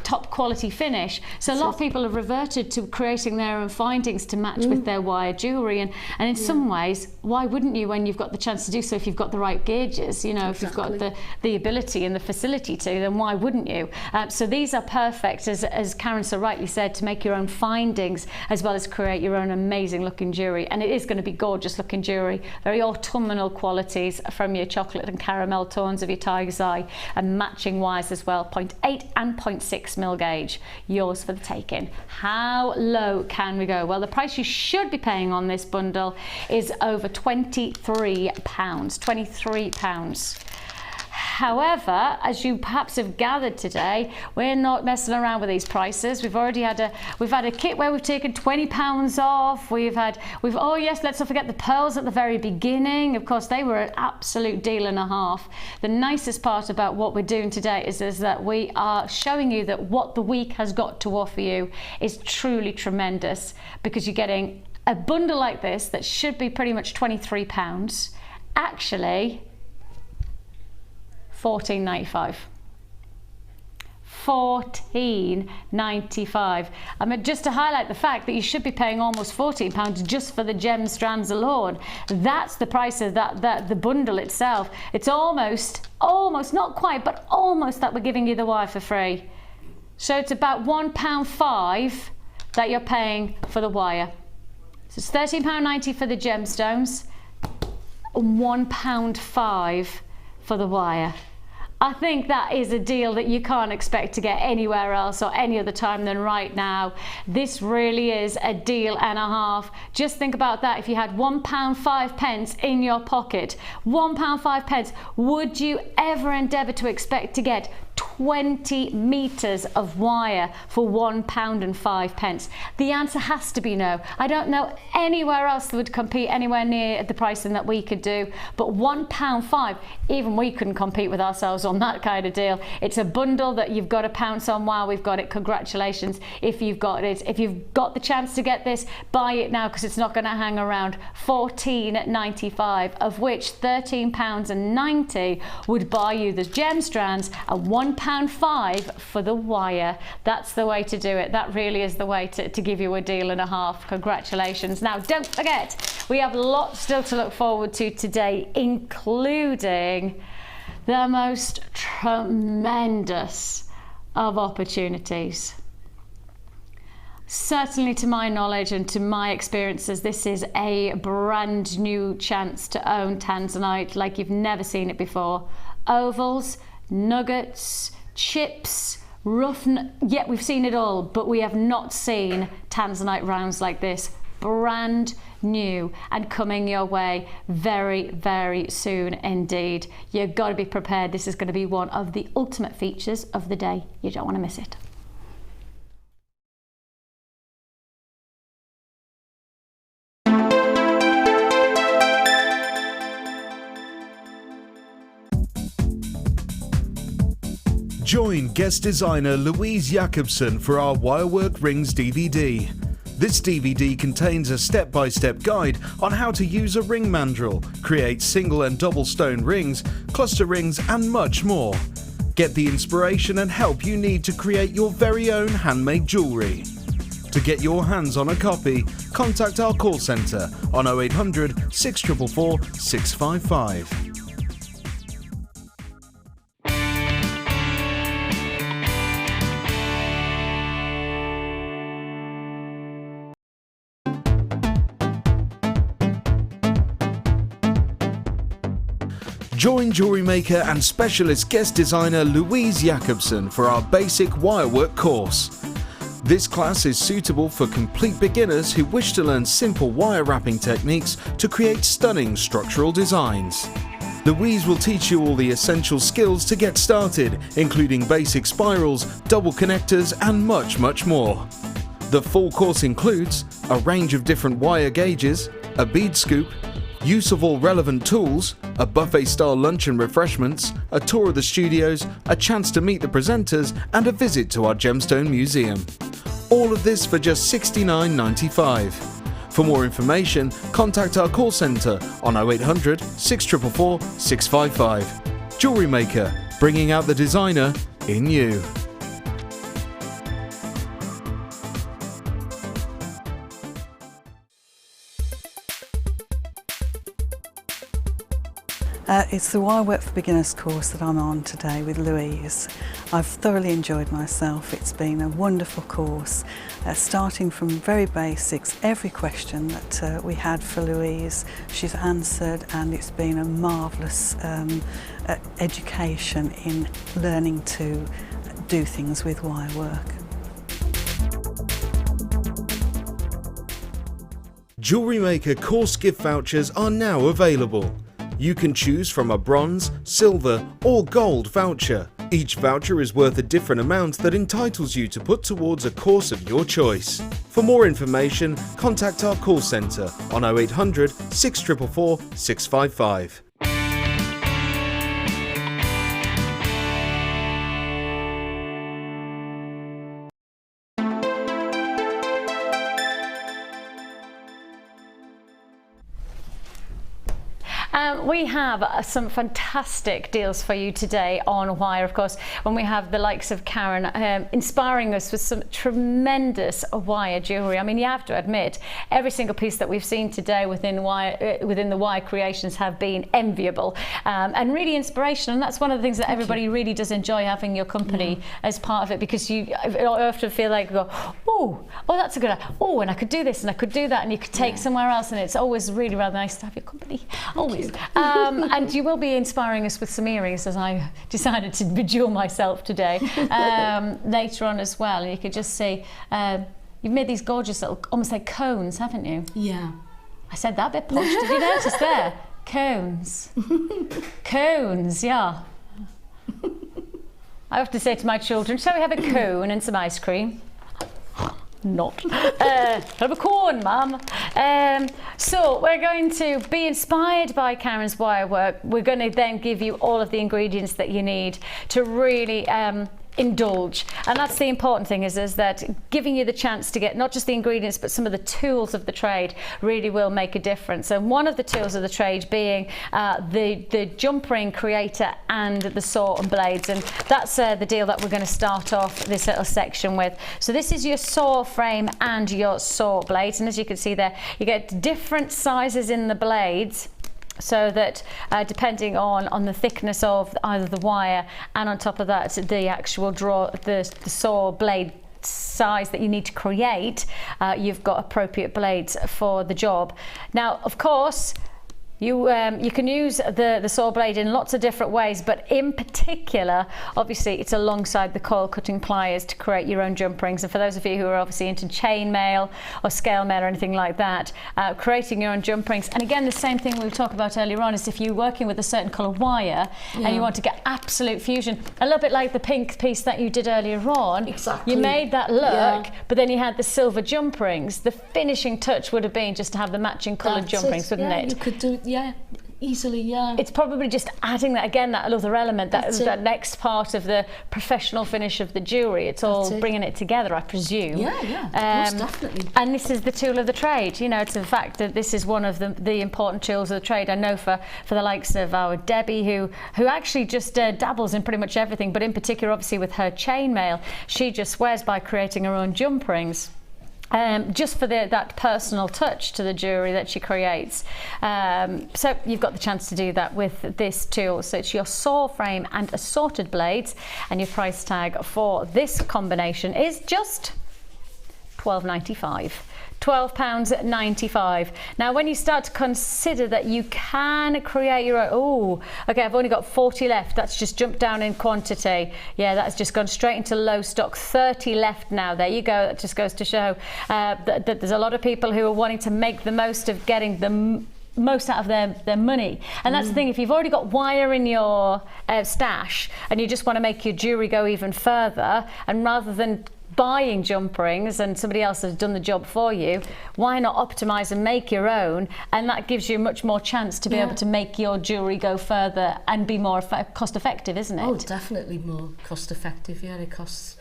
top quality finish. So a lot of people have reverted to creating their own findings to match with their wire jewellery, and in some ways, why wouldn't you when you've got the chance to do so? If you've got the right gauges, you know, if you've got the ability and the facility to, then why wouldn't you? So these are perfect, as Karon so rightly said, to make your own findings as well as create your own amazing looking jewellery. And it is going to be gorgeous looking jewellery, very autumnal qualities from your chocolate and caramel tones of your tiger's eye, and matching wires as well, 0.8 and 0.6 mil gauge, yours for the taking. How low can we go? Well, the price you should be paying on this bundle is over £23. However, as you perhaps have gathered today, we're not messing around with these prices. We've had a kit where we've taken £20 off. Oh yes, let's not forget the pearls at the very beginning. Of course, they were an absolute deal and a half. The nicest part about what we're doing today is that we are showing you that what the week has got to offer you is truly tremendous, because you're getting a bundle like this that should be pretty much £23, actually $14.95. $14.95. I mean, just to highlight the fact that you should be paying almost £14 just for the gem strands alone. That's the price of the bundle itself. It's almost, not quite, but almost that we're giving you the wire for free. So it's about £1.05 that you're paying for the wire. So it's £13.90 for the gemstones and £1.05 for the wire. I think that is a deal that you can't expect to get anywhere else or any other time than right now. This really is a deal and a half. Just think about that. If you had £1.05 in your pocket, £1.05, would you ever endeavour to expect to get 20 meters of wire for £1.05? The answer has to be no. I don't know anywhere else that would compete anywhere near the pricing that we could do, but £1.05, even we couldn't compete with ourselves on that kind of deal. It's a bundle that you've got to pounce on while we've got it. Congratulations if you've got it. If you've got the chance to get this, buy it now, because it's not going to hang around. £14.95, of which £13.90 would buy you the gem strands and £1.05 for the wire. That's the way to do it. That really is the way to give you a deal and a half. Congratulations. Now, don't forget, we have lots still to look forward to today, including the most tremendous of opportunities. Certainly, to my knowledge and to my experiences, this is a brand new chance to own Tanzanite like you've never seen it before. Ovals, nuggets, chips, rough, yet we've seen it all, but we have not seen Tanzanite rounds like this. Brand new and coming your way very, very soon indeed. You've got to be prepared. This is going to be one of the ultimate features of the day. You don't want to miss it. Join guest designer Louise Jacobson for our Wirework Rings DVD. This DVD contains a step-by-step guide on how to use a ring mandrel, create single and double stone rings, cluster rings and much more. Get the inspiration and help you need to create your very own handmade jewellery. To get your hands on a copy, contact our call centre on 0800 644 655. Join Jewellery Maker and specialist guest designer Louise Jacobson for our basic wirework course. This class is suitable for complete beginners who wish to learn simple wire wrapping techniques to create stunning structural designs. Louise will teach you all the essential skills to get started, including basic spirals, double connectors and much more. The full course includes a range of different wire gauges, a bead scoop, use of all relevant tools, a buffet-style lunch and refreshments, a tour of the studios, a chance to meet the presenters, and a visit to our Gemstone Museum. All of this for just $69.95. For more information, contact our call centre on 0800 644 655. Jewellery Maker, bringing out the designer in you. It's the Wire Work for Beginners course that I'm on today with Louise. I've thoroughly enjoyed myself. It's been a wonderful course, starting from very basics. Every question that we had for Louise, she's answered, and it's been a marvellous education in learning to do things with wire work. Jewellery Maker course gift vouchers are now available. You can choose from a bronze, silver or gold voucher. Each voucher is worth a different amount that entitles you to put towards a course of your choice. For more information, contact our call centre on 0800 644 655. We have some fantastic deals for you today on wire, of course, when we have the likes of Karon inspiring us with some tremendous wire jewellery. I mean, you have to admit, every single piece that we've seen today within the wire creations have been enviable and really inspirational, and that's one of the things that everybody really does enjoy, having your company as part of it, because you often feel like, oh, that's a good idea. Oh, and I could do this and I could do that, and you could take somewhere else, and it's always really rather nice to have your company. Always. And you will be inspiring us with some earrings, as I decided to bejewel myself today, later on as well. And you could just see, you've made these gorgeous little, almost like cones, haven't you? Yeah. I said that a bit posh. Did you notice there? Cones. Cones, yeah. I have to say to my children, shall we have a cone and some ice cream? Not. Have a corn, Mum. So we're going to be inspired by Karon's wire work. We're going to then give you all of the ingredients that you need to really indulge, and that's the important thing, is that giving you the chance to get not just the ingredients but some of the tools of the trade really will make a difference. And one of the tools of the trade being the jump ring creator and the saw and blades, and that's the deal that we're going to start off this little section with. So this is your saw frame and your saw blades, and as you can see there, you get different sizes in the blades, so that depending on the thickness of either the wire, and on top of that the actual the saw blade size that you need to create, you've got appropriate blades for the job. Now, of course, you can use the saw blade in lots of different ways, but in particular, obviously, it's alongside the coil cutting pliers to create your own jump rings. And for those of you who are obviously into chain mail or scale mail or anything like that, creating your own jump rings. And again, the same thing we talked about earlier on is if you're working with a certain colour wire and you want to get absolute fusion, a little bit like the pink piece that you did earlier on. Exactly. You made that look, but then you had the silver jump rings. The finishing touch would have been just to have the matching coloured jump rings, wouldn't it? You could do, easily, It's probably just adding that again, that other element, that next part of the professional finish of the jewellery. It's all bringing it together, I presume. Most definitely. And this is the tool of the trade. You know, it's the fact that this is one of the important tools of the trade. I know for the likes of our Debbie, who actually just dabbles in pretty much everything, but in particular, obviously, with her chainmail, she just swears by creating her own jump rings. Just for that personal touch to the jewellery that she creates. So you've got the chance to do that with this tool. So it's your saw frame and assorted blades, and your price tag for this combination is just £12.95. £12.95. Now, when you start to consider that you can create your own, oh, okay, I've only got 40 left. That's just jumped down in quantity. Yeah, that's just gone straight into low stock. 30 left now. There you go. That just goes to show that there's a lot of people who are wanting to make the most of getting the most out of their money. And that's the thing, if you've already got wire in your stash and you just want to make your jewellery go even further, and rather than buying jump rings and somebody else has done the job for you, why not optimize and make your own? And that gives you much more chance to be able to make your jewelry go further and be more cost effective, isn't it? Oh, definitely more cost effective. Yeah, it costs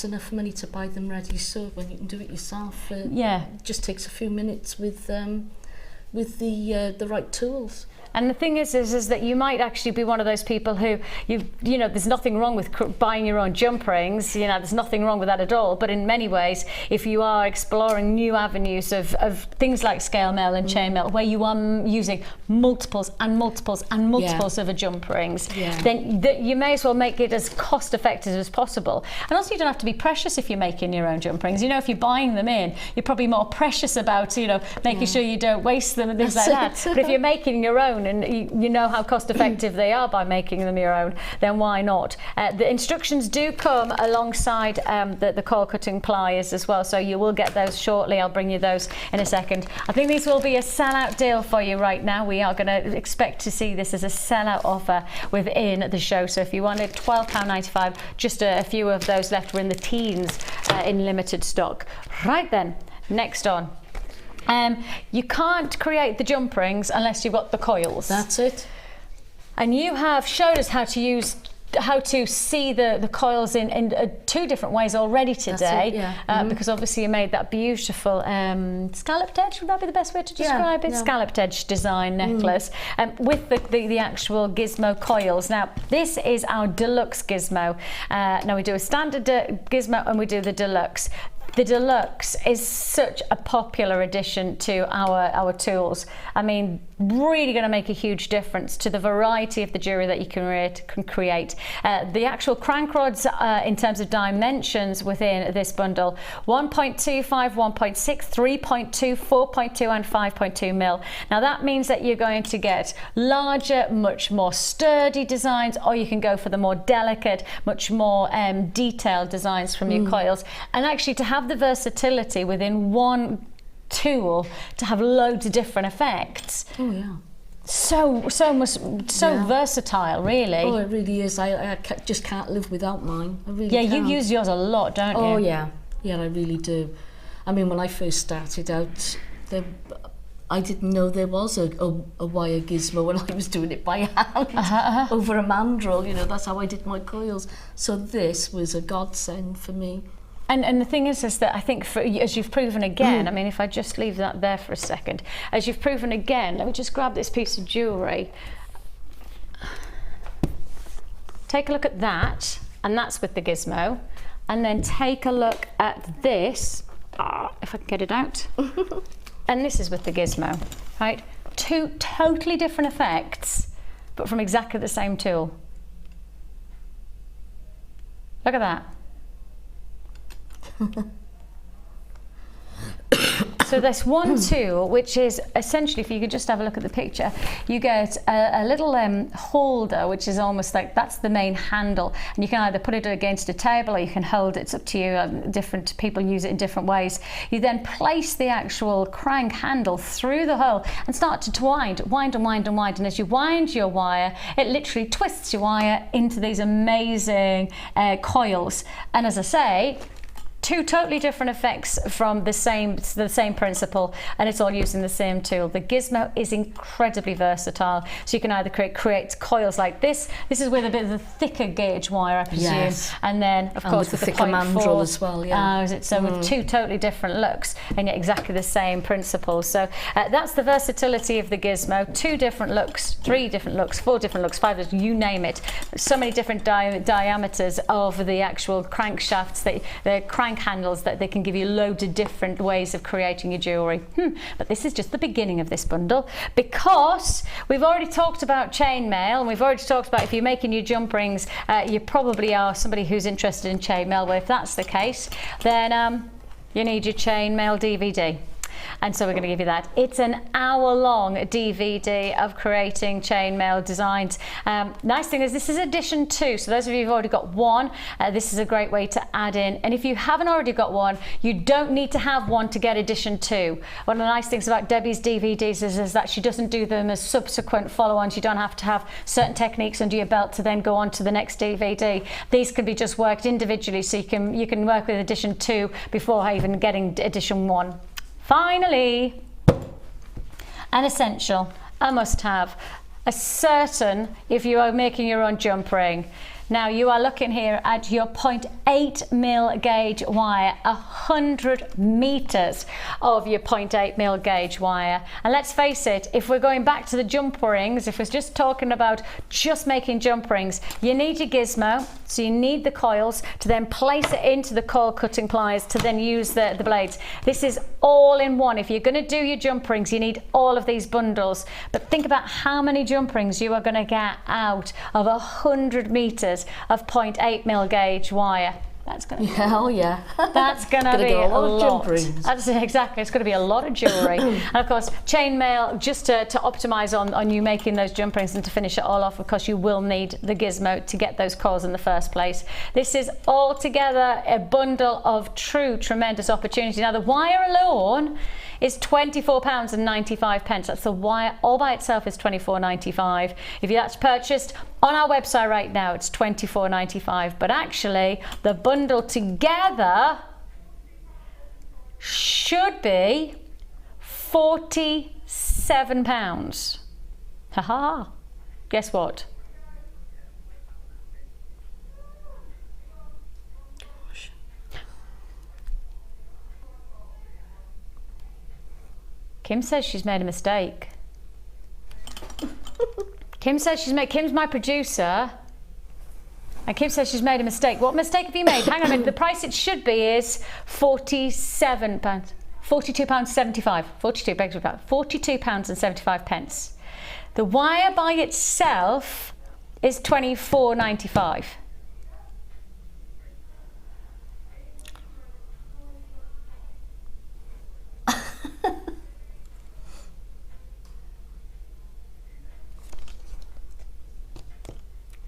enough money to buy them ready sewed when you can do it yourself. It just takes a few minutes with the right tools. And the thing is that you might actually be one of those people who, you know, there's nothing wrong with buying your own jump rings, you know, there's nothing wrong with that at all. But in many ways, if you are exploring new avenues of things like scale mail and chain mail, where you are using multiples and multiples and multiples of a jump rings, then you may as well make it as cost effective as possible. And also, you don't have to be precious if you're making your own jump rings. You know, if you're buying them in, you're probably more precious about, you know, making sure you don't waste them and things like that. But if you're making your own, and you know how cost effective they are by making them your own, then why not? The instructions do come alongside the coil cutting pliers as well, so you will get those shortly. I'll bring you those in a second. I think these will be a sellout deal for you right now. We are going to expect to see this as a sellout offer within the show. So if you wanted £12.95, just a few of those left. We're in the teens in limited stock. Right then, next on. You can't create the jump rings unless you've got the coils. That's it. And you have showed us how to see the coils in two different ways already today. Because obviously you made that beautiful scalloped edge, would that be the best way to describe it? Scalloped edge design necklace with the actual gizmo coils. Now this is our deluxe gizmo. Now we do a standard gizmo and we do the deluxe. The Deluxe is such a popular addition to our tools. I mean, really going to make a huge difference to the variety of the jewelry that you can create. The actual crank rods in terms of dimensions within this bundle, 1.25, 1.6, 3.2, 4.2 and 5.2 mil. Now that means that you're going to get larger, much more sturdy designs, or you can go for the more delicate, much more detailed designs from your coils. And actually to have the versatility within one tool to have loads of different effects. Oh yeah. So versatile, really. Oh, it really is. I just can't live without mine. I really can't. You use yours a lot, don't you? Oh yeah, I really do. I mean, when I first started out, I didn't know there was a wire gizmo when I was doing it by hand over a mandrel. You know, that's how I did my coils. So this was a godsend for me. And the thing is that I think, as you've proven again, I mean, if I just leave that there for a second, as you've proven again, let me just grab this piece of jewellery. Take a look at that, and that's with the gizmo. And then take a look at this, if I can get it out. And this is with the gizmo, right? Two totally different effects, but from exactly the same tool. Look at that. So there's one tool which is essentially, if you could just have a look at the picture, you get a little holder, which is almost like, that's the main handle, and you can either put it against a table or you can hold it. It's up to you. Different people use it in different ways. You then place the actual crank handle through the hole and start to wind and wind and wind, and as you wind your wire, it literally twists your wire into these amazing coils. And as I say, two totally different effects from the same principle, and it's all using the same tool. The gizmo is incredibly versatile, so you can either create coils like this. This is with a bit of the thicker gauge wire, I presume, and then of course with the thicker mandrel as well. So with two totally different looks, and yet exactly the same principle. So that's the versatility of the gizmo. 2 different looks, 3 different looks, 4 different looks, 5 different, you name it. So many different diameters of the actual crankshafts, the crank handles, that they can give you loads of different ways of creating your jewellery. But this is just the beginning of this bundle, because we've already talked about chain mail, and we've already talked about, if you're making your jump rings, you probably are somebody who's interested in chain mail. Well, if that's the case, then you need your chain mail DVD. and so we're going to give you that. It's an hour-long DVD of creating chainmail designs. Nice thing is this is edition 2, so those of you who've already got one, this is a great way to add in. And if you haven't already got one, you don't need to have one to get edition 2. One of the nice things about Debbie's DVDs is that she doesn't do them as subsequent follow-ons. You don't have to have certain techniques under your belt to then go on to the next DVD. These can be just worked individually, so you can work with edition 2 before even getting edition 1. Finally, an essential, a must-have, a certain if you are making your own jump ring. Now you are looking here at your 0.8 mil gauge wire, 100 meters of your 0.8 mil gauge wire. And let's face it, if we're going back to the jump rings, if we're just talking about just making jump rings, you need your gizmo, so you need the coils to then place it into the coil cutting pliers to then use the blades. This is all in one. If you're going to do your jump rings, you need all of these bundles. But think about how many jump rings you are going to get out of 100 meters of 0.8 mil gauge wire. That's going to that's going to be a lot. That's exactly. It's going to be a lot of jewellery. And of course, chainmail, just to optimise on you making those jump rings and to finish it all off, of course, you will need the gizmo to get those coils in the first place. This is altogether a bundle of true tremendous opportunity. Now, the wire alone is £24.95. That's the wire all by itself is £24.95. If that's purchased on our website right now, it's £24.95. But actually, the bundle together should be £47. Haha! Guess what? Kim says she's made a mistake. Kim's my producer, and Kim says she's made a mistake. What mistake have you made? Hang on a minute. The price it should be is £42.75. £42.75. The wire by itself is £24.95.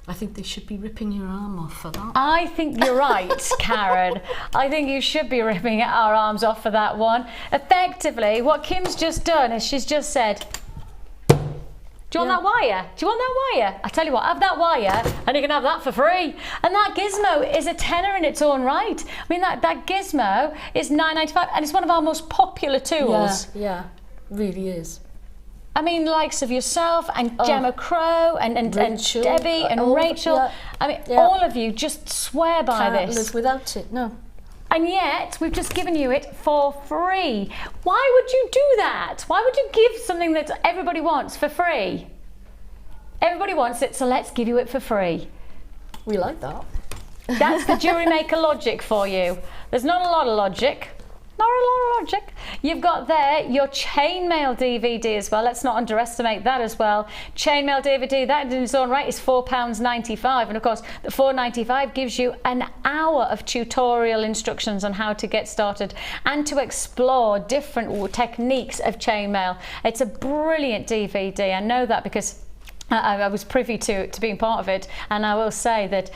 I think they should be ripping your arm off for that. I think you're right, Karen. I think you should be ripping our arms off for that one. Effectively, what Kim's just done is she's just said, do you want that wire? Do you want that wire? I tell you what, have that wire and you can have that for free. And that gizmo is a tenner in its own right. I mean, that gizmo is £9.95 and it's one of our most popular tools. Yeah, really is. I mean, likes of yourself and Gemma Crow and Debbie and Rachel. Yeah, I mean, all of you just swear by Can't this. live without it, no. And yet, we've just given you it for free. Why would you do that? Why would you give something that everybody wants for free? Everybody wants it, so let's give you it for free. We like that. That's the Jewellery Maker logic for you. There's not a lot of logic. Not a lot of logic. You've got there your chainmail DVD as well. Let's not underestimate that as well. Chainmail DVD, that in its own right is £4.95. And of course, the £4.95 gives you an hour of tutorial instructions on how to get started and to explore different techniques of chainmail. It's a brilliant DVD. I know that because I was privy to being part of it, and I will say that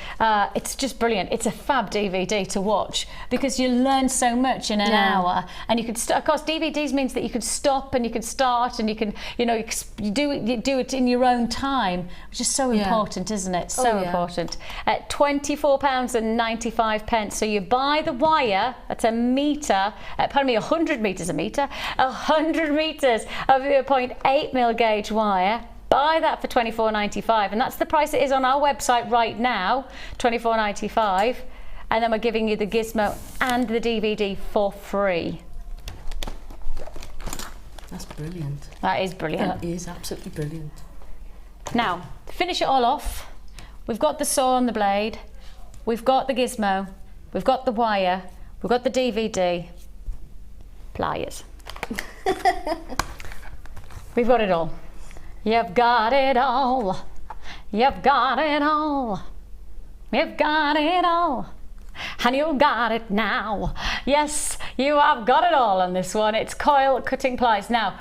it's just brilliant. It's a fab DVD to watch because you learn so much in an hour, and you can of course DVDs means that you can stop and you can start and you can you do it in your own time, which is so important, isn't it? So important. At £24.95. So you buy the wire. That's a meter. Pardon me, 100 meters a meter. 100 meters of your 0.8 mil gauge wire. Buy that for £24.95, and that's the price it is on our website right now, £24.95, and then we're giving you the gizmo and the DVD for free. That's brilliant. That is brilliant. That is absolutely brilliant. Now, to finish it all off, we've got the saw on the blade, we've got the gizmo, we've got the wire, we've got the DVD, pliers. We've got it all. You've got it all. You've got it all. You've got it all. And you got it now. Yes, You have got it all on this one. It's coil cutting pliers. Now,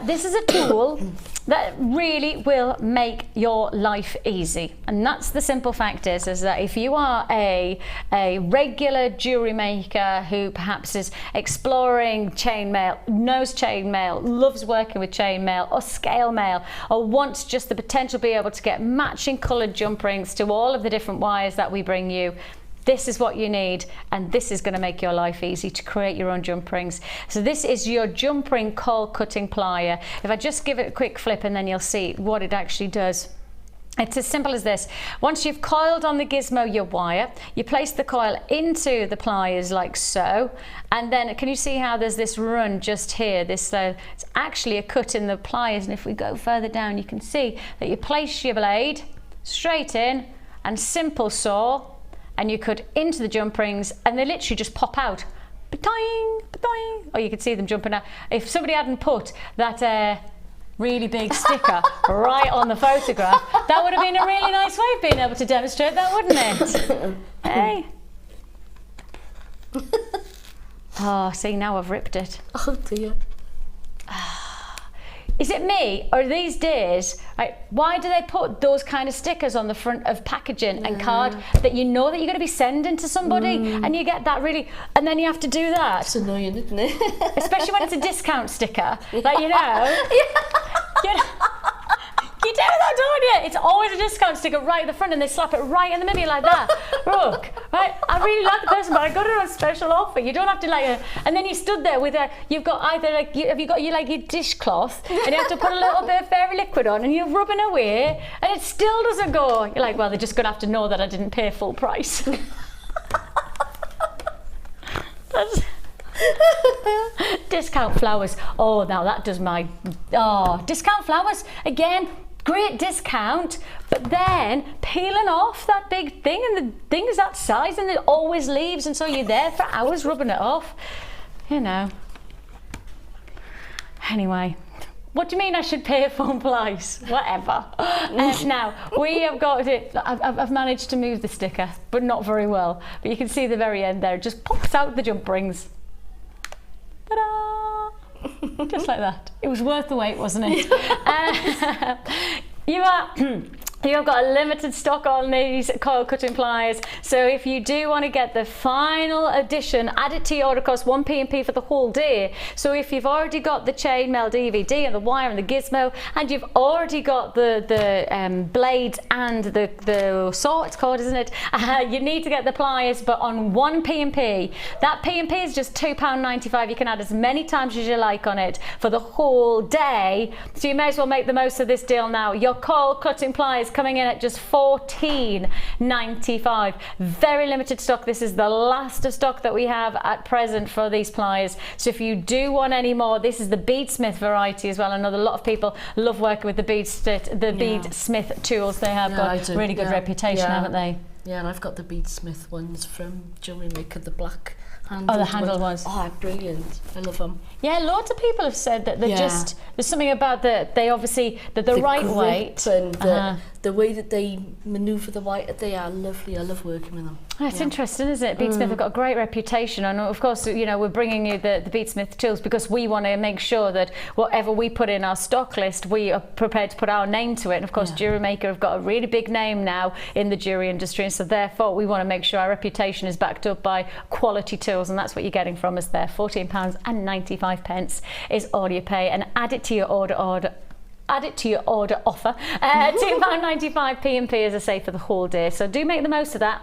this is a tool that really will make your life easy. And that's the simple fact is that if you are a regular jewellery maker who perhaps is exploring chainmail, knows chainmail, loves working with chainmail or scale mail, or wants just the potential to be able to get matching coloured jump rings to all of the different wires that we bring you, this is what you need, and this is going to make your life easy to create your own jump rings. So this is your jump ring coil cutting plier. If I just give it a quick flip and then you'll see what it actually does. It's as simple as this. Once you've coiled on the gizmo your wire, you place the coil into the pliers like so, and then can you see how there's this run just here? This it's actually a cut in the pliers, and if we go further down you can see that you place your blade straight in and simple saw, and you cut into the jump rings and they literally just pop out. Ba-doing, ba-doing. Or you could see them jumping out. If somebody hadn't put that really big sticker right on the photograph, that would have been a really nice way of being able to demonstrate that, wouldn't it? Hey. Oh, see, now I've ripped it. Oh dear. Is it me, or these days, right, why do they put those kind of stickers on the front of packaging and card that you know that you're going to be sending to somebody, and you get that really, and then you have to do that? It's annoying, isn't it? Especially when it's a discount sticker, like, you know. You do that, don't you? It's always a discount sticker right at the front, and they slap it right in the middle like that. Look, right? I really like the person, but I got it on special offer. You don't have to and then you stood there with you've got either have you got your dishcloth, and you have to put a little bit of fairy liquid on, and you're rubbing away, and it still doesn't go. You're like, well, they're just gonna have to know that I didn't pay full price. That's discount flowers. Oh, now that does my discount flowers again. Great discount, but then peeling off that big thing, and the thing is that size, and it always leaves, and so you're there for hours rubbing it off, you know. Anyway, what do you mean I should pay a full price? Whatever. Now we have got it. I've managed to move the sticker, but not very well. But you can see the very end there, it just pops out the jump rings. Ta-da! Just like that. It was worth the wait, wasn't it? You've got a limited stock on these coil cutting pliers, so if you do want to get the final edition, add it to your order, cost £1p for the whole day. So if you've already got the chainmail DVD and the wire and the gizmo, and you've already got the blades and the saw, it's called, isn't it? You need to get the pliers, but on £1p. That P&P is just £2.95. You can add as many times as you like on it for the whole day, so you may as well make the most of this deal now. Your coil cutting pliers coming in at just £14.95. Very limited stock. This is the last of stock that we have at present for these pliers, so if you do want any more, this is the beadsmith variety as well. I know that a lot of people love working with the beadsmith tools. They have got a really good reputation, haven't they? Yeah, and I've got the beadsmith ones from Jewellery Maker, the black handled the handled ones. Oh, brilliant. I love them. Yeah, loads of people have said that they're just, there's something about the right weight. And the way that they manoeuvre the white, they are lovely. I love working with them. That's interesting, isn't it? Beadsmith have got a great reputation, and of course, you know, we're bringing you the beadsmith tools because we want to make sure that whatever we put in our stock list, we are prepared to put our name to it. And of course, Jewellery Maker have got a really big name now in the jewellery industry, and so therefore we want to make sure our reputation is backed up by quality tools, and that's what you're getting from us there. £14.95 is all you pay, and add it to your order. Add it to your order offer. £2.95 P&P, as I say, for the whole day. So do make the most of that.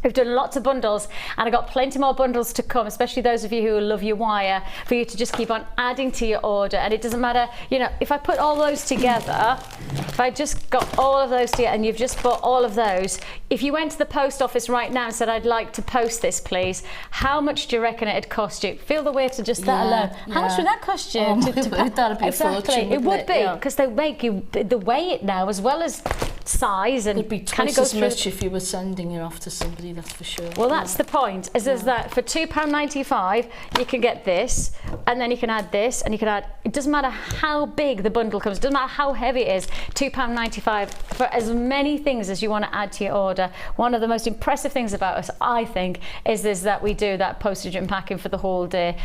We've done lots of bundles, and I've got plenty more bundles to come, especially those of you who love your wire, for you to just keep on adding to your order. And it doesn't matter, you know, if I put all those together, if I just got all of those together and you've just bought all of those, if you went to the post office right now and said, I'd like to post this, please, how much do you reckon it'd cost you? Feel the weight of just that alone. How much would that cost you? That'd be a fortune, it would be, Yeah. because they make you, they weigh it now as well as size and It'd be kind of twice go as through. much if you were sending it off to somebody, that's for sure. Well, that's the point, is that for £2.95 you can get this, and then you can add this, and you can add, it doesn't matter how big the bundle comes, it doesn't matter how heavy it is, £2.95 for as many things as you want to add to your order. One of the most impressive things about us, I think, is that we do that postage and packing for the whole day.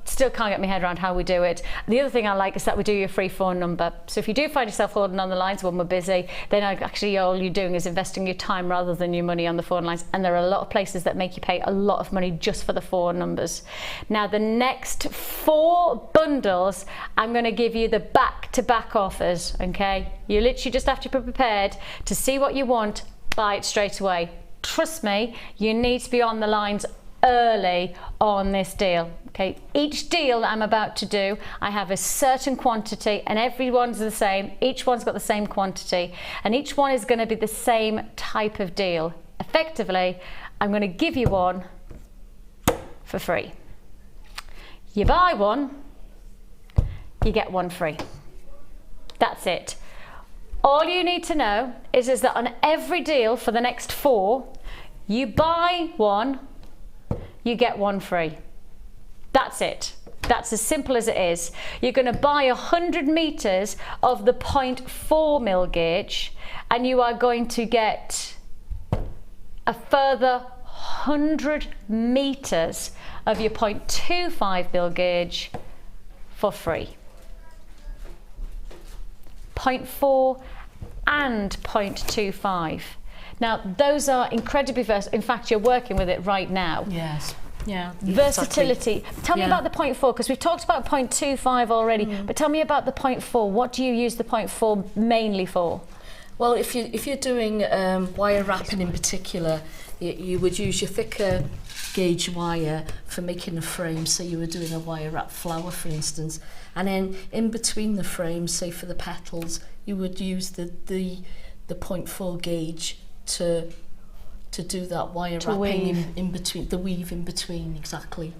Still can't get my head around how we do it. The other thing I like is that we do your free phone number. So if you do find yourself holding on the lines when we're busy, then actually all you're doing is investing your time rather than your money on the phone lines. And there are a lot of places that make you pay a lot of money just for the phone numbers. Now the next 4 bundles, I'm going to give you the back-to-back offers, okay? You literally just have to be prepared to see what you want, buy it straight away. Trust me, you need to be on the lines early on this deal. Okay, each deal that I'm about to do, I have a certain quantity, and everyone's the same. Each one's got the same quantity, and each one is going to be the same type of deal. Effectively, I'm going to give you one for free. You buy one, you get one free. That's it. All you need to know is that on every deal for the next 4, you buy one, you get one free. That's it. That's as simple as it is. You're going to buy 100 meters of the 0.4 mil gauge, and you are going to get a further 100 meters of your 0.25 mil gauge for free. 0.4 and 0.25. Now those are incredibly versatile. In fact, you're working with it right now. Yes. Yeah. Versatility. Exactly. Tell me about the 0.4, because we've talked about 0.25 already, but tell me about the 0.4. What do you use the 0.4 mainly for? Well, if you're doing wire wrapping in particular, you would use your thicker gauge wire for making a frame. So you were doing a wire wrap flower, for instance, and then in between the frames, say for the petals, you would use the 0.4 gauge to do that wire wrapping in between, the weave in between, exactly.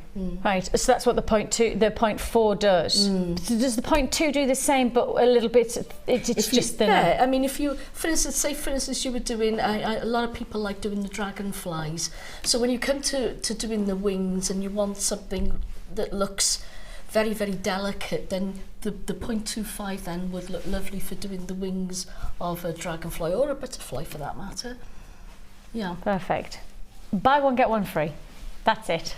Right, so that's what the 0.4 does. Does the 0.2 do the same, but a little bit, it's just thinner? Yeah, I mean, if you, for instance, you were doing, a lot of people like doing the dragonflies. So when you come to doing the wings and you want something that looks very, very delicate, then the 0.25 then would look lovely for doing the wings of a dragonfly or a butterfly for that matter. Yeah. Perfect. Buy one, get one free. That's it.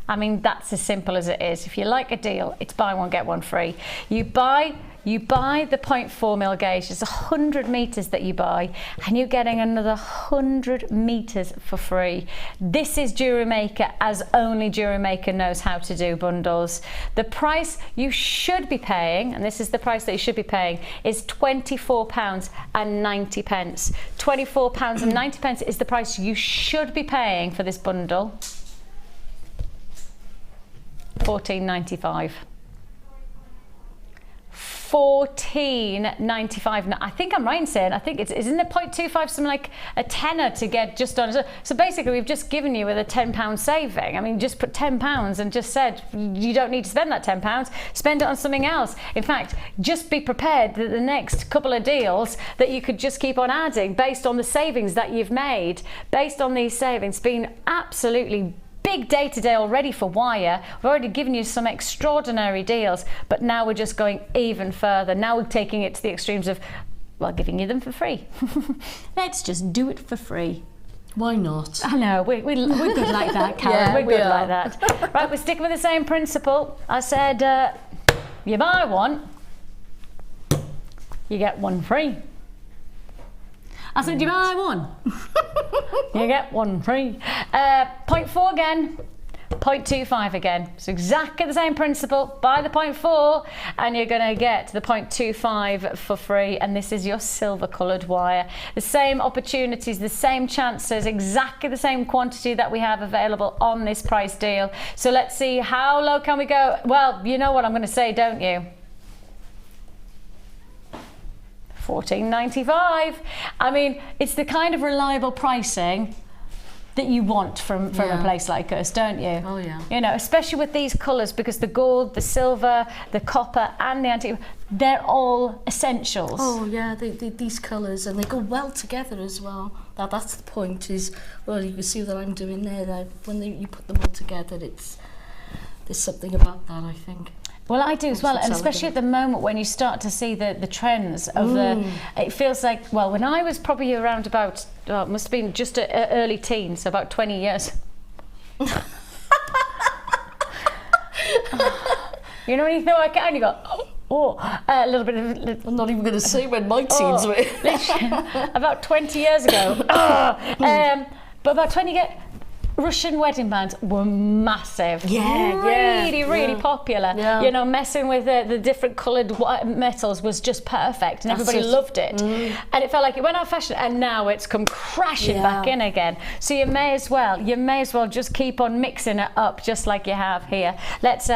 I mean, that's as simple as it is. If you like a deal, it's buy one, get one free. You buy the 0.4 mil gauge, it's 100 meters that you buy, and you're getting another 100 meters for free. This is Jewellery Maker, as only Jewellery Maker knows how to do bundles. The price you should be paying, and this is the price that you should be paying, is £24.90. £24.90 is the price you should be paying for this bundle. $14.95. $14.95. I think I'm right in saying, I think isn't it 0.25 something like a tenner to get just on? So basically we've just given you with a £10 saving. I mean, just put £10 and just said you don't need to spend that £10, spend it on something else. In fact, just be prepared that the next couple of deals that you could just keep on adding based on the savings that you've made, based on these savings being absolutely big day today already for wire. We've already given you some extraordinary deals, but now we're just going even further. Now we're taking it to the extremes of, well, giving you them for free. Let's just do it for free. Why not? I know, we're good like that, Karen. Yeah, we're good like that. Right, we're sticking with the same principle. I said, you buy one, you get one free. I said, you buy one, you get one free. 0.4 again, 0.25 again. So exactly the same principle. Buy the 0.4 and you're going to get the 0.25 for free. And this is your silver coloured wire. The same opportunities, the same chances, exactly the same quantity that we have available on this price deal. So let's see, how low can we go? Well, you know what I'm going to say, don't you? $14.95. I mean, it's the kind of reliable pricing that you want from a place like us, don't you? Oh yeah. You know, especially with these colours, because the gold, the silver, the copper and the antique, they're all essentials. Oh yeah, these colours, and they go well together as well. That's the point, is, well, you can see that I'm doing there, that when you put them all together, there's something about that, I think. Well, I do as well, and especially at the moment when you start to see the trends of it feels like, well, when I was probably around about, it must have been just early teens, so about 20 years. You know when you thought, and you go, a little bit of... I'm not even going to say when my teens were. About 20 years ago. But about 20 years... Russian wedding bands were massive, really popular. Yeah. You know, messing with the different coloured metals was just perfect, and everybody loved it. And it felt like it went out of fashion, and now it's come crashing back in again. So you may as well just keep on mixing it up, just like you have here. Let's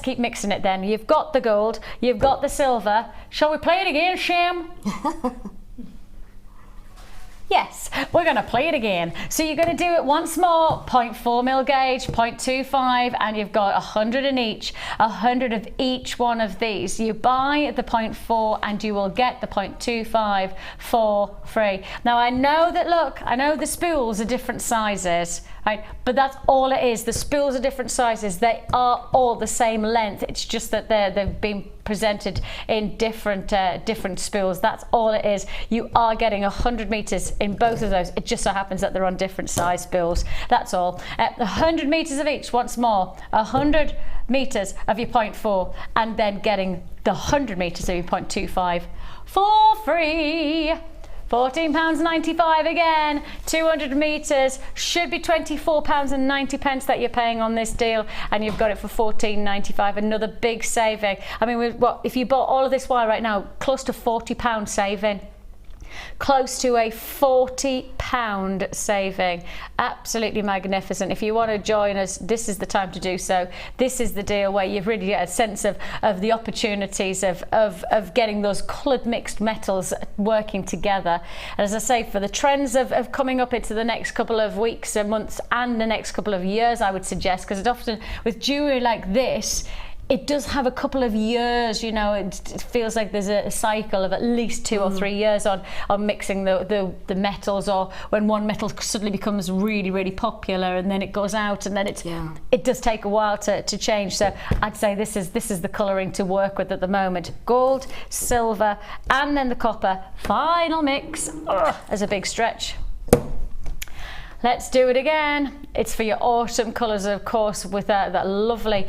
keep mixing it then. You've got the gold, you've got the silver. Shall we play it again, Sham? Yes, we're going to play it again. So you're going to do it once more, 0.4 mil gauge, 0.25, and you've got 100 in each, 100 of each one of these. You buy the 0.4 and you will get the 0.25 for free. Now I know that, look, I know the spools are different sizes, right? But that's all it is. The spools are different sizes. They are all the same length. It's just that they've been presented in different spools. That's all it is. You are getting 100 meters in both of those. It just so happens that they're on different size spools. That's all. 100 meters of each once more. 100 meters of your 0.4, and then getting the 100 meters of your 0.25 for free. £14.95 again. 200 meters should be £24.90 that you're paying on this deal, and you've got it for £14.95. Another big saving. I mean, if you bought all of this wire right now, close to £40 saving. Close to a £40 saving. Absolutely magnificent. If you want to join us, this is the time to do so. This is the deal where you've really got a sense of the opportunities of getting those coloured mixed metals working together. And as I say, for the trends of coming up into the next couple of weeks and months and the next couple of years, I would suggest, because it often, with jewellery like this, it does have a couple of years, you know, it feels like there's a cycle of at least 2 or 3 years on mixing the metals, or when one metal suddenly becomes really popular and then it goes out, and then it does take a while to change. So I'd say this is the colouring to work with at the moment. Gold, silver, and then the copper. Final mix. As a big stretch. Let's do it again. It's for your autumn colours, of course, with that lovely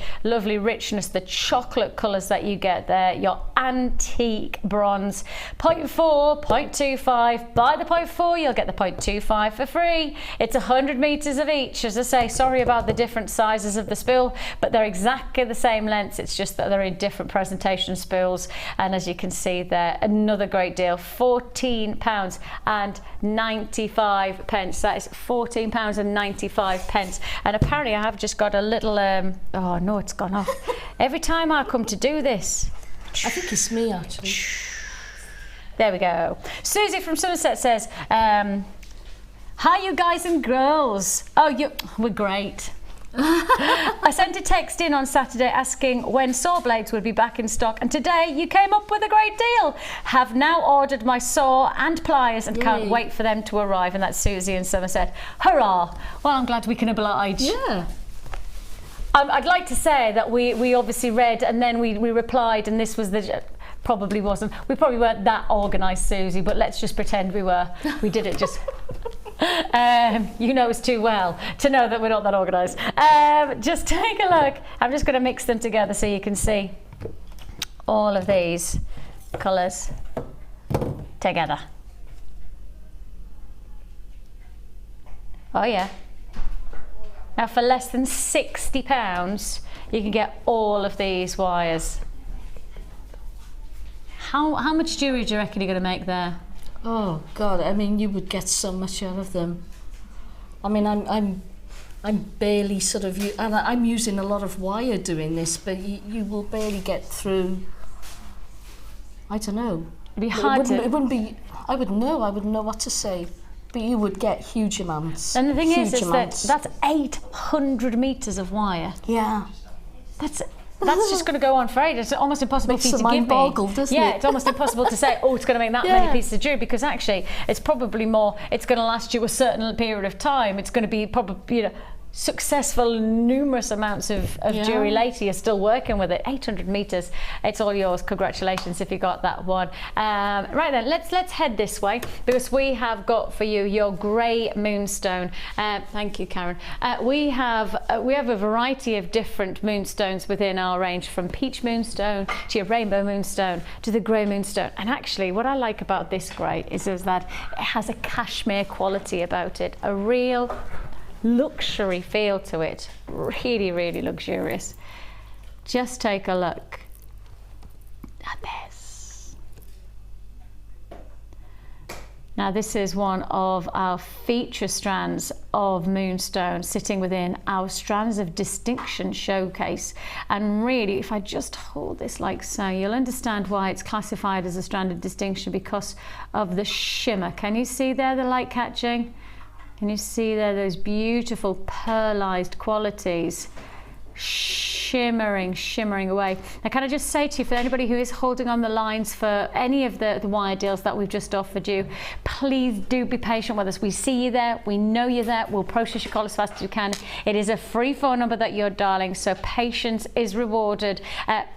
richness, the chocolate colours that you get there, your antique bronze. 0.4, 0.25, buy the 0.4, you'll get the 0.25 for free. It's 100 meters of each. As I say, sorry about the different sizes of the spool, but they're exactly the same lengths. It's just that they're in different presentation spools. And as you can see there, another great deal, £14.95. That is £14.95. And apparently I have just got a little, oh no, it's gone off. Every time I come to do this. I think it's me, actually. There we go. Susie from Somerset says, hi you guys and girls. Oh, we're great. I sent a text in on Saturday asking when saw blades would be back in stock, and today you came up with a great deal. Have now ordered my saw and pliers and can't wait for them to arrive. And that's Susie in Somerset. Hurrah! Well, I'm glad we can oblige. Yeah. I'd like to say that we obviously read and then we replied, and this was the... Probably wasn't. We probably weren't that organised, Susie, but let's just pretend we were. We did it just... you know us too well to know that we're not that organised. Just take a look. I'm just going to mix them together so you can see all of these colours together. Oh yeah. Now for less than £60 you can get all of these wires. How much jewellery do you reckon you're going to make there? Oh God, I mean, you would get so much out of them. I mean, I'm barely sort of, and I'm using a lot of wire doing this, but you will barely get through. I don't know. It'd be hard it wouldn't be. I wouldn't know what to say. but you would get huge amounts. And the thing is amounts. that's 800 meters of wire. Yeah. That's just going to go on for ages. It's almost impossible for you to give me. Doesn't Yeah, it? it's almost impossible to say, oh, it's going to make that many pieces of jewellery, because actually it's probably more, it's going to last you a certain period of time. It's going to be probably, you know, successful, numerous amounts of jewellery later. You're still working with it. 800 meters. It's all yours. Congratulations if you got that one. Right then, let's head this way, because we have got for you your grey moonstone. Thank you, Karen. We have a variety of different moonstones within our range, from peach moonstone to your rainbow moonstone to the grey moonstone. And actually, what I like about this grey is that it has a cashmere quality about it, a real luxury feel to it. Really, really luxurious. Just take a look at this. Now this is one of our feature strands of Moonstone, sitting within our Strands of Distinction showcase. And really, if I just hold this like so, you'll understand why it's classified as a strand of distinction, because of the shimmer. Can you see there the light catching? Can you see there those beautiful pearlized qualities shimmering away? Now, can I just say to you, for anybody who is holding on the lines for any of the wire deals that we've just offered you, please do be patient with us. We see you there, we know you're there, we'll process your call as fast as you can. It is a free phone number that you're dialing, so patience is rewarded.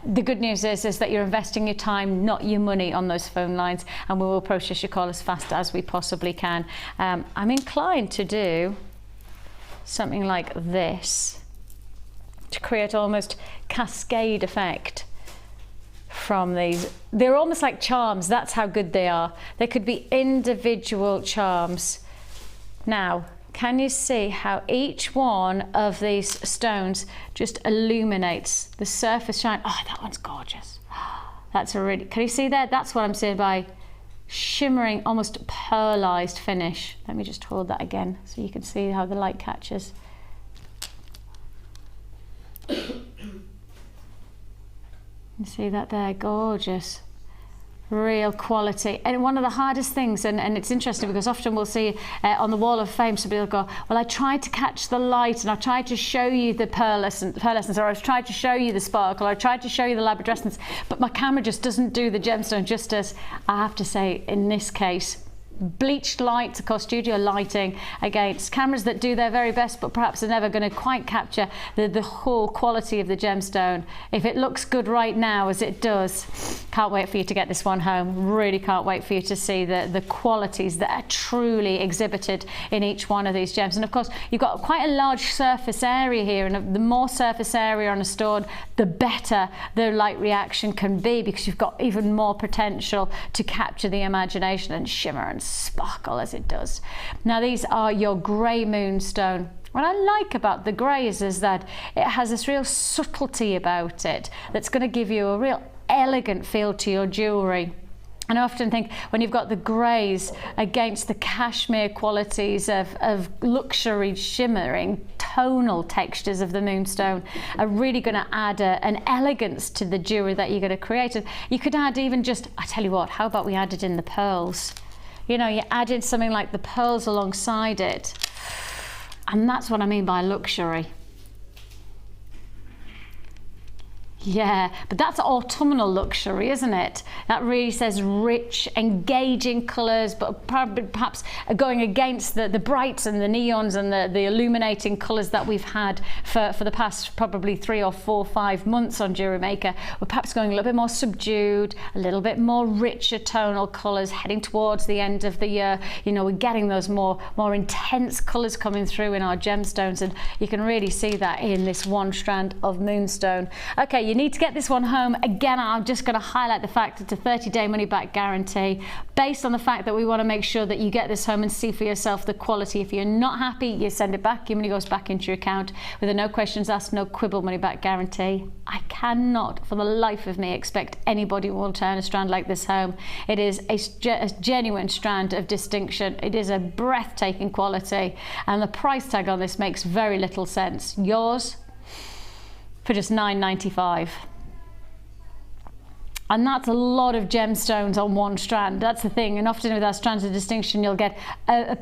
The good news is that you're investing your time, not your money, on those phone lines, and we will process your call as fast as we possibly can. I'm inclined to do something like this, to create almost cascade effect from these. They're almost like charms. That's how good they are. They could be individual charms. Now, can you see how each one of these stones just illuminates the surface shine? Oh, that one's gorgeous. That's a really, can you see that? That's what I'm saying by shimmering, almost pearlized finish. Let me just hold that again so you can see how the light catches. You see that there? Gorgeous. Real quality. And one of the hardest things, and it's interesting because often we'll see on the wall of fame somebody will go, well, I tried to catch the light and I tried to show you the pearlescence, or I tried to show you the sparkle, or I tried to show you the labradescence, but my camera just doesn't do the gemstone justice. I have to say, in this case, bleached light, of course, studio lighting against cameras that do their very best but perhaps are never going to quite capture the whole quality of the gemstone. If it looks good right now as it does, can't wait for you to get this one home. Really can't wait for you to see the qualities that are truly exhibited in each one of these gems. And of course, you've got quite a large surface area here, and the more surface area on a stone, the better the light reaction can be, because you've got even more potential to capture the imagination and shimmer and sparkle as it does. Now, these are your grey moonstone. What I like about the greys is that it has this real subtlety about it that's going to give you a real elegant feel to your jewellery. And I often think when you've got the greys against the cashmere qualities of luxury shimmering tonal textures of the moonstone are really going to add an elegance to the jewellery that you're going to create. And you could add even just, I tell you what, how about we added in the pearls? You know, you added something like the pearls alongside it. And that's what I mean by luxury. Yeah, but that's autumnal luxury, isn't it? That really says rich, engaging colours, but perhaps going against the brights and the neons and the illuminating colours that we've had for the past probably 3 or 4, 5 months on Jewellery Maker. We're perhaps going a little bit more subdued, a little bit more richer tonal colours, heading towards the end of the year. You know, we're getting those more intense colours coming through in our gemstones, and you can really see that in this one strand of Moonstone. Okay, you need to get this one home. Again, I'm just going to highlight the fact that it's a 30-day money-back guarantee, based on the fact that we want to make sure that you get this home and see for yourself the quality. If you're not happy, you send it back. Your money goes back into your account with a no questions asked, no quibble money-back guarantee. I cannot, for the life of me, expect anybody will turn a strand like this home. It is a genuine strand of distinction. It is a breathtaking quality, and the price tag on this makes very little sense. Yours for just $9.95. And that's a lot of gemstones on one strand. That's the thing. And often with our strands of distinction, you'll get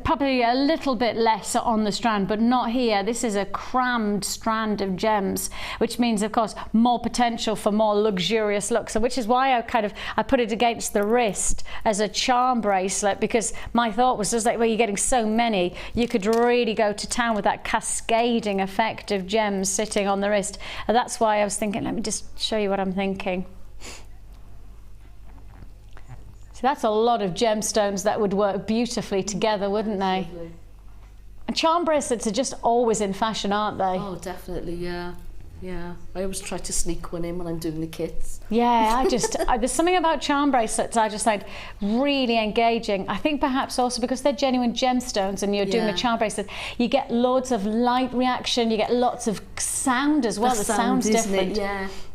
probably a little bit less on the strand, but not here. This is a crammed strand of gems, which means, of course, more potential for more luxurious looks. So which is why I put it against the wrist as a charm bracelet, because my thought was just like, well, you're getting so many, you could really go to town with that cascading effect of gems sitting on the wrist. And that's why I was thinking, let me just show you what I'm thinking. That's a lot of gemstones that would work beautifully together, wouldn't they? Lovely. And charm bracelets are just always in fashion, aren't they? Oh, definitely, yeah. Yeah, I always try to sneak one in when I'm doing the kits. Yeah, there's something about charm bracelets I just find really engaging. I think perhaps also because they're genuine gemstones and you're doing a charm bracelet, you get loads of light reaction, you get lots of sound as well. The sound's different.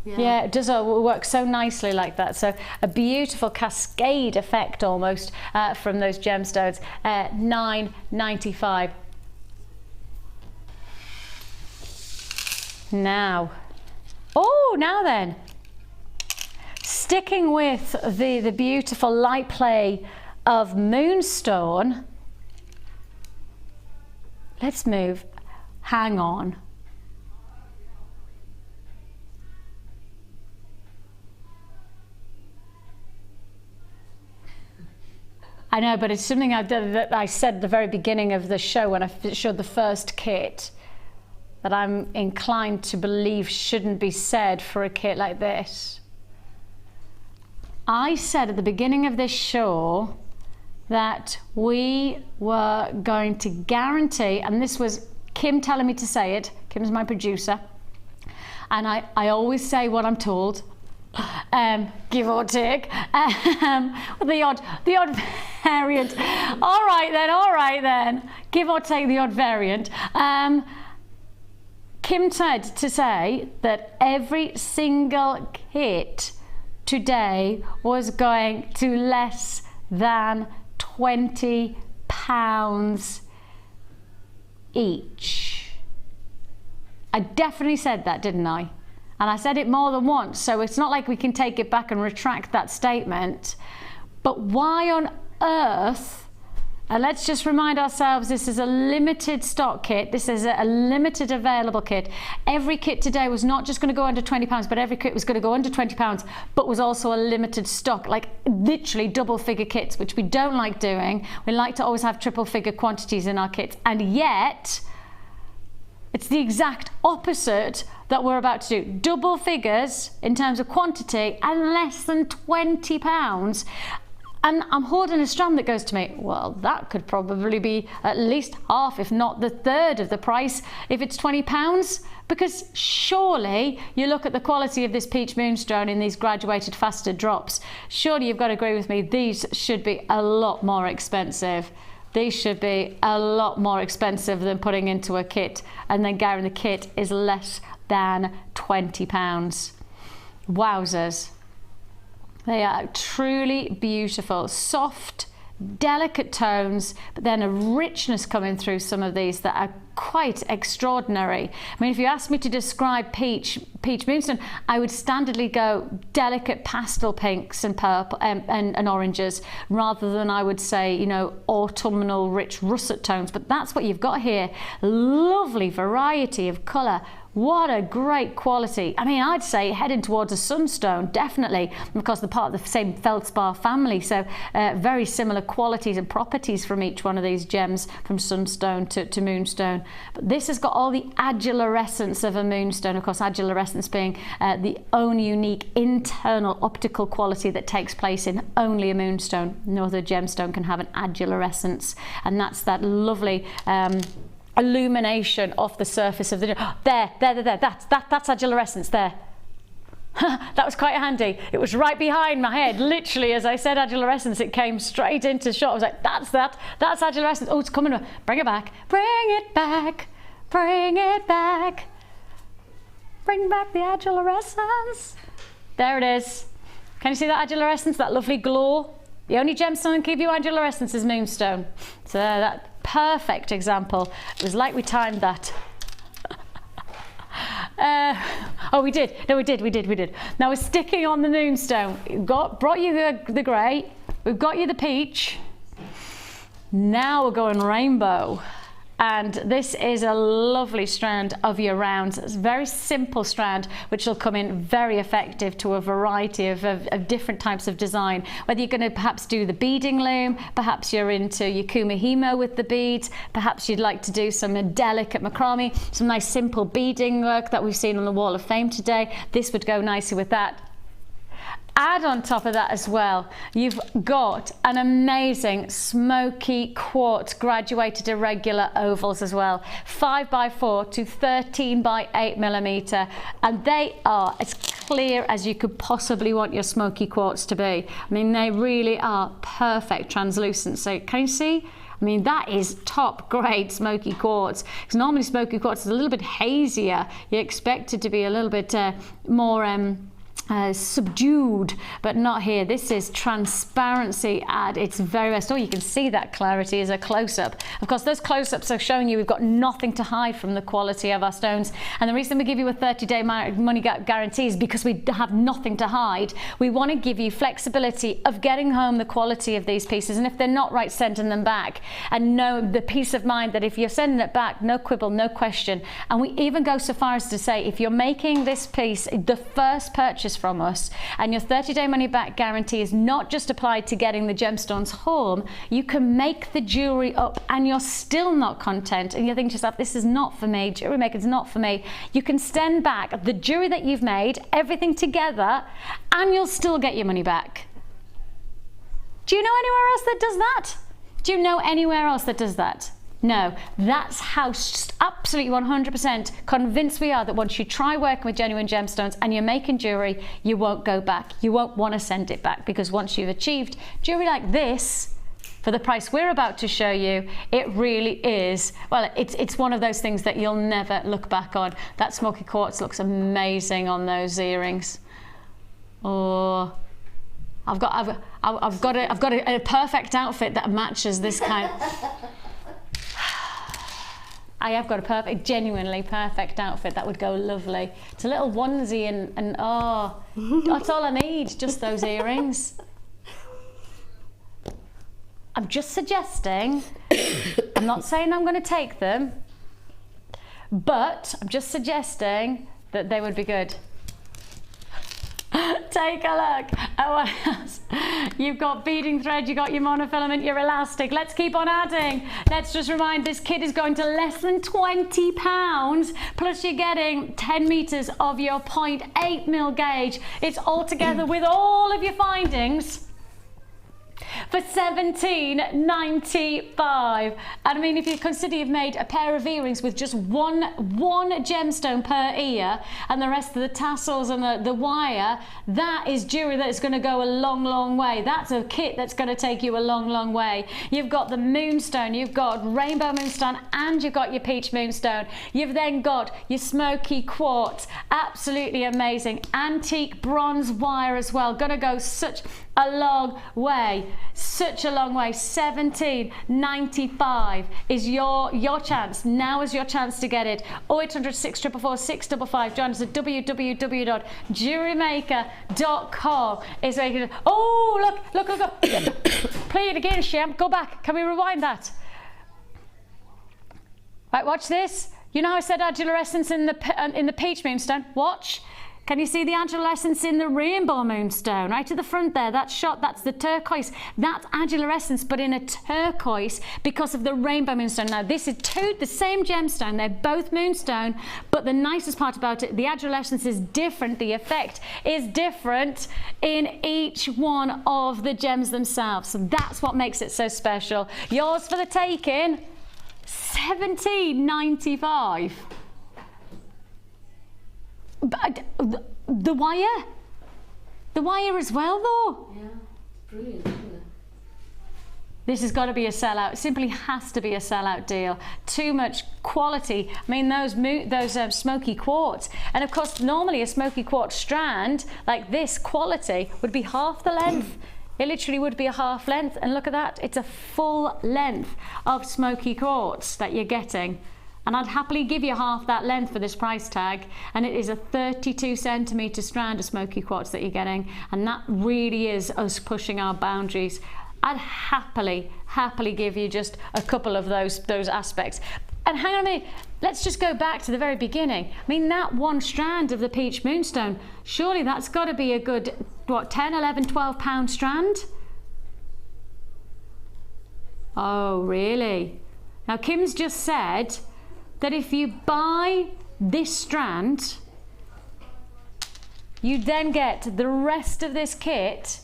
Yeah, it does work so nicely like that. So a beautiful cascade effect almost from those gemstones. $9.95. Now then, sticking with the beautiful light play of Moonstone, let's move, hang on. I know, but it's something that I said at the very beginning of the show when I showed the first kit, that I'm inclined to believe shouldn't be said for a kit like this. I said at the beginning of this show that we were going to guarantee, and this was Kim telling me to say it, Kim's my producer, and I always say what I'm told, give or take, the odd variant. All right then, give or take the odd variant. Kim said to say that every single kit today was going to less than £20 each. I definitely said that, didn't I? And I said it more than once, so it's not like we can take it back and retract that statement. But why on earth? And let's just remind ourselves, this is a limited stock kit. This is a limited available kit. Every kit today was not just going to go under £20, but every kit was going to go under £20, but was also a limited stock, like literally double figure kits, which we don't like doing. We like to always have triple figure quantities in our kits. And yet, it's the exact opposite that we're about to do. Double figures in terms of quantity and less than £20. And I'm holding a strand that goes to me, well, that could probably be at least half, if not the third of the price if it's £20. Because surely you look at the quality of this peach moonstone in these graduated faster drops, surely you've got to agree with me, these should be a lot more expensive. These should be a lot more expensive than putting into a kit, and then Garen, the kit is less than £20. Wowzers. They are truly beautiful, soft, delicate tones, but then a richness coming through some of these that are quite extraordinary. I mean, if you asked me to describe peach moonstone, I would standardly go delicate pastel pinks and purple and oranges, rather than I would say, you know, autumnal rich russet tones. But that's what you've got here. Lovely variety of colour. What a great quality. I mean, I'd say heading towards a sunstone, definitely, because they're part of the same feldspar family. So very similar qualities and properties from each one of these gems, from sunstone to moonstone. But this has got all the adularescence of a moonstone. Of course, adularescence being the own unique internal optical quality that takes place in only a moonstone. No other gemstone can have an adularescence. And that's that lovely illumination off the surface of the there, that's adularescence there. That was quite handy. It was right behind my head, literally. As I said adularescence, it came straight into shot. I was like, that's adularescence. Oh, it's coming. Bring it back, bring it back, bring it back, bring back the adularescence. There it is. Can you see that adularescence, that lovely glow? The only gemstone that can give you adularescence is moonstone. So that perfect example. It was like we timed that. Oh, we did. No, we did. Now we're sticking on the Moonstone. Brought you the grey. We've got you the peach. Now we're going rainbow. And this is a lovely strand of your rounds. It's a very simple strand, which will come in very effective to a variety of different types of design. Whether you're going to perhaps do the beading loom, perhaps you're into your kumihimo with the beads, perhaps you'd like to do some delicate macrame, some nice simple beading work that we've seen on the Wall of Fame today. This would go nicely with that. Add on top of that as well, you've got an amazing smoky quartz graduated irregular ovals as well, 5x4 to 13x8mm, and they are as clear as you could possibly want your smoky quartz to be. I mean, they really are perfect translucent. So can you see? I mean, that is top grade smoky quartz. Because normally smoky quartz is a little bit hazier. You expect it to be a little bit more subdued, but not here. This is transparency at its very best. Oh, you can see that clarity as a close-up. Of course, those close-ups are showing you we've got nothing to hide from the quality of our stones. And the reason we give you a 30-day money guarantee is because we have nothing to hide. We want to give you flexibility of getting home the quality of these pieces, and if they're not right, sending them back, and know the peace of mind that if you're sending it back, no quibble, no question. And we even go so far as to say, if you're making this piece the first purchase from us, and your 30-day money back guarantee is not just applied to getting the gemstones home, you can make the jewelry up and you're still not content, and you think to yourself, this is not for me, Jewellery Maker is not for me. You can send back the jewelry that you've made, everything together, and you'll still get your money back. Do you know anywhere else that does that? Do you know anywhere else that does that? No, that's how absolutely 100% convinced we are that once you try working with genuine gemstones and you're making jewelry, you won't go back. You won't want to send it back, because once you've achieved jewelry like this, for the price we're about to show you, it really is, well, it's one of those things that you'll never look back on. That smoky quartz looks amazing on those earrings. Oh, I've got a perfect outfit that matches this kind. I have got a perfect, genuinely perfect outfit that would go lovely. It's a little onesie and oh, that's all I need, just those earrings. I'm just suggesting, I'm not saying I'm going to take them, but I'm just suggesting that they would be good. Take a look at what else. You've got beading thread, you've got your monofilament, your elastic. Let's keep on adding. Let's just remind, this kit is going to less than £20, plus you're getting 10 meters of your 0.8mm gauge. It's all together with all of your findings for £17.95. And I mean, if you consider you've made a pair of earrings with just one gemstone per ear and the rest of the tassels and the wire, that is jewelry that is going to go a long way. That's a kit that's going to take you a long way. You've got the Moonstone, you've got rainbow Moonstone, and you've got your peach Moonstone. You've then got your smoky quartz, absolutely amazing, antique bronze wire as well, going to go such a long way, such a long way. £17.95 is your chance. Now is your chance to get it. 0800 644 655. Join us at www.jewellerymaker.com. Is where you can, oh, look. Play it again, Shem. Go back. Can we rewind that? Right, watch this. You know how I said Angular Essence in the peach Moonstone? Watch. Can you see the Angular Essence in the rainbow Moonstone? Right at the front there, that shot, that's the turquoise. That's Angular Essence, but in a turquoise because of the rainbow Moonstone. Now, this is the same gemstone. They're both Moonstone, but the nicest part about it, the Angular Essence is different. The effect is different in each one of the gems themselves. So that's what makes it so special. Yours for the taking, £17.95. But the wire as well, though. Yeah, brilliant, isn't it? This has got to be a sellout. It simply has to be a sellout deal. Too much quality. I mean, those smoky quartz, and of course, normally a smoky quartz strand like this quality would be half the length. It literally would be a half length, and look at that. It's a full length of smoky quartz that you're getting. And I'd happily give you half that length for this price tag, and it is a 32 centimetre strand of Smoky quartz that you're getting, and that really is us pushing our boundaries. I'd happily give you just a couple of those aspects. And hang on a minute, let's just go back to the very beginning. I mean, that one strand of the peach moonstone, surely that's got to be a good, what, 10, 11, 12 pound strand? Oh, really? Now, Kim's just said that if you buy this strand, you then get the rest of this kit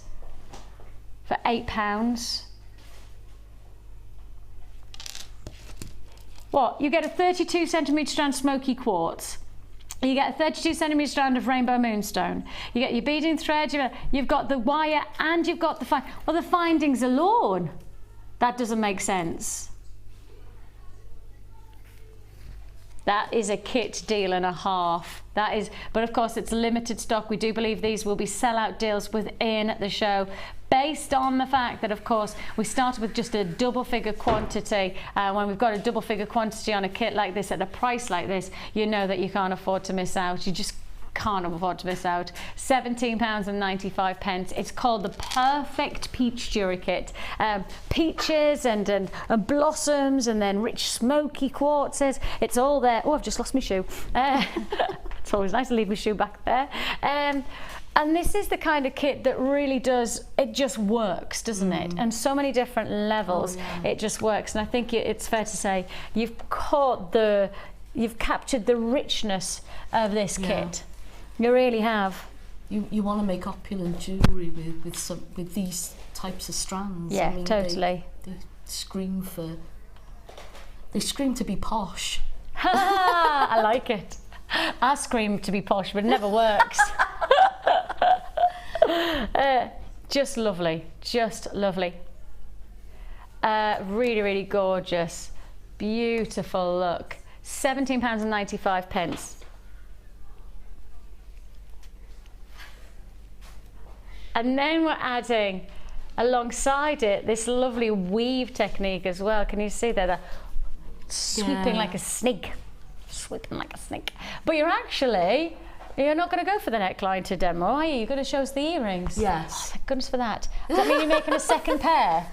for £8. What? You get a 32 centimetre strand Smoky quartz. You get a 32 centimetre strand of rainbow moonstone. You get your beading thread, you've got the wire, and you've got the well, the findings alone. That doesn't make sense. That is a kit deal and a half. That is, but of course it's limited stock. We do believe these will be sellout deals within the show, based on the fact that, of course, we started with just a double figure quantity. When we've got a double figure quantity on a kit like this at a price like this, you know that you can't afford to miss out. You just can't afford to miss out. £17.95. It's called the Perfect Peach Jewellery Kit. Peaches and blossoms, and then rich smoky quartzes. It's all there. Oh, I've just lost my shoe. It's always nice to leave my shoe back there. And this is the kind of kit that really does, it just works, doesn't it? And so many different levels, it just works. And I think it's fair to say you've captured the richness of this kit. You really have. You want to make opulent jewellery with these types of strands. Yeah, I mean, totally. They scream to be posh. I like it. I scream to be posh, but it never works. Just lovely, just lovely. Really, really gorgeous, beautiful look. £17.95. And then we're adding alongside it this lovely weave technique as well. Can you see that? Sweeping like a snake. Sweeping like a snake. But you're not going to go for the neckline to demo, are you? You're going to show us the earrings? Yes. Oh, thank goodness for that. Does that mean you're making a second pair?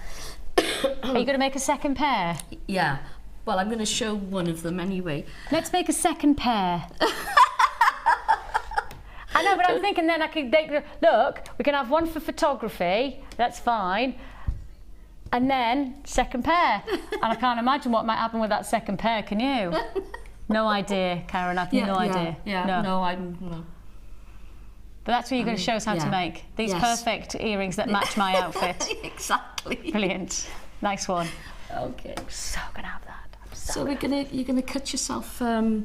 Are you going to make a second pair? Yeah. Well, I'm going to show one of them anyway. Let's make a second pair. I know, but I'm thinking then look, we can have one for photography, that's fine, and then second pair. And I can't imagine what might happen with that second pair, can you? No idea, Karen, I've no idea. Yeah, no. But that's what you're going to show us how to make. These perfect earrings that match my outfit. Exactly. Brilliant. Nice one. Okay. I'm so going to have that. You're going to cut yourself, I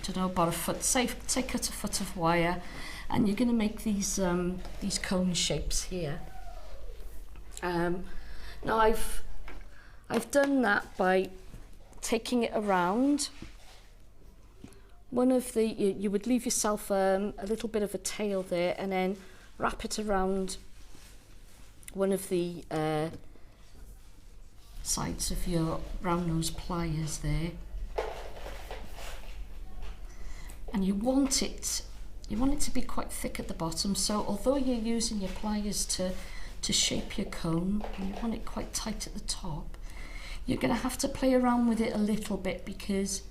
don't know, about a foot, say cut a foot of wire, and you're going to make these cone shapes here. Now I've done that by taking it around. One of the, you would leave yourself a little bit of a tail there, and then wrap it around one of the sides of your round nose pliers there. And you want it to be quite thick at the bottom, so although you're using your pliers to shape your cone, and you want it quite tight at the top, you're going to have to play around with it a little bit, because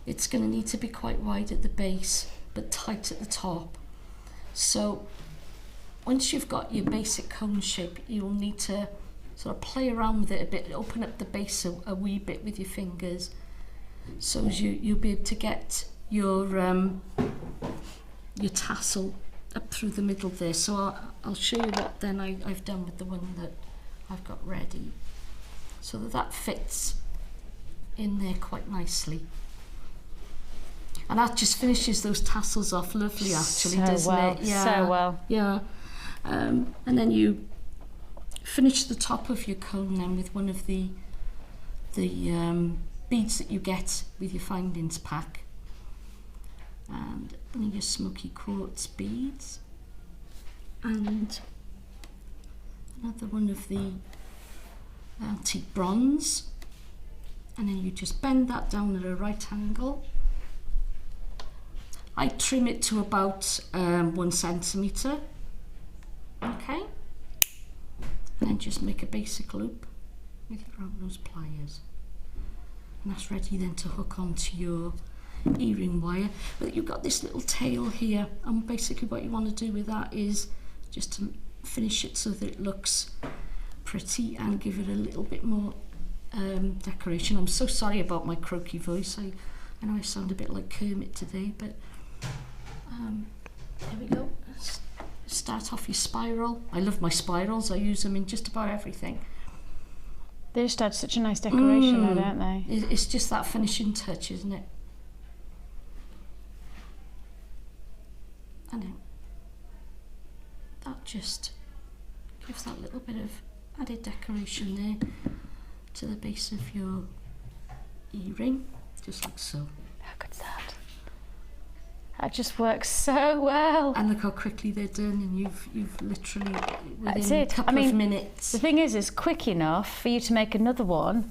it's going to need to be quite wide at the base but tight at the top. So once you've got your basic cone shape, you'll need to sort of play around with it a bit, open up the base a wee bit with your fingers, so as you'll be able to get your tassel up through the middle there. So I'll show you what then I've done with the one that I've got ready, so that fits in there quite nicely. And that just finishes those tassels off lovely, actually, doesn't it? Yeah, so well. Yeah. And then you finish the top of your cone then with one of the beads that you get with your findings pack. And one of your Smoky quartz beads, and another one of the antique bronze, and then you just bend that down at a right angle. I trim it to about 1 centimetre, okay, and then just make a basic loop with your round nose pliers, and that's ready then to hook onto your earring wire. But you've got this little tail here, and basically what you want to do with that is just to finish it so that it looks pretty and give it a little bit more decoration. I'm so sorry about my croaky voice. I know I sound a bit like Kermit today, but there we go. Start off your spiral. I love my spirals. I use them in just about everything. They just add such a nice decoration though, don't they? It's just that finishing touch, isn't it? And then that just gives that little bit of added decoration there to the base of your earring, just like so. How good's that? That just works so well. And look how quickly they're done, and you've literally That's within a it. couple of minutes. The thing is, it's quick enough for you to make another one.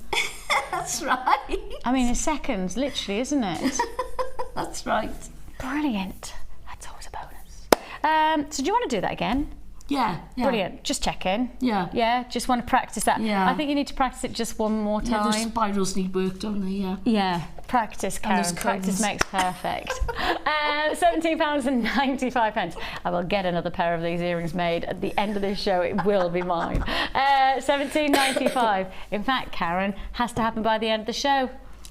That's right. I mean, in seconds, literally, isn't it? That's right. Brilliant. That's always a bonus. So do you want to do that again? Yeah. Brilliant. Just checking. Yeah. Yeah. Just want to practice that. Yeah. I think you need to practice it just one more time. Yeah, those spirals need work, don't they? Yeah. Yeah. Practice, Karen. Practice makes perfect. £17.95. I will get another pair of these earrings made at the end of this show. It will be mine. £17.95. In fact, Karen, has to happen by the end of the show.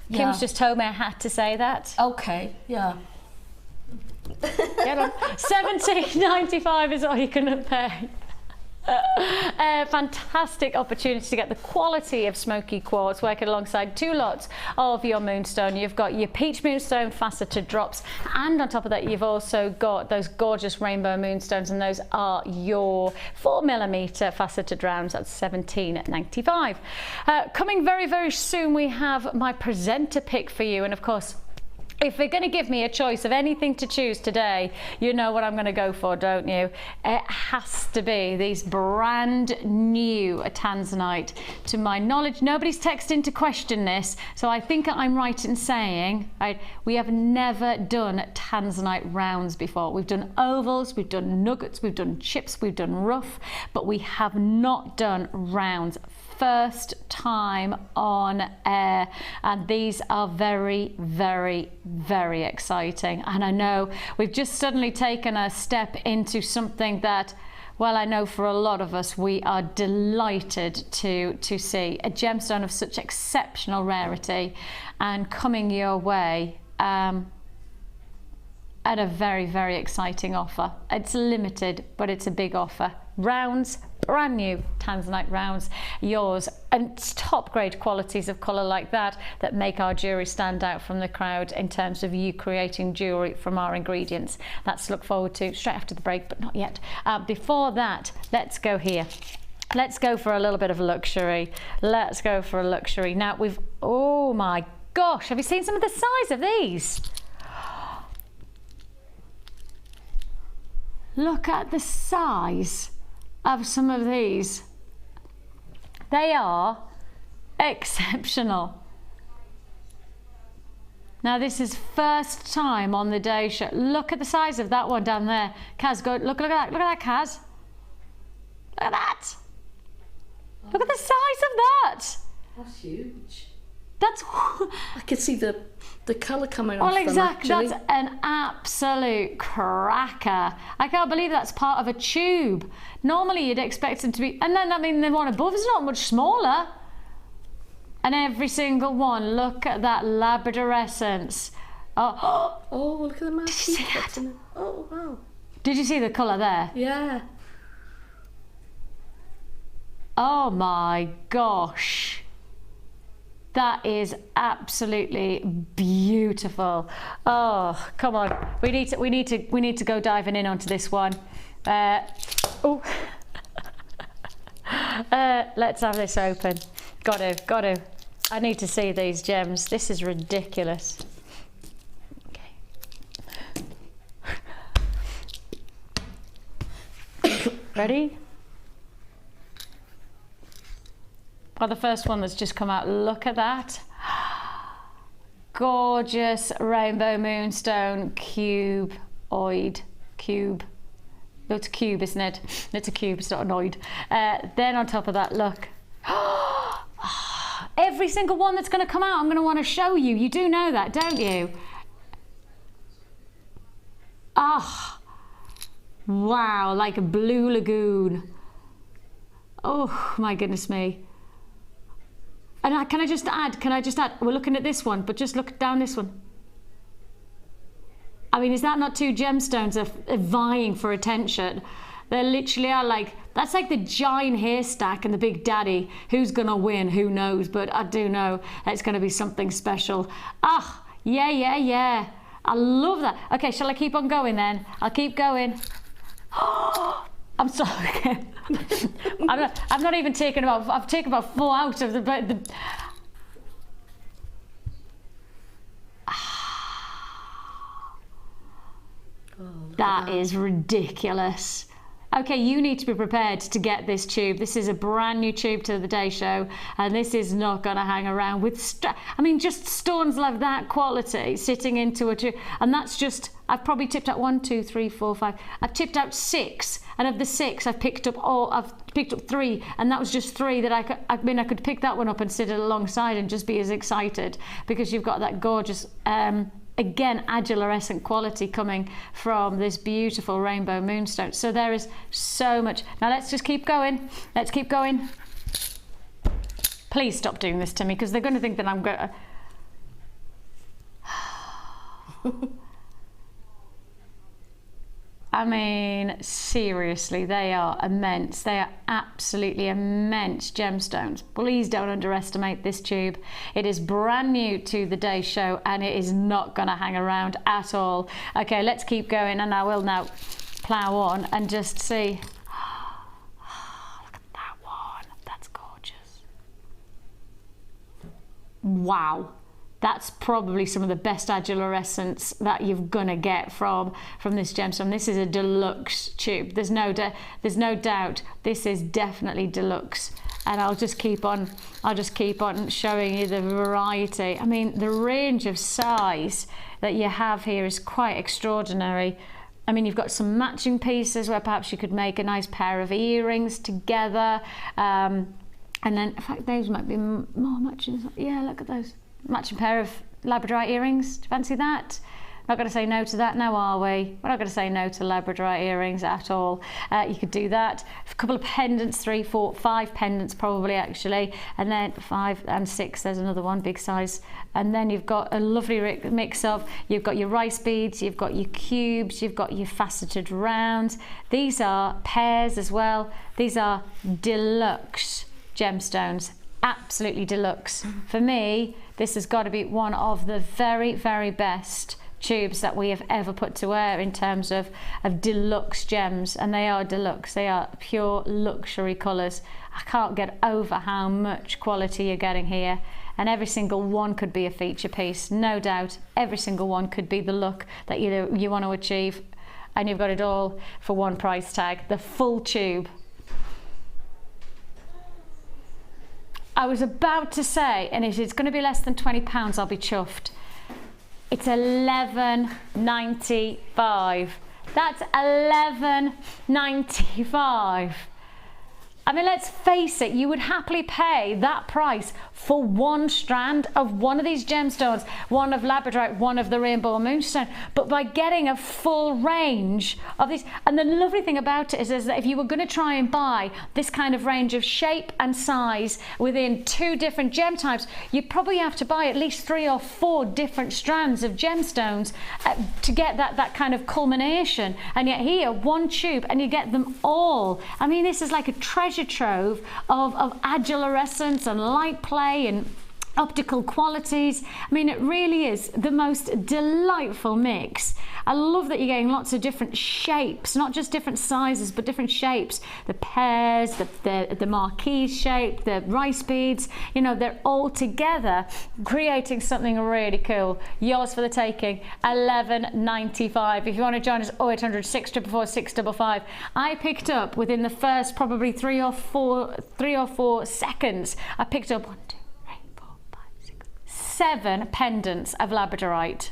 Yeah. Kim's just told me I had to say that. Okay. Yeah. Get on. £17.95 is all you're going to pay. Fantastic opportunity to get the quality of Smoky quartz working alongside 2 lots of your Moonstone. You've got your peach Moonstone faceted drops, and on top of that you've also got those gorgeous rainbow Moonstones, and those are your 4mm faceted rounds. That's £17.95. Coming very, very soon we have my presenter pick for you, and of course, if they're going to give me a choice of anything to choose today, you know what I'm going to go for, don't you? It has to be these brand new Tanzanite. To my knowledge, nobody's texted in to question this, so I think I'm right in saying we have never done Tanzanite rounds before. We've done ovals, we've done nuggets, we've done chips, we've done rough, but we have not done rounds. First time on air, and these are very, very, very exciting. And I know we've just suddenly taken a step into something that, well, I know for a lot of us we are delighted to see a gemstone of such exceptional rarity and coming your way at a very, very exciting offer. It's limited, but it's a big offer. Rounds, brand new Tanzanite rounds, yours, and top grade qualities of colour like that make our jewellery stand out from the crowd in terms of you creating jewellery from our ingredients. That's to look forward to straight after the break, but not yet. Before that, let's go here. Let's go for a little bit of luxury. Let's go for a luxury. Now oh my gosh, have you seen some of the size of these? Look at the size of some of these. They are exceptional. Now this is first time on the day show. Look at the size of that one down there. Kaz, go look at that. Look at that, Kaz. Look at that. Look at the size of that. That's huge. That's I can see the colour coming off. Well, exactly. Them, that's an absolute cracker. I can't believe that's part of a tube. Normally you'd expect them to be, and then I mean the one above is not much smaller. And every single one, look at that labradorescence. Oh, look at the marquee. Did you see that? Oh wow. Did you see the colour there? Yeah. Oh my gosh. That is absolutely beautiful. Oh, come on. We need to go diving in onto this one. Let's have this open. Got to. I need to see these gems. This is ridiculous. Okay. Ready? Well, the first one that's just come out, look at that. gorgeous rainbow moonstone cuboid. Cube. It's a cube, isn't it? It's a cube, it's not an oid. Then on top of that, look. Every single one that's going to come out, I'm going to want to show you. You do know that, don't you? Ah, wow, like a blue lagoon. Oh my goodness me. And can I just add, we're looking at this one, but just look down this one. I mean, is that not two gemstones are vying for attention? They literally are like, that's like the giant haystack and the big daddy. Who's gonna win? Who knows? But I do know it's gonna be something special. Ah, yeah, yeah, yeah. I love that. Okay, shall I keep on going then? I'll keep going. I'm sorry. I'm not even taking about, I've taken about 4 out of the that is ridiculous. Okay, you need to be prepared to get this tube. This is a brand new tube to the day show, and this is not going to hang around with I mean, just stones like that quality sitting into a tube. And that's just, I've probably tipped out 1, 2, 3, 4, 5. I've tipped out 6, and of the 6, I've picked up 3, and that was just 3 that I could pick that one up and sit it alongside and just be as excited, because you've got that gorgeous again, adulorescent quality coming from this beautiful rainbow moonstone. So there is so much. Now let's just keep going. Let's keep going. Please stop doing this to me, because they're going to think that I'm going to... I mean, seriously, they are immense. They are absolutely immense gemstones. Please don't underestimate this tube. It is brand new to the day show, and it is not going to hang around at all. Okay, let's keep going, and I will now plow on and just see. Look at that one. That's gorgeous. Wow. That's probably some of the best adulorescence that you're gonna get from this gemstone. This is a deluxe tube. There's no doubt. This is definitely deluxe. And I'll just keep on showing you the variety. I mean, the range of size that you have here is quite extraordinary. I mean, you've got some matching pieces where perhaps you could make a nice pair of earrings together. And then, in fact, those might be more matching. Yeah, look at those. Matching pair of Labradorite earrings. Do you fancy that? Not going to say no to that now, are we? We're not going to say no to Labradorite earrings at all. You could do that. A couple of pendants, 3, 4, 5 pendants probably actually, and then 5 and 6. There's another one, big size. And then you've got a lovely mix of, you've got your rice beads, you've got your cubes, you've got your faceted rounds. These are pairs as well. These are deluxe gemstones. Absolutely deluxe. For me, this has got to be one of the very, very best tubes that we have ever put to wear in terms of deluxe gems, and they are deluxe. They are pure luxury colours. I can't get over how much quality you're getting here, and every single one could be a feature piece, no doubt. Every single one could be the look that you want to achieve, and you've got it all for one price tag, the full tube. I was about to say, and if it's going to be less than £20, I'll be chuffed. It's $11.95. That's $11.95. I mean, let's face it, you would happily pay that price for one strand of one of these gemstones, one of Labradorite, one of the Rainbow Moonstone. But by getting a full range of these, and the lovely thing about it is that if you were going to try and buy this kind of range of shape and size within 2 different gem types, you'd probably have to buy at least 3 or 4 different strands of gemstones to get that kind of culmination. And yet here, one tube, and you get them all. I mean, this is like a treasure trove of adulorescence and light play and optical qualities. I mean, it really is the most delightful mix. I love that you're getting lots of different shapes, not just different sizes, but different shapes. The pears, the marquise shape, the rice beads, you know, they're all together creating something really cool. Yours for the taking, $11.95. If you want to join us, 0800 644 655. I picked up within the first probably 3 or 4 seconds, I picked up 1, 2, 3, 4, 5, 6, 7 pendants of labradorite.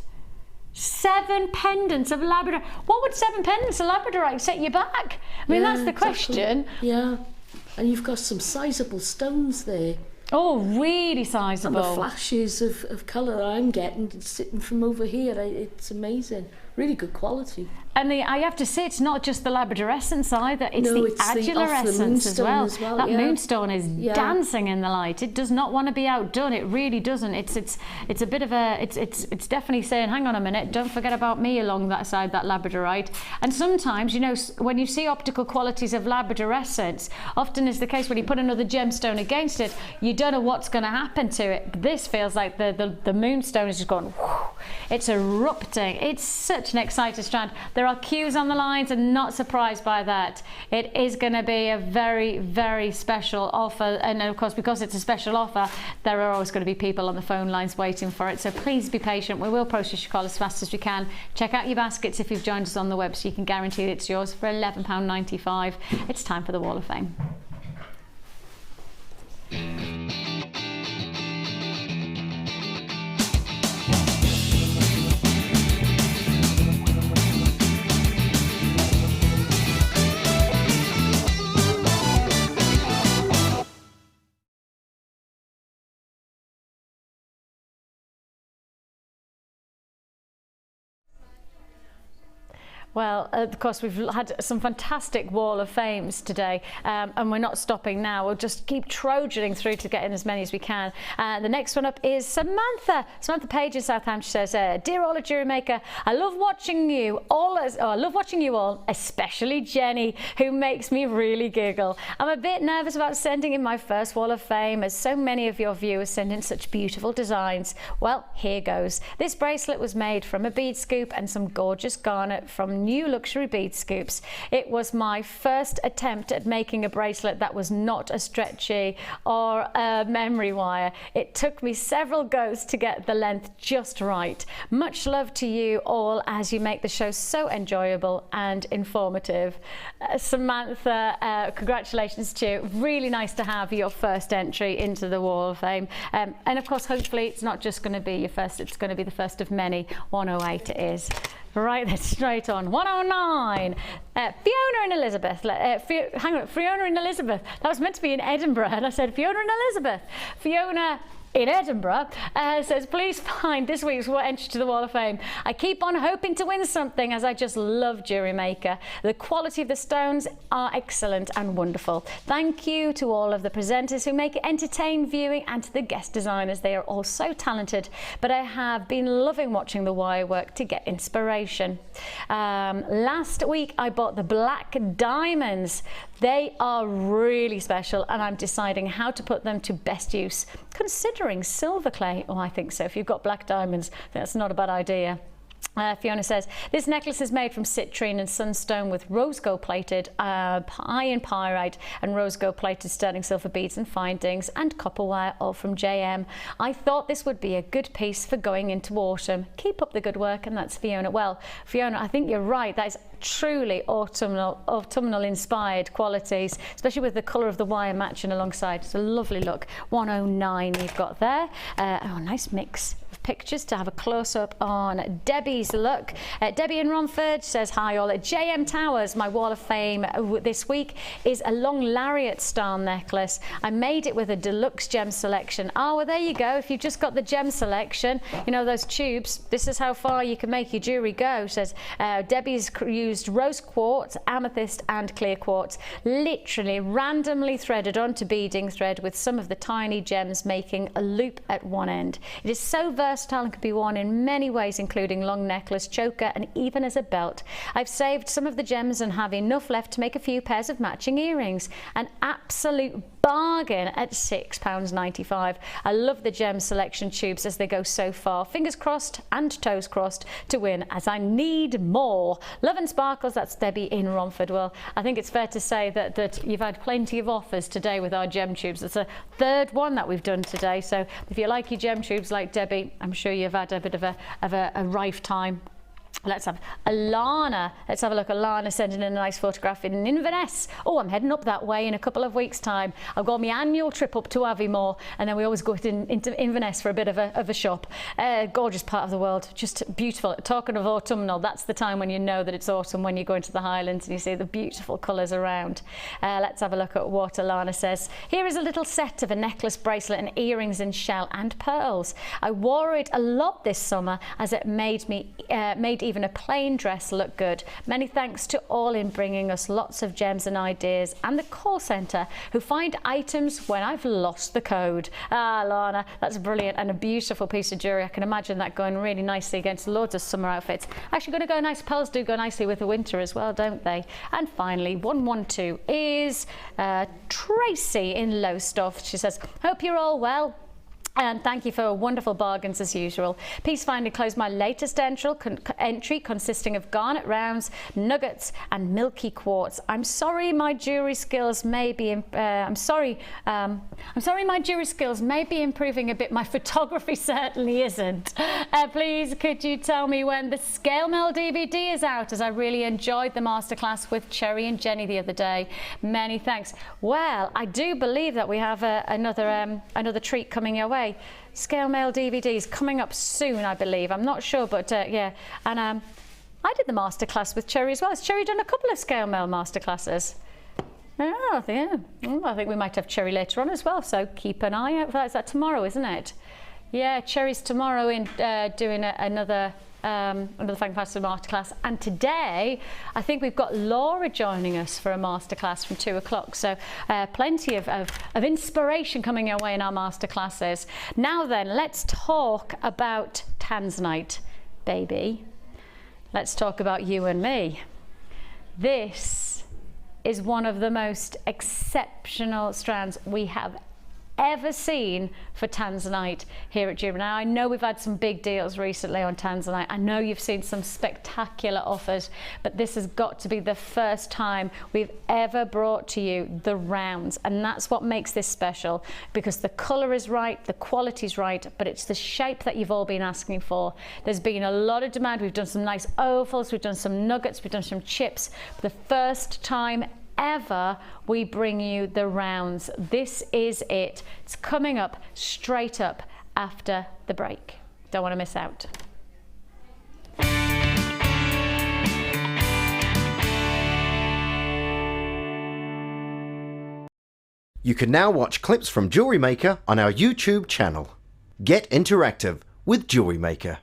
7 pendants of labradorite. What would 7 pendants of labradorite set you back? I mean, that's the question. Yeah, and you've got some sizable stones there. Oh, really sizable. And the flashes of colour I'm getting sitting from over here, it's amazing. Really good quality. And I have to say, it's not just the labradorescence either, it's the adularescence as well. That Moonstone is dancing in the light. It does not want to be outdone. It really doesn't. It's a bit of a, it's definitely saying, hang on a minute, don't forget about me along that side, that labradorite. And sometimes, you know, when you see optical qualities of labradorescence, often is the case when you put another gemstone against it, you don't know what's going to happen to it. But this feels like the Moonstone is just going, whoosh, it's erupting. It's such an exciting strand. There are cues on the lines, and not surprised by that. It is going to be a very, very special offer, and of course, because it's a special offer, there are always going to be people on the phone lines waiting for it, so please be patient. We will process your call as fast as we can. Check out your baskets if you've joined us on the web, so you can guarantee that it's yours for £11.95. It's time for the Wall of Fame. Well, of course, we've had some fantastic Wall of Fames today, and we're not stopping now. We'll just keep trojaning through to get in as many as we can. The next one up is Samantha. Samantha Page in Southampton says, "Dear all of Jewellery Maker, I love watching you all. I love watching you all, especially Jenny, who makes me really giggle. I'm a bit nervous about sending in my first Wall of Fame, as so many of your viewers send in such beautiful designs. Well, here goes. This bracelet was made from a bead scoop and some gorgeous garnet from New Luxury Bead Scoops. It was my first attempt at making a bracelet that was not a stretchy or a memory wire. It took me several goes to get the length just right. Much love to you all as you make the show so enjoyable and informative." Samantha, congratulations to you. Really nice to have your first entry into the Wall of Fame. And of course, hopefully it's not just going to be your first, it's going to be the first of many. 108 it is. Right, that's straight on. 109. Fiona and Elizabeth. Hang on, Fiona and Elizabeth. That was meant to be in Edinburgh, and I said Fiona and Elizabeth. Fiona in Edinburgh says, "Please find this week's entry to the Wall of Fame. I keep on hoping to win something, as I just love Jewellery Maker. The quality of the stones are excellent and wonderful. Thank you to all of the presenters who make it entertaining viewing, and to the guest designers. They are all so talented, but I have been loving watching the wire work to get inspiration. Last week I bought the black diamonds. They are really special, and I'm deciding how to put them to best use. Considering silver clay." Oh, I think so. If you've got black diamonds, that's not a bad idea. Fiona says, "This necklace is made from citrine and sunstone with rose gold plated iron pyrite and rose gold plated sterling silver beads and findings, and copper wire, all from JM. I thought this would be a good piece for going into autumn. Keep up the good work." And that's Fiona. Well, Fiona, I think you're right. That is truly autumnal inspired qualities, especially with the colour of the wire matching alongside. It's a lovely look. 109 you've got there. Oh, nice mix of pictures to have a close-up on Debbie's look. Debbie in Romford says, "Hi all, at JM Towers, my Wall of Fame this week is a long lariat style necklace. I made it with a Deluxe gem selection." Oh, well, there you go. If you've just got the gem selection, you know, those tubes, this is how far you can make your jewellery go. Says Debbie's used rose quartz, amethyst and clear quartz, literally randomly threaded onto beading thread with some of the tiny gems, making a loop at one end. It is so versatile and can be worn in many ways, including long necklace, choker and even as a belt. I've saved some of the gems and have enough left to make a few pairs of matching earrings. An absolute bargain at £6.95. I love the gem selection tubes as they go so far. Fingers crossed and toes crossed to win, as I need more. Love and sparkles. That's Debbie in Romford. Well, I think it's fair to say that you've had plenty of offers today with our gem tubes. It's a third one that we've done today. So if you like your gem tubes like Debbie, I'm sure you've had a bit of a rife time. Let's have Alana. Let's have a look. Alana sending in a nice photograph in Inverness. Oh, I'm heading up that way in a couple of weeks' time. I've got my annual trip up to Aviemore, and then we always go into Inverness for a bit of a shop. Gorgeous part of the world, just beautiful. Talking of autumnal, that's the time when you know that it's autumn, when you go into the Highlands and you see the beautiful colours around. Let's have a look at what Alana says. Here is a little set of a necklace, bracelet and earrings in shell and pearls. I wore it a lot this summer as it made even a plain dress look good. Many thanks to all in bringing us lots of gems and ideas, and the call centre who find items when I've lost the code. Ah, Lana, that's brilliant, and a beautiful piece of jewellery. I can imagine that going really nicely against loads of summer outfits. Actually going to go nice. Pearls do go nicely with the winter as well, don't they? And finally, 112 is Tracy in Lowestoft. She says, hope you're all well. And thank you for wonderful bargains as usual. Please find and close my latest entry consisting of garnet rounds, nuggets and milky quartz. I'm sorry my jewellery skills may be my jewellery skills may be improving a bit. My photography certainly isn't. Please could you tell me when the Scale Mail DVD is out, as I really enjoyed the masterclass with Cherry and Jenny the other day. Many thanks. Well, I do believe that we have another treat coming your way. Scale Mail DVDs coming up soon, I believe. I'm not sure, but yeah. And I did the masterclass with Cherry as well. Has Cherry done a couple of Scale Mail masterclasses? Oh, yeah. I think we might have Cherry later on as well, so keep an eye out for that. Is that tomorrow, isn't it? Yeah, Cherry's tomorrow in doing another fantastic masterclass, and today I think we've got Laura joining us for a masterclass from 2 o'clock, so plenty of inspiration coming our way in our masterclasses. Now then, let's talk about Tanzanite, baby. Let's talk about you and me. This is one of the most exceptional strands we have ever seen for Tanzanite here at Jewellery. Now I know we've had some big deals recently on Tanzanite. I know you've seen some spectacular offers, but this has got to be the first time we've ever brought to you the rounds, and that's what makes this special, because the colour is right, the quality is right, but it's the shape that you've all been asking for. There's been a lot of demand. We've done some nice ovals, we've done some nuggets, we've done some chips. For the first time ever, we bring you the rounds. This is it. It's coming up straight up after the break. Don't want to miss out. You can now watch clips from Jewellery Maker on our YouTube channel. Get interactive with Jewellery Maker.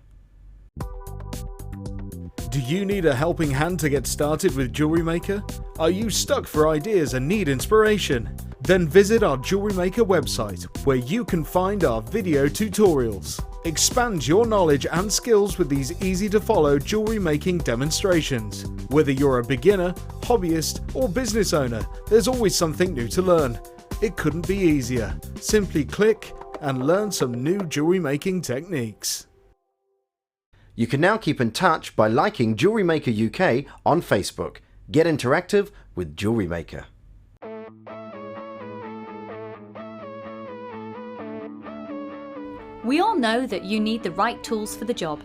Do you need a helping hand to get started with Jewellery Maker? Are you stuck for ideas and need inspiration? Then visit our Jewellery Maker website, where you can find our video tutorials. Expand your knowledge and skills with these easy to follow jewellery making demonstrations. Whether you're a beginner, hobbyist or business owner, there's always something new to learn. It couldn't be easier. Simply click and learn some new jewellery making techniques. You can now keep in touch by liking Jewellery Maker UK on Facebook. Get interactive with Jewellery Maker. We all know that you need the right tools for the job.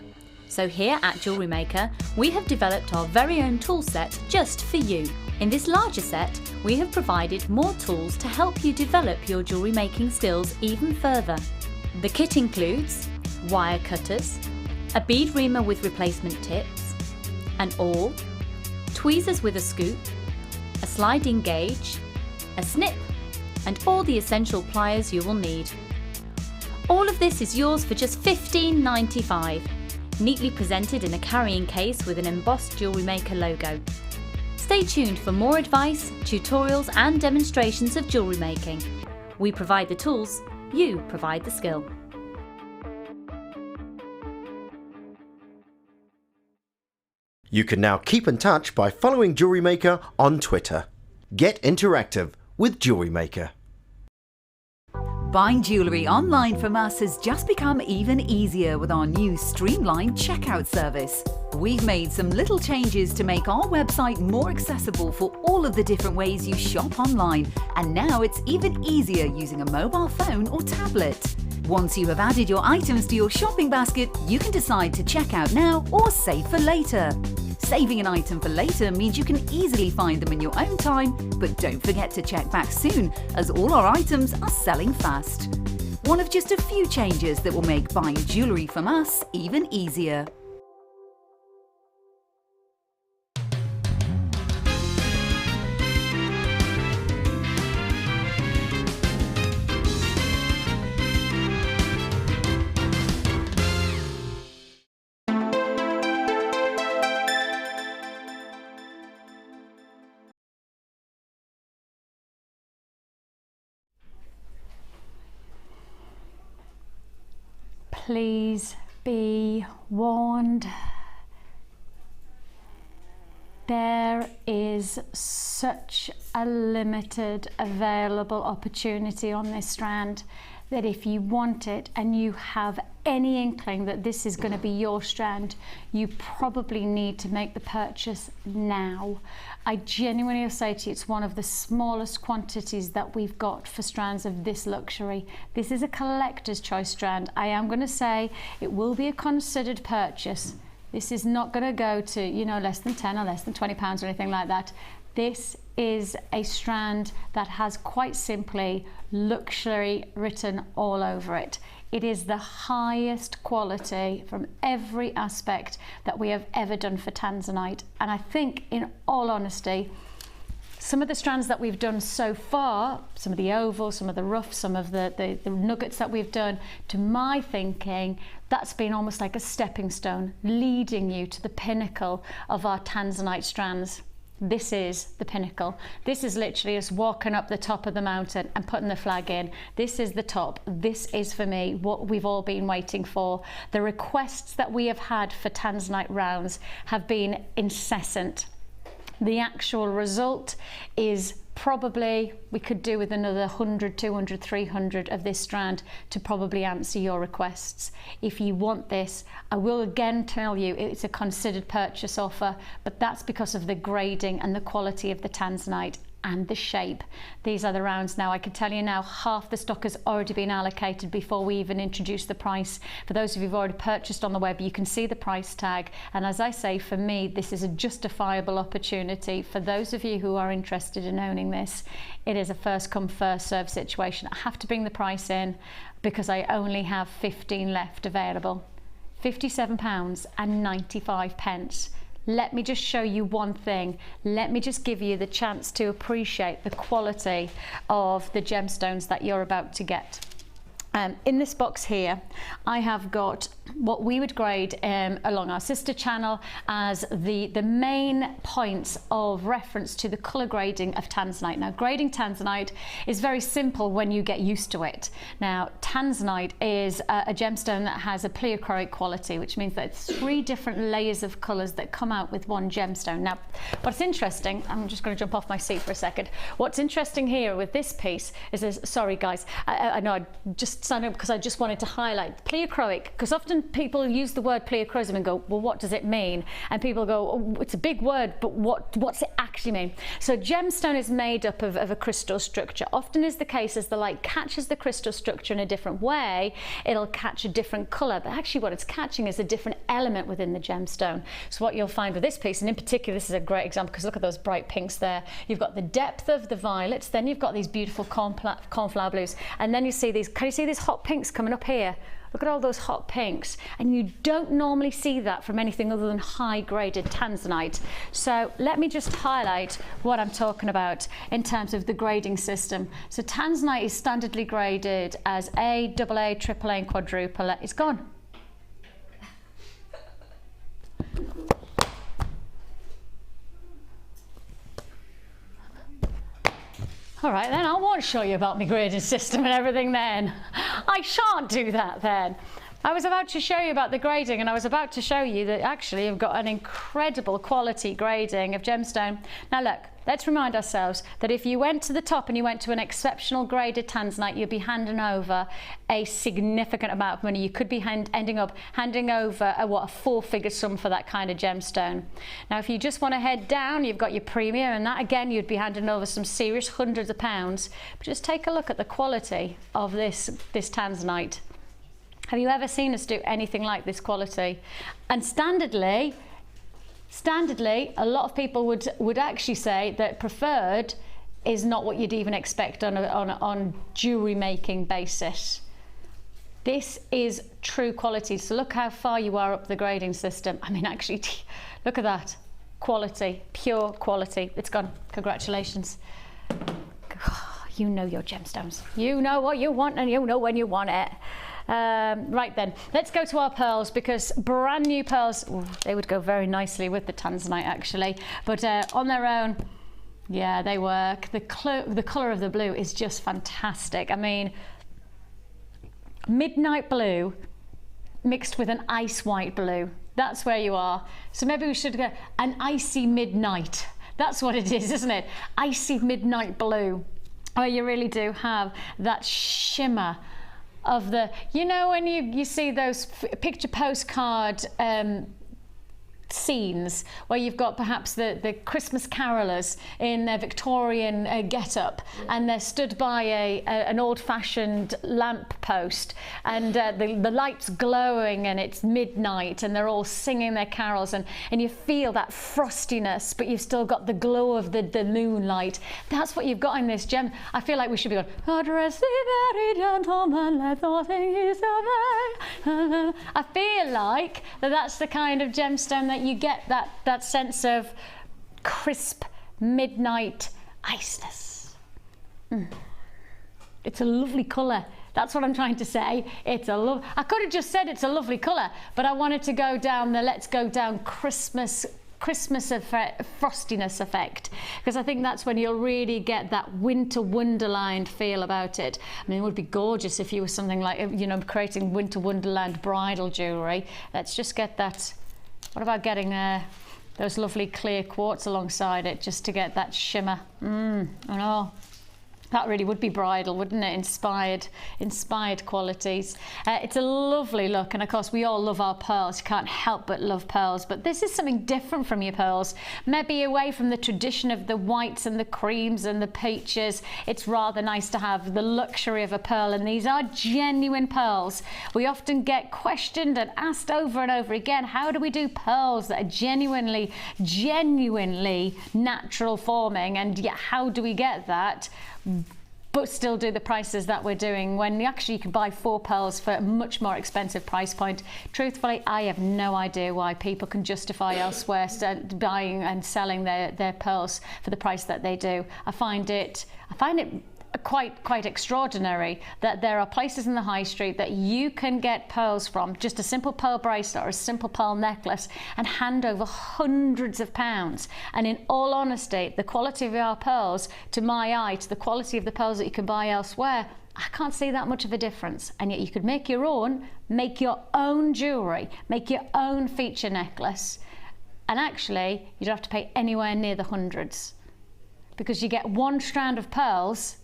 So here at Jewellery Maker, we have developed our very own tool set just for you. In this larger set, we have provided more tools to help you develop your jewellery making skills even further. The kit includes wire cutters, a bead reamer with replacement tips, an awl, tweezers with a scoop, a sliding gauge, a snip, and all the essential pliers you will need. All of this is yours for just $15.95, neatly presented in a carrying case with an embossed Jewellery Maker logo. Stay tuned for more advice, tutorials and demonstrations of jewellery making. We provide the tools, you provide the skill. You can now keep in touch by following Jewellery Maker on Twitter. Get interactive with Jewellery Maker. Buying jewellery online from us has just become even easier with our new streamlined checkout service. We've made some little changes to make our website more accessible for all of the different ways you shop online, and now it's even easier using a mobile phone or tablet. Once you have added your items to your shopping basket, you can decide to check out now or save for later. Saving an item for later means you can easily find them in your own time, but don't forget to check back soon, as all our items are selling fast. One of just a few changes that will make buying jewellery from us even easier. Please be warned. There is such a limited available opportunity on this strand that if you want it and you have any inkling that this is going to be your strand, you probably need to make the purchase now. I genuinely say to you, it's one of the smallest quantities that we've got for strands of this luxury. This is a collector's choice strand. I am going to say it will be a considered purchase. This is not going to go to, you know, less than 10 or less than 20 pounds or anything like that. This is a strand that has quite simply luxury written all over it. It is the highest quality from every aspect that we have ever done for Tanzanite. And I think, in all honesty, some of the strands that we've done so far, some of the ovals, some of the rough, some of the nuggets that we've done, to my thinking, that's been almost like a stepping stone, leading you to the pinnacle of our Tanzanite strands. This is the pinnacle. This is literally us walking up the top of the mountain and putting the flag in. This is the top. This is, for me, what we've all been waiting for. The requests that we have had for Tanzanite rounds have been incessant. The actual result is probably, we could do with another 100, 200, 300 of this strand to probably answer your requests. If you want this, I will again tell you it's a considered purchase offer, but that's because of the grading and the quality of the Tanzanite and the shape. These are the rounds now. I can tell you now, half the stock has already been allocated before we even introduce the price. For those of you who've already purchased on the web, you can see the price tag. And as I say, for me, this is a justifiable opportunity. For those of you who are interested in owning this, it is a first come, first serve situation. I have to bring the price in because I only have 15 left available. £57.95. Let me just show you one thing. Let me just give you the chance to appreciate the quality of the gemstones that you're about to get. In this box here, I have got what we would grade along our sister channel as the main points of reference to the colour grading of Tanzanite. Now, grading Tanzanite is very simple when you get used to it. Now, Tanzanite is a gemstone that has a pleochroic quality, which means that it's 3 different layers of colours that come out with one gemstone. Now, what's interesting, I'm just going to jump off my seat for a second. What's interesting here with this piece is, sorry guys, I know I just signed up because I just wanted to highlight pleochroic, because often people use the word pleochroism and go, well, what does it mean? And people go, oh, it's a big word, but what's it actually mean? So gemstone is made up of a crystal structure. Often is the case, as the light catches the crystal structure in a different way, it'll catch a different colour, but actually what it's catching is a different element within the gemstone. So what you'll find with this piece, and in particular this is a great example because look at those bright pinks there. You've got the depth of the violets, then you've got these beautiful cornflower blues, and then you see these, can you see these hot pinks coming up here? Look at all those hot pinks, and you don't normally see that from anything other than high graded Tanzanite. So let me just highlight what I'm talking about in terms of the grading system. So Tanzanite is standardly graded as A, AA, AAA and quadruple. It's gone. All right, then I won't show you about my grading system and everything then. I shan't do that then. I was about to show you about the grading, and I was about to show you that actually you've got an incredible quality grading of gemstone. Now look, let's remind ourselves that if you went to the top and you went to an exceptional graded Tanzanite, you'd be handing over a significant amount of money. You could be handing over a 4-figure sum for that kind of gemstone. Now, if you just want to head down, you've got your premium, and that again, you'd be handing over some serious hundreds of pounds. But just take a look at the quality of this Tanzanite. Have you ever seen us do anything like this quality? And standardly, a lot of people would actually say that preferred is not what you'd even expect on jewellery making basis. This is true quality. So look how far you are up the grading system. I mean, actually, look at that. Quality, pure quality. It's gone. Congratulations. You know your gemstones. You know what you want and you know when you want it. Right then, let's go to our pearls, because brand new pearls, they would go very nicely with the Tanzanite actually, but on their own, yeah, they work. The colour of the blue is just fantastic. I mean, midnight blue mixed with an ice white blue. That's where you are. So maybe we should go an icy midnight. That's what it is, isn't it? Icy midnight blue. Oh, you really do have that shimmer of the, you know, when you see those picture postcard scenes where you've got perhaps the Christmas carolers in their Victorian get-up, and they're stood by an old-fashioned lamp post, and the light's glowing and it's midnight and they're all singing their carols, and you feel that frostiness, but you've still got the glow of the moonlight. That's what you've got in this gem. I feel like we should be going, address the very gentleman, let nothing is away. I feel like that's the kind of gemstone that you get, that sense of crisp midnight iceness. It's a lovely colour. That's what I'm trying to say. It's a I could have just said it's a lovely colour, but I wanted to go down the let's go down Christmas effect, frostiness effect, because I think that's when you'll really get that winter wonderland feel about it. I mean, it would be gorgeous if you were something like, you know, creating winter wonderland bridal jewellery. Let's just get that. What about getting those lovely clear quartz alongside it, just to get that shimmer? I know. That really would be bridal, wouldn't it? Inspired qualities. It's a lovely look, and of course we all love our pearls. You can't help but love pearls, but this is something different from your pearls. Maybe away from the tradition of the whites and the creams and the peaches. It's rather nice to have the luxury of a pearl, and these are genuine pearls. We often get questioned and asked over and over again, how do we do pearls that are genuinely natural forming, and yet how do we get that but still do the prices that we're doing, when actually you can buy 4 pearls for a much more expensive price point? Truthfully, I have no idea why people can justify elsewhere buying and selling their pearls for the price that they do. I find it quite extraordinary that there are places in the high street that you can get pearls from, just a simple pearl bracelet or a simple pearl necklace, and hand over hundreds of pounds. And in all honesty, the quality of our pearls, to my eye, to the quality of the pearls that you can buy elsewhere, I can't see that much of a difference. And yet you could make your own jewellery, make your own feature necklace, and actually you don't have to pay anywhere near the hundreds, because you get 1 strand of pearls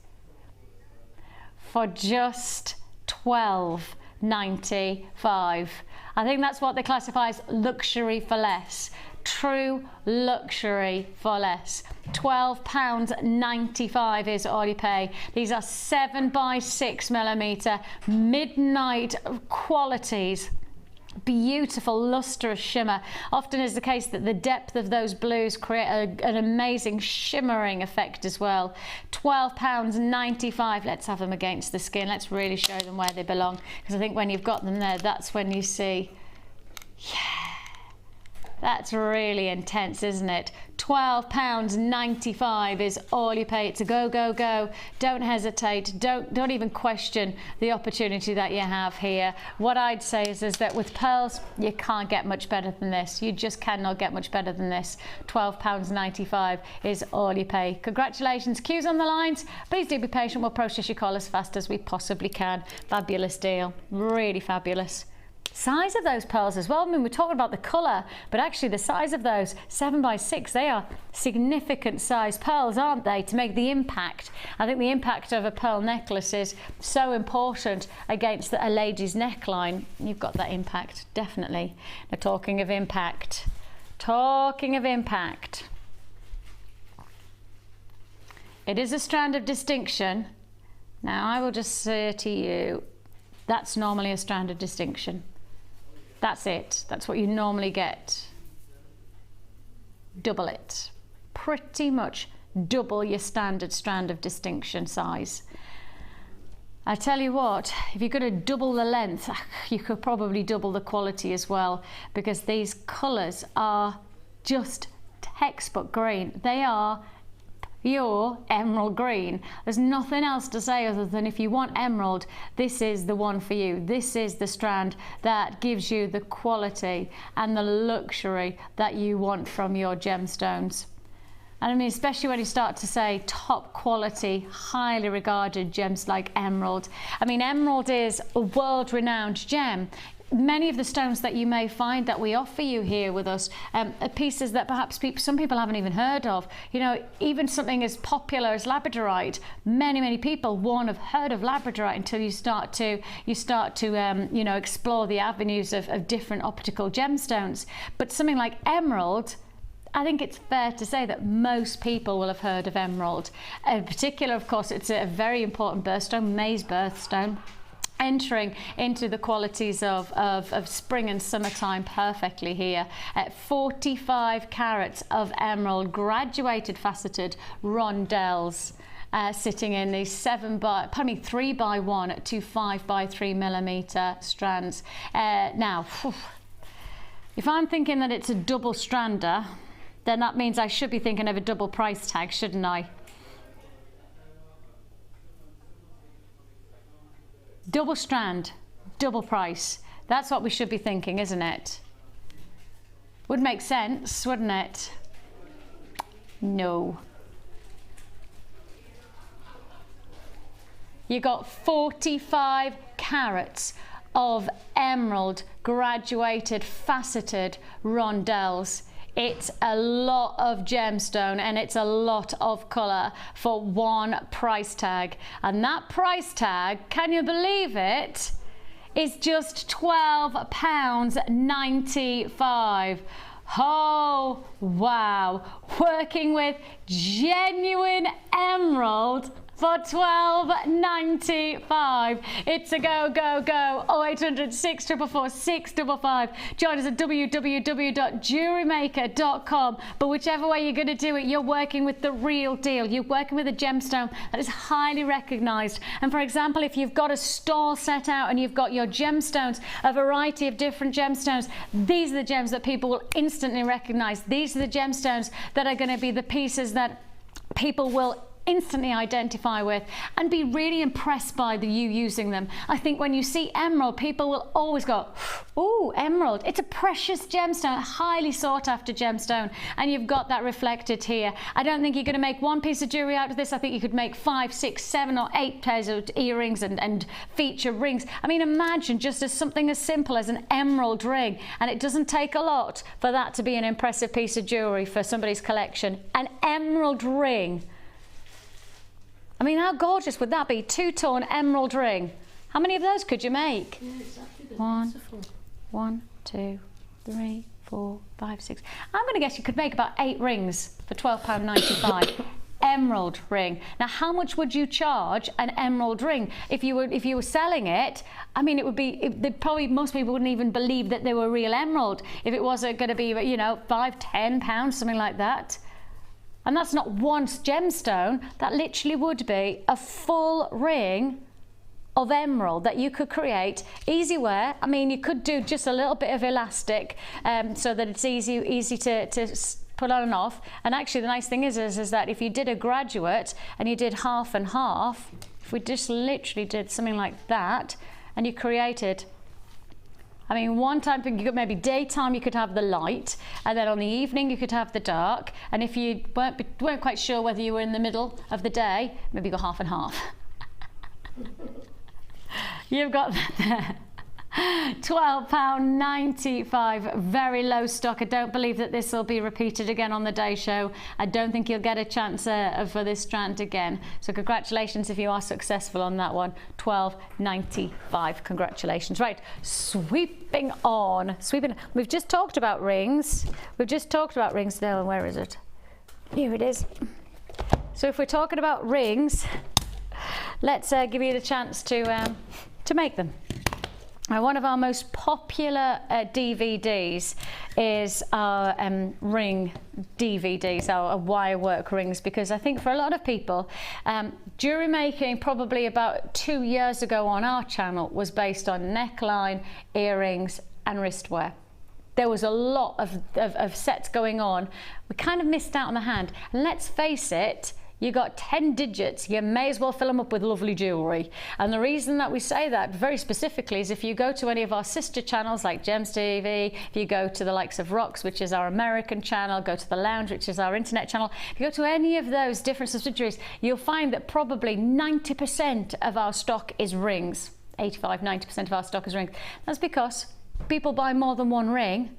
for just $12.95. I think that's what they classify as luxury for less. True luxury for less. £12.95 is all you pay. These are 7x6mm midnight qualities. Beautiful lustrous shimmer. Often is the case that the depth of those blues create an amazing shimmering effect as well. £12.95. Let's have them against the skin. Let's really show them where they belong, because I think when you've got them there, that's when you see, yeah, that's really intense, isn't it? £12.95 is all you pay. It's a go, go, go. Don't hesitate. Don't even question the opportunity that you have here. What I'd say is that with pearls, you can't get much better than this. You just cannot get much better than this. £12.95 is all you pay. Congratulations. Queues on the lines. Please do be patient. We'll process your call as fast as we possibly can. Fabulous deal. Really fabulous. Size of those pearls as well. I mean, we're talking about the colour, but actually the size of those 7x6, they are significant size pearls, aren't they, to make the impact. I think the impact of a pearl necklace is so important against a lady's neckline. You've got that impact, definitely. Now, talking of impact, it is a strand of distinction. Now, I will just say to you, that's normally a strand of distinction. That's it. That's what you normally get. Double it. Pretty much double your standard strand of distinction size. I tell you what, if you're going to double the length, you could probably double the quality as well, because these colours are just textbook green. They are pure emerald green. There's nothing else to say other than if you want emerald, this is the one for you. This is the strand that gives you the quality and the luxury that you want from your gemstones. And I mean, especially when you start to say top quality, highly regarded gems like emerald. I mean, emerald is a world-renowned gem. Many of the stones that you may find that we offer you here with us are pieces that perhaps some people haven't even heard of. You know, even something as popular as labradorite, many people won't have heard of labradorite until you start to you know, explore the avenues of different optical gemstones. But something like emerald, I think it's fair to say that most people will have heard of emerald. In particular, of course, it's a very important birthstone, May's birthstone, entering into the qualities of spring and summertime perfectly here. At 45 carats of emerald, graduated faceted rondelles. Sitting in these 3 by 1 to 5 by 3 millimeter strands. Now, if I'm thinking that it's a double strander, then that means I should be thinking of a double price tag, shouldn't I? Double strand, double price. That's what we should be thinking, isn't it? Would make sense, wouldn't it? No. You got 45 carats of emerald graduated faceted rondelles. It's a lot of gemstone and it's a lot of colour for one price tag. And that price tag, can you believe it, is just £12.95. Oh, wow. Working with genuine emerald for £12.95. It's a go, go, go. 0800 644 655. Join us at www.jewellerymaker.com. But whichever way you're going to do it, you're working with the real deal. You're working with a gemstone that is highly recognised. And for example, if you've got a stall set out and you've got your gemstones, a variety of different gemstones, these are the gems that people will instantly recognise. These are the gemstones that are going to be the pieces that people will instantly identify with and be really impressed by you using them. I think when you see emerald, people will always go, "Ooh, emerald." It's a precious gemstone, a highly sought after gemstone, and you've got that reflected here. I don't think you're going to make one piece of jewellery out of this. I think you could make 5, 6, 7 or 8 pairs of earrings and feature rings. I mean, imagine just as something as simple as an emerald ring, and it doesn't take a lot for that to be an impressive piece of jewellery for somebody's collection. An emerald ring. I mean, how gorgeous would that be? 2-tone emerald ring. How many of those could you make? Yeah, exactly. 1, 2, 3, 4, 5, 6. I'm going to guess you could make about 8 rings for £12.95. Emerald ring. Now, how much would you charge an emerald ring if you were selling it? I mean, it would be probably most people wouldn't even believe that they were real emerald if it wasn't going to be, you know, £5, £10, something like that. And that's not one gemstone, that literally would be a full ring of emerald that you could create. Easy wear. I mean, you could do just a little bit of elastic so that it's easy to put on and off. And actually the nice thing is that if you did a graduate and you did half and half, if we just literally did something like that and you created, I mean, one time you could maybe daytime you could have the light, and then on the evening you cocould have the dark. And if you weren't quite sure whether you were in the middle of the day, maybe go half and half. You've got that there. £12.95, very low stock. I don't believe that this will be repeated again on the day show. I don't think you'll get a chance for this strand again. So congratulations if you are successful on that one. £12.95, congratulations. Right, sweeping on. We've just talked about rings. Now, where is it? Here it is. So if we're talking about rings, let's give you the chance to make them. One of our most popular DVDs is our ring DVDs, our wire work rings, because I think for a lot of people, jewellery making probably about 2 years ago on our channel was based on neckline, earrings and wristwear. There was a lot of sets going on. We kind of missed out on the hand. And let's face it, you got 10 digits, you may as well fill them up with lovely jewellery. And the reason that we say that very specifically is if you go to any of our sister channels like Gems TV, if you go to the likes of Rocks, which is our American channel, go to the Lounge, which is our internet channel, if you go to any of those different subsidiaries, you'll find that probably 90% of our stock is rings. 85–90% of our stock is rings. That's because people buy more than one ring.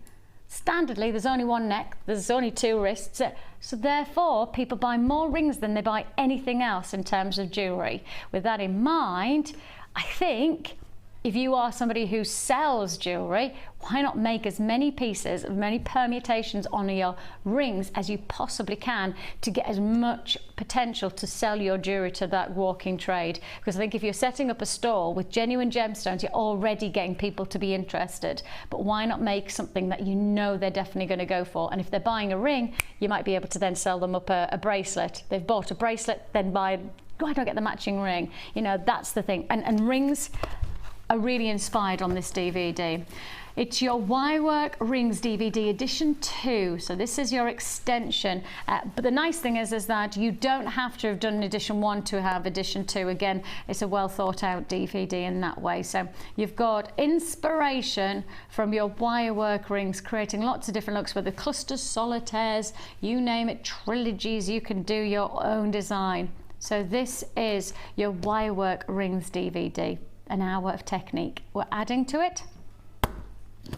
Standardly, there's only one neck, there's only 2 wrists, so therefore people buy more rings than they buy anything else in terms of jewellery. With that in mind, I think if you are somebody who sells jewellery, why not make as many pieces, as many permutations on your rings as you possibly can to get as much potential to sell your jewellery to that walking trade? Because I think if you're setting up a store with genuine gemstones, you're already getting people to be interested. But why not make something that you know they're definitely going to go for? And if they're buying a ring, you might be able to then sell them up a bracelet. They've bought a bracelet, then why don't I get the matching ring? You know, that's the thing. And rings are really inspired on this DVD. It's your Wirework Rings DVD edition 2. So this is your extension. But the nice thing is that you don't have to have done edition 1 to have edition 2. Again, it's a well thought out DVD in that way. So you've got inspiration from your Wirework rings, creating lots of different looks, whether clusters, solitaires, you name it, trilogies, you can do your own design. So this is your Wirework Rings DVD. An hour of technique. We're adding to it,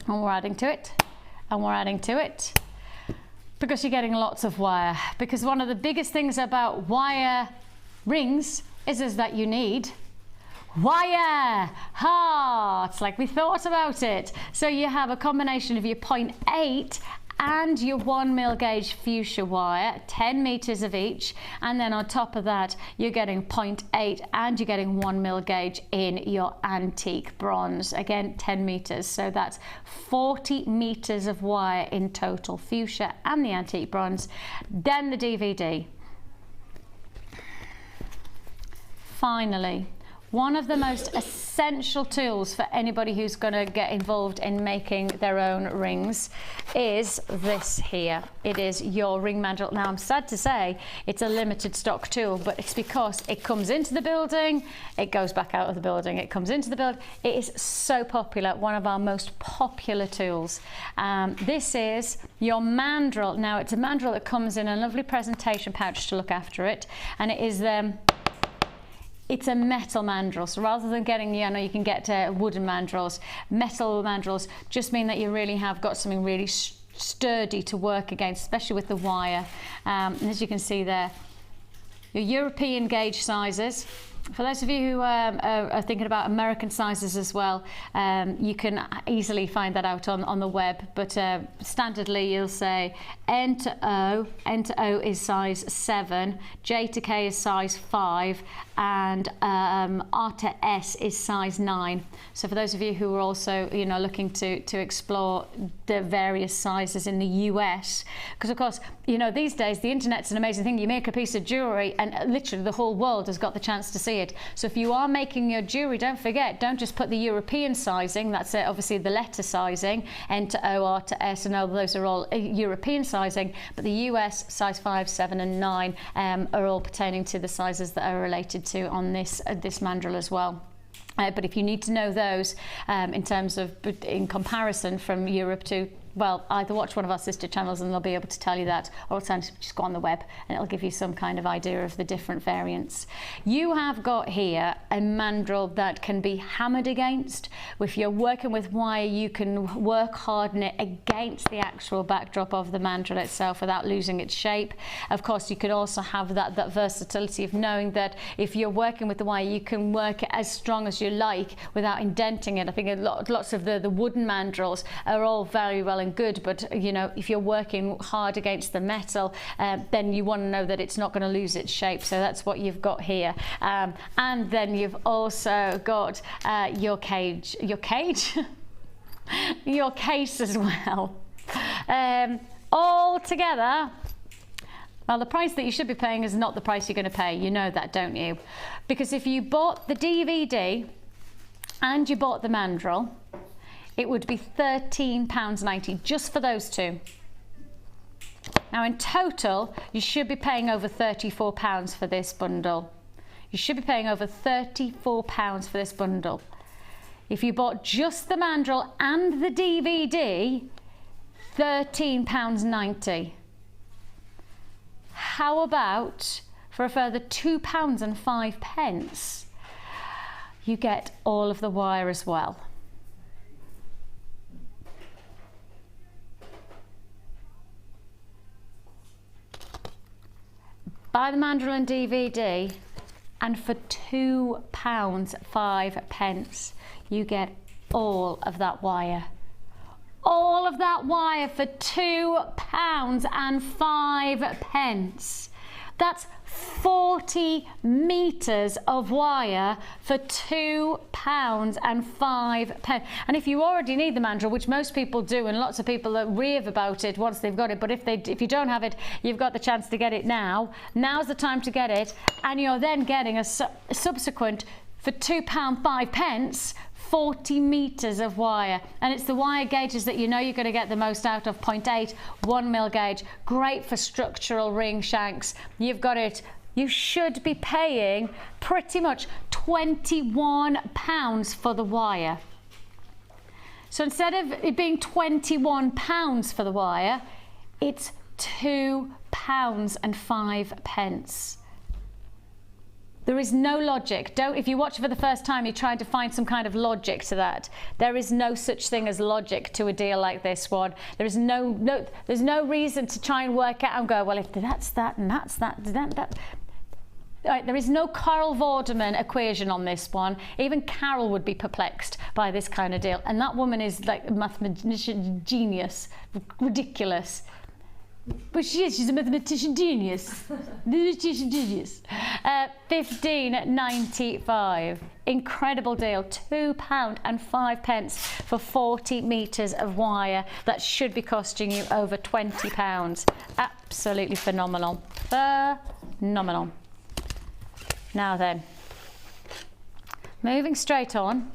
and we're adding to it, and we're adding to it, because you're getting lots of wire. Because one of the biggest things about wire rings is that you need wire. It's like we thought about it. So you have a combination of your 0.8 and your 1mm gauge fuchsia wire, 10 meters of each, and then on top of that you're getting 0.8 and you're getting 1mm gauge in your antique bronze, again 10 meters, so that's 40 meters of wire in total, fuchsia and the antique bronze. Then the DVD. Finally, one of the most essential tools for anybody who's going to get involved in making their own rings is this here. It is your ring mandrel. Now, I'm sad to say it's a limited stock tool, but it's because it comes into the building, it goes back out of the building, it comes into the building. It is so popular, one of our most popular tools. This is your mandrel. Now, it's a mandrel that comes in a lovely presentation pouch to look after it, and it is it's a metal mandrel, so rather than getting, you know, you can get wooden mandrels, metal mandrels just mean that you really have got something really sturdy to work against, especially with the wire. And as you can see there, your European gauge sizes. For those of you who are thinking about American sizes as well, you can easily find that out on the web, but standardly you'll say N to O is size 7, J to K is size 5, and R to S is size 9. So for those of you who are also, you know, looking to explore the various sizes in the US, because of course, you know, these days the internet's an amazing thing. You make a piece of jewelry and literally the whole world has got the chance to see it. So if you are making your jewelry, don't forget, don't just put the European sizing, that's obviously the letter sizing, N to O, R to S, and all those are all European sizing, but the US size 5, 7 and 9 are all pertaining to the sizes that are related to on this mandrel as well. But if you need to know those in terms of in comparison from Europe to, well, either watch one of our sister channels and they'll be able to tell you that, or alternatively just go on the web and it'll give you some kind of idea of the different variants. You have got here a mandrel that can be hammered against. If you're working with wire, you can work harden it against the actual backdrop of the mandrel itself without losing its shape. Of course, you could also have that versatility of knowing that if you're working with the wire, you can work it as strong as you like without indenting it. I think lots of the wooden mandrels are all very well and good, but you know, if you're working hard against the metal, then you want to know that it's not going to lose its shape. So that's what you've got here. And then you've also got your case as well. All together, well, the price that you should be paying is not the price you're going to pay. You know that, don't you? Because if you bought the DVD and you bought the mandrel, it would be £13.90 just for those two. Now in total, you should be paying over £34 for this bundle. You should be paying over £34 for this bundle. If you bought just the mandrel and the DVD, £13.90. How about for a further £2.05, you get all of the wire as well. Buy the mandrel and DVD, and for £2.05, you get all of that wire. All of that wire for £2.05. That's 40 meters of wire for £2.05. And if you already need the mandrel, which most people do, and lots of people rave about it once they've got it, but if you don't have it, you've got the chance to get it now. Now's the time to get it, and you're then getting a subsequent for £2.05. 40 meters of wire, and it's the wire gauges that you know you're going to get the most out of. 0.8, 1mm gauge, great for structural ring shanks. You've got it. You should be paying pretty much £21 for the wire. So instead of it being £21 for the wire, it's £2.05. There is no logic. If you watch it for the first time, you're trying to find some kind of logic to that. There is no such thing as logic to a deal like this one. There's no reason to try and work out and go, well, if that's that and that's that, then that. Right, there is no Carl Vorderman equation on this one. Even Carol would be perplexed by this kind of deal. And that woman is like a mathematician genius, ridiculous. But she is, she's a mathematician genius. Mathematician genius. £15.95. Incredible deal. £2.05 for 40 meters of wire. That should be costing you over £20. Absolutely phenomenal. Phenomenal. Now then, moving straight on.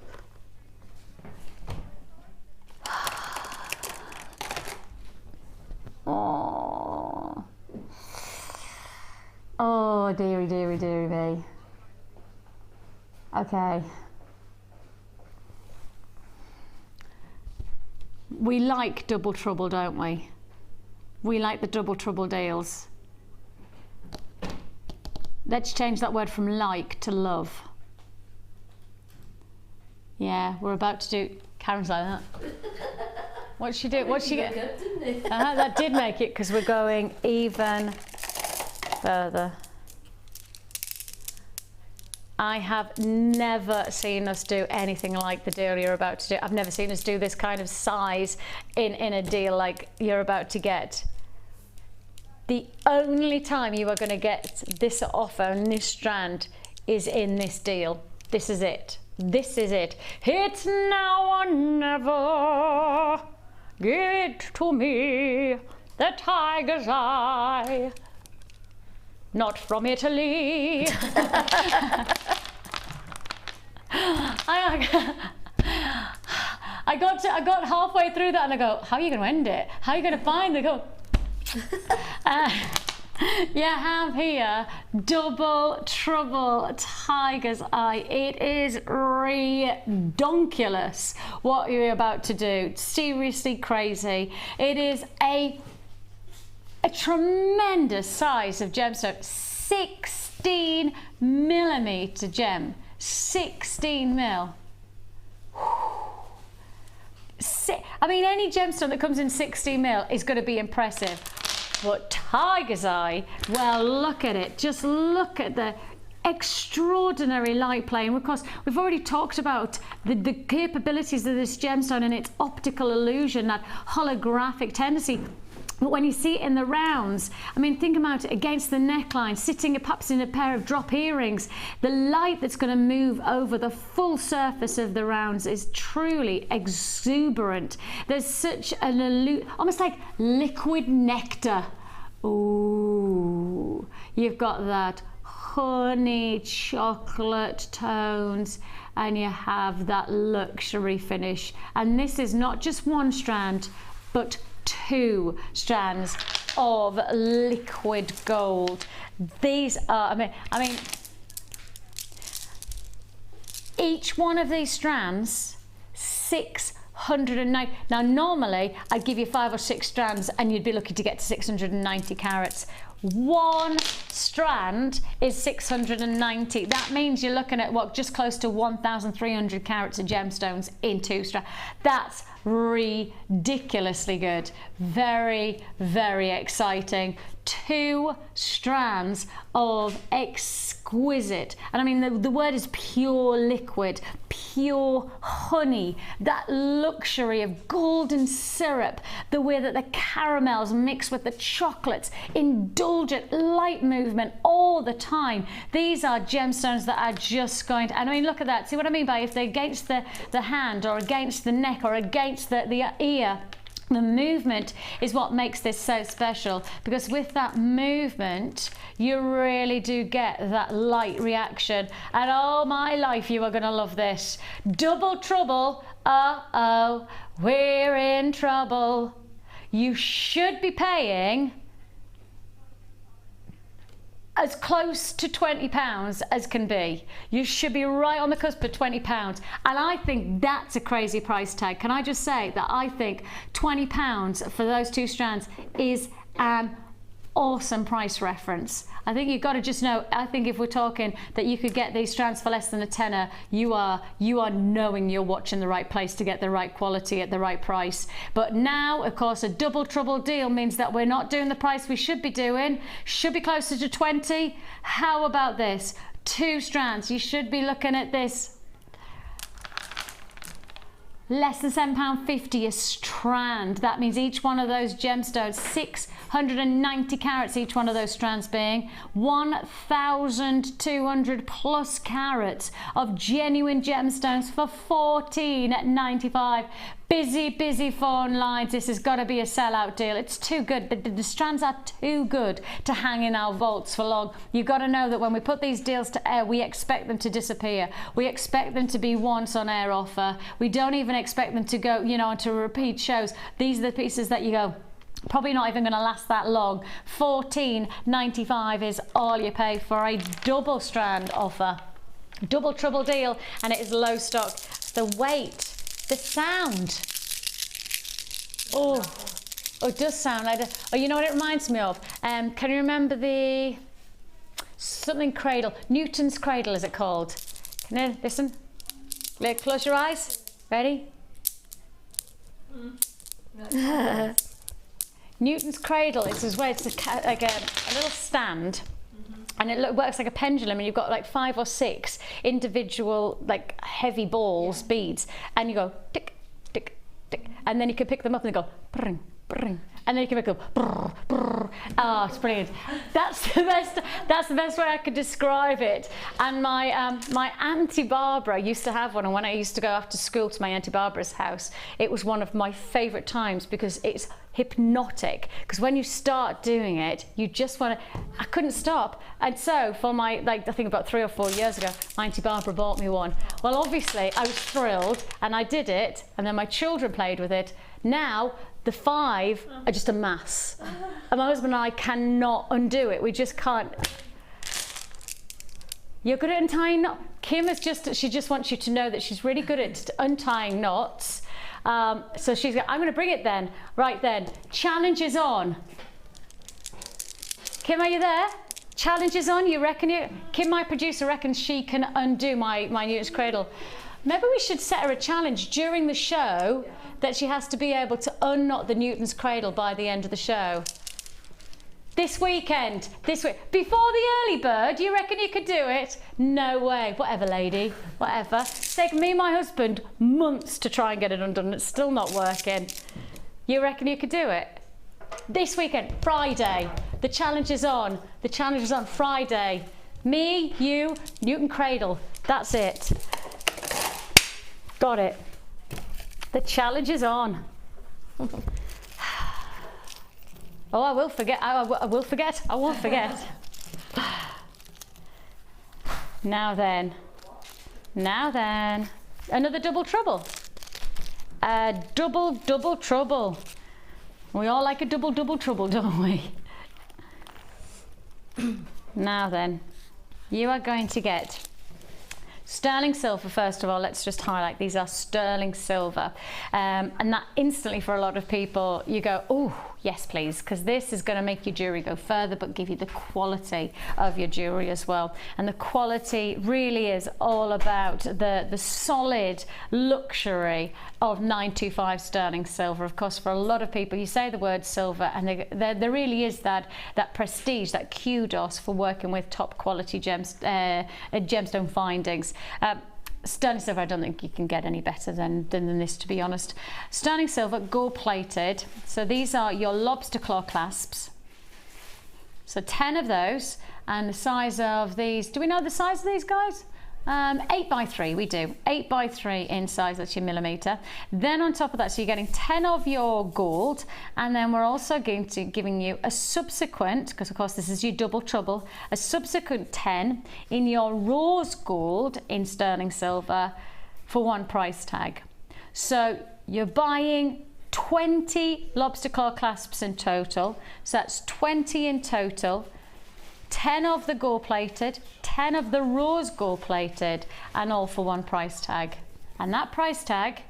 Oh, dearie, dearie, dearie me. Okay. We like double trouble, don't we? We like the double trouble deals. Let's change that word from like to love. Yeah, we're about to do... Karen's like that. What's she do? What's she get? That did make it, because we're going even further. I have never seen us do anything like the deal you're about to do. I've never seen us do this kind of size in a deal like you're about to get. The only time you are going to get this offer and this strand is in this deal. This is it. This is it. It's now or never. Give it to me, the tiger's eye. Not from Italy. I got halfway through that and I go, how are you going to end it? How are you going to find it? Go. You have here double trouble tiger's eye. It is redonkulous what you're about to do. Seriously crazy. It is a tremendous size of gemstone. 16mm gem. 16mm. I mean, any gemstone that comes in 16mm is going to be impressive. But tiger's eye, well, look at it. Just look at the extraordinary light play. And of course, we've already talked about the capabilities of this gemstone and its optical illusion, that holographic tendency. But when you see it in the rounds, I mean, think about it against the neckline, sitting perhaps in a pair of drop earrings. The light that's going to move over the full surface of the rounds is truly exuberant. There's such an almost like liquid nectar. Ooh, you've got that honey chocolate tones, and you have that luxury finish. And this is not just one strand, but 2 strands of liquid gold. These are, I mean, each one of these strands, 690. Now normally I'd give you 5 or 6 strands and you'd be lucky to get to 690 carats. One strand is 690. That means you're looking at what, just close to 1,300 carats of gemstones in 2 strands. That's ridiculously good. Very, very exciting. 2 strands of exquisite, and I mean the word is pure liquid, pure honey, that luxury of golden syrup, the way that the caramels mix with the chocolates, indulgent light movement all the time. These are gemstones that are just going to, and I mean, look at that. See what I mean by if they're against the hand or against the neck or against the ear. The movement is what makes this so special, because with that movement you really do get that light reaction. And oh my life, you are going to love this. Double trouble. Uh-oh, we're in trouble. You should be paying as close to £20 as can be. You should be right on the cusp of £20. And I think that's a crazy price tag. Can I just say that I think £20 for those 2 strands is an awesome price reference. I think you've got to just know, I think if we're talking that you could get these strands for less than a tenner, you are knowing you're watching the right place to get the right quality at the right price. But now, of course, a double trouble deal means that we're not doing the price we should be doing. Should be closer to 20. How about this? 2 strands. You should be looking at this. Less than £7.50 a strand. That means each one of those gemstones, 690 carats each one of those strands being, 1,200 plus carats of genuine gemstones for $14.95. Busy, busy phone lines. This has got to be a sellout deal. It's too good. The strands are too good to hang in our vaults for long. You've got to know that when we put these deals to air, we expect them to disappear. We expect them to be once on air offer. We don't even expect them to go, you know, onto repeat shows. These are the pieces that you go, probably not even going to last that long. $14.95 is all you pay for a double strand offer. Double trouble deal, and it is low stock. The weight, the sound. Oh, it does sound like you know what it reminds me of? Can you remember the something cradle? Newton's cradle, is it called? Can you listen? Close your eyes. Ready? Newton's cradle. It's where it's like a little stand. And it works like a pendulum, and you've got like 5 or 6 individual like heavy balls, beads, and you go tick, tick, tick, and then you can pick them up and they go bring, bring, and then you can make them brr, brr. Oh, it's brilliant. That's the best. That's the best way I could describe it. And my my Auntie Barbara used to have one, and when I used to go after school to my Auntie Barbara's house, it was one of my favourite times because it's hypnotic. Because when you start doing it, you just want to. I couldn't stop, and so for my I think about 3 or 4 years ago, my Auntie Barbara bought me one. Well, obviously I was thrilled, and I did it, and then my children played with it. Now the 5 are just a mass, and my husband and I cannot undo it. We just can't. You're good at untying knots. Kim is she just wants you to know that she's really good at untying knots. So she's going, I'm going to bring it then. Right then, challenge is on. Kim, are you there? Challenge is on. You reckon Kim, my producer, reckons she can undo my Newton's cradle. Maybe we should set her a challenge during the show that she has to be able to unknot the Newton's cradle by the end of the show. This weekend, before the early bird, you reckon you could do it? No way. Whatever, lady, whatever. It's taken me and my husband months to try and get it undone. It's still not working. You reckon you could do it? This weekend, Friday. The challenge is on. The challenge is on Friday. Me, you, Newton Cradle. That's it. Got it. The challenge is on. Oh, I will forget. I will forget. I won't forget. Now then. Another double trouble. Double trouble. We all like a double trouble, don't we? Now then, you are going to get sterling silver. First of all, let's just highlight these are sterling silver, and that instantly for a lot of people you go, oh yes please, because this is going to make your jewelry go further but give you the quality of your jewelry as well. And the quality really is all about the solid luxury of 925 sterling silver. Of course, for a lot of people, you say the word silver and there really is that prestige, that kudos for working with top quality gemstone findings. Sterling silver, I don't think you can get any better than this, to be honest. Sterling silver, gold plated. So these are your lobster claw clasps. So 10 of those, and the size of these, do we know the size of these guys? 8x3, we do. 8x3 in size, that's your millimeter. Then on top of that, so you're getting 10 of your gold, and then we're also giving you a subsequent, because of course this is your double trouble, a subsequent 10 in your rose gold in sterling silver for one price tag. So you're buying 20 lobster claw clasps in total, so that's 20 in total. 10 of the gold plated, 10 of the rose gold plated, and all for one price tag. And that price tag,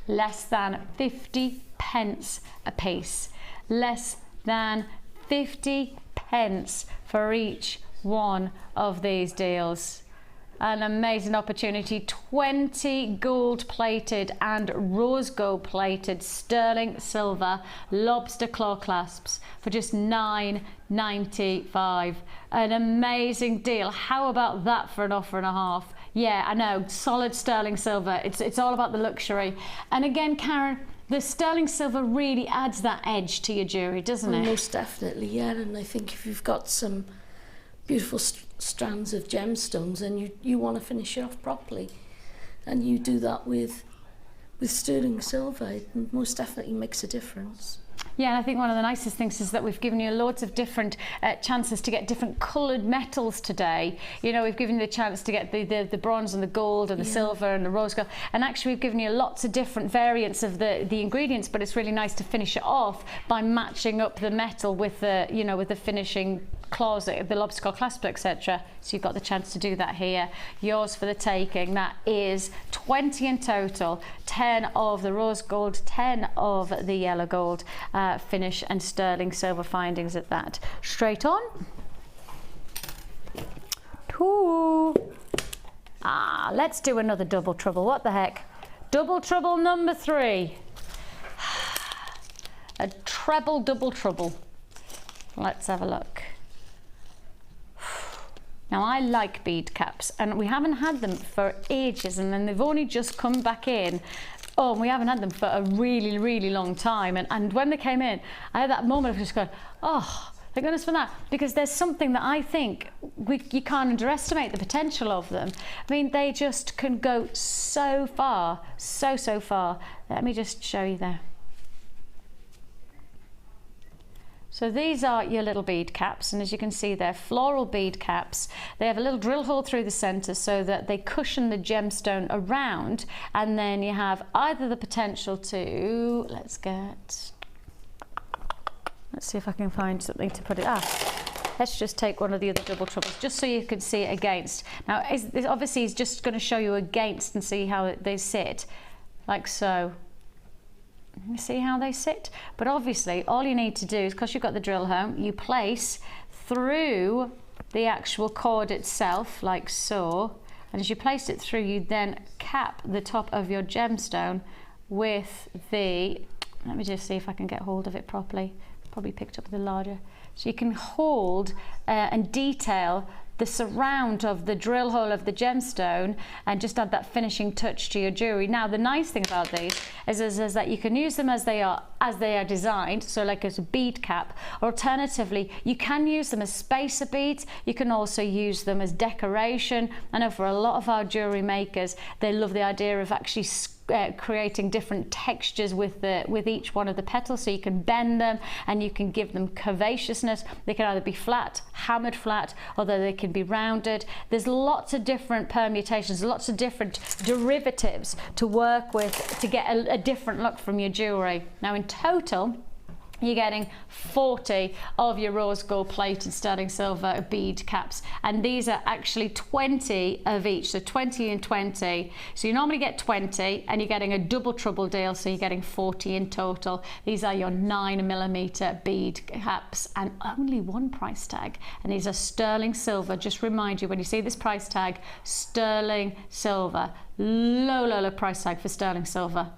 less than 50 pence a piece. Less than 50 pence for each one of these deals. An amazing opportunity. 20 gold plated and rose gold plated sterling silver lobster claw clasps for just $9.95. An amazing deal. How about that for an offer and a half? Yeah, I know, solid sterling silver. It's all about the luxury. And again, Karen, the sterling silver really adds that edge to your jewelry, doesn't it? Most definitely, yeah. And I think if you've got some beautiful strands of gemstones and you want to finish it off properly, and you do that with sterling silver, it most definitely makes a difference. Yeah, and I think one of the nicest things is that we've given you loads of different chances to get different coloured metals today. You know, we've given you the chance to get the bronze and the gold and the silver and the rose gold, and actually we've given you lots of different variants of the ingredients, but it's really nice to finish it off by matching up the metal with the, you know, with the finishing claws, the lobster claw clasp, etc. So you've got the chance to do that here. Yours for the taking. That is 20 in total, 10 of the rose gold, 10 of the yellow gold finish, and sterling silver findings at that. Straight on. Ooh. Let's do another double trouble. What the heck? Double trouble number 3. A treble double trouble. Let's have a look. Now I like bead caps, and we haven't had them for ages, and then they've only just come back in. Oh, and we haven't had them for a really, really long time. And when they came in, I had that moment of just going, oh, thank goodness for that, because there's something that I think you can't underestimate the potential of them. I mean, they just can go so far, so far. Let me just show you there. So these are your little bead caps, and as you can see, they're floral bead caps. They have a little drill hole through the center so that they cushion the gemstone around, and then you have either the potential to, let's see if I can find something to put it, let's just take one of the other double troubles just so you can see it against. Now this obviously is just going to show you against and see how they sit, like so. You see how they sit? But obviously all you need to do is, because you've got the drill hole, you place through the actual cord itself like so, and as you place it through, you then cap the top of your gemstone with the, Let me just see if I can get hold of it properly. Probably picked up the larger. So you can hold and detail the surround of the drill hole of the gemstone and just add that finishing touch to your jewelry. Now the nice thing about these is that you can use them as they are designed, so like as a bead cap. Alternatively, you can use them as spacer beads. You can also use them as decoration. I know for a lot of our jewelry makers, they love the idea of actually creating different textures with each one of the petals, so you can bend them and you can give them curvaceousness. They can either be flat, hammered flat, although they can be rounded. There's lots of different permutations, lots of different derivatives to work with to get a different look from your jewelry. Now in total, you're getting 40 of your rose gold plated sterling silver bead caps, and these are actually 20 of each, so 20 and 20. So you normally get 20 and you're getting a double trouble deal, so you're getting 40 in total. These are your 9mm bead caps and only one price tag, and these are sterling silver. Just remind you, when you see this price tag, sterling silver, low price tag for sterling silver.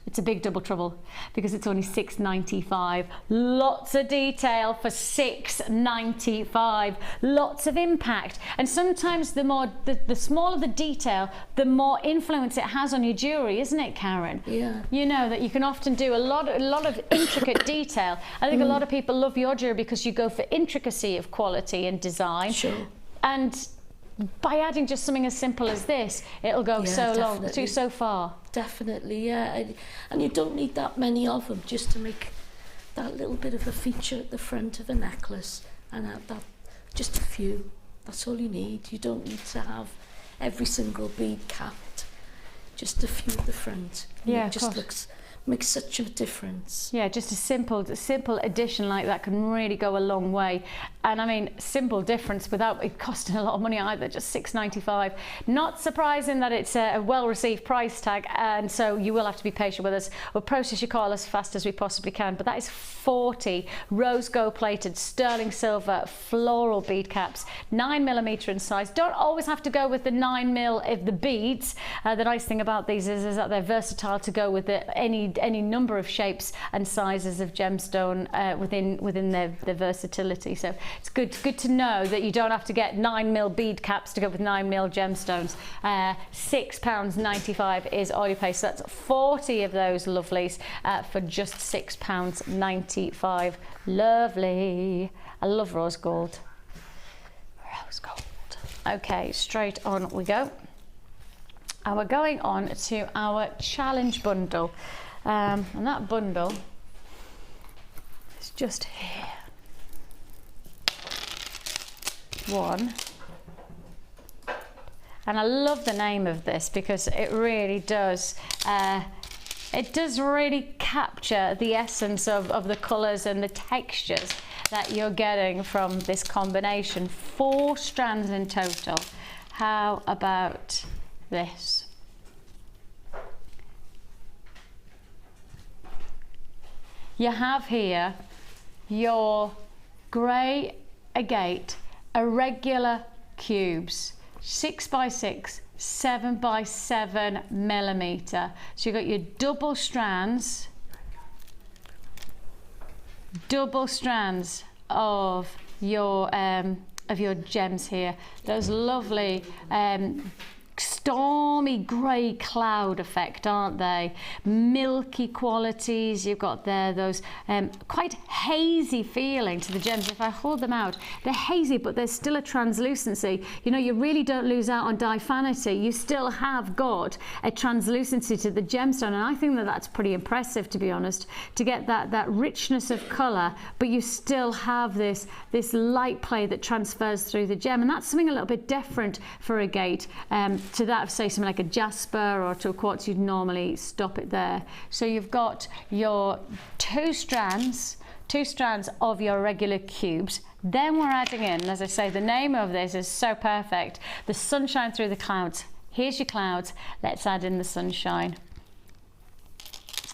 It's a big double trouble because it's only $6.95. Lots of detail for $6.95. Lots of impact, and sometimes the smaller the detail, the more influence it has on your jewelry, isn't it, Karen? Yeah. You know that you can often do a lot of intricate detail. I think a lot of people love your jewelry because you go for intricacy of quality and design. Sure. And by adding just something as simple as this, it'll go so far. Definitely, yeah. And you don't need that many of them just to make that little bit of a feature at the front of a necklace, and that just a few. That's all you need. You don't need to have every single bead capped. Just a few at the front. Yeah, it just makes such a difference. Yeah, just a simple addition like that can really go a long way. And I mean, simple difference without it costing a lot of money either, just $6.95. Not surprising that it's a well-received price tag, and so you will have to be patient with us. We'll process your call as fast as we possibly can, but that is 40 rose gold plated sterling silver floral bead caps, 9mm in size. Don't always have to go with the 9mm of the beads. The nice thing about these is that they're versatile to go with any number of shapes and sizes of gemstone within their versatility. So it's good to know that you don't have to get 9mm bead caps to go with 9mm gemstones. £6.95 is all you pay. So that's 40 of those lovelies for just £6.95. Lovely. I love rose gold. Rose gold. Okay, straight on we go. And we're going on to our challenge bundle. And that bundle is just here. One. And I love the name of this because it really does really capture the essence of the colours and the textures that you're getting from this combination. 4 strands in total. How about this? You have here your grey agate irregular cubes, 6x6, 7x7mm. So you've got your double strands of your gems here. Those lovely stormy grey cloud effect, aren't they? Milky qualities you've got there, those quite hazy feeling to the gems. If I hold them out, they're hazy, but there's still a translucency. You know, you really don't lose out on diaphanity. You still have got a translucency to the gemstone, and I think that that's pretty impressive, to be honest, to get that richness of colour, but you still have this light play that transfers through the gem, and that's something a little bit different for agate to that of, say, something like a jasper or to a quartz. You'd normally stop it there. So you've got your two strands of your regular cubes. Then we're adding in, as I say, the name of this is so perfect, the sunshine through the clouds. Here's your clouds, let's add in the sunshine.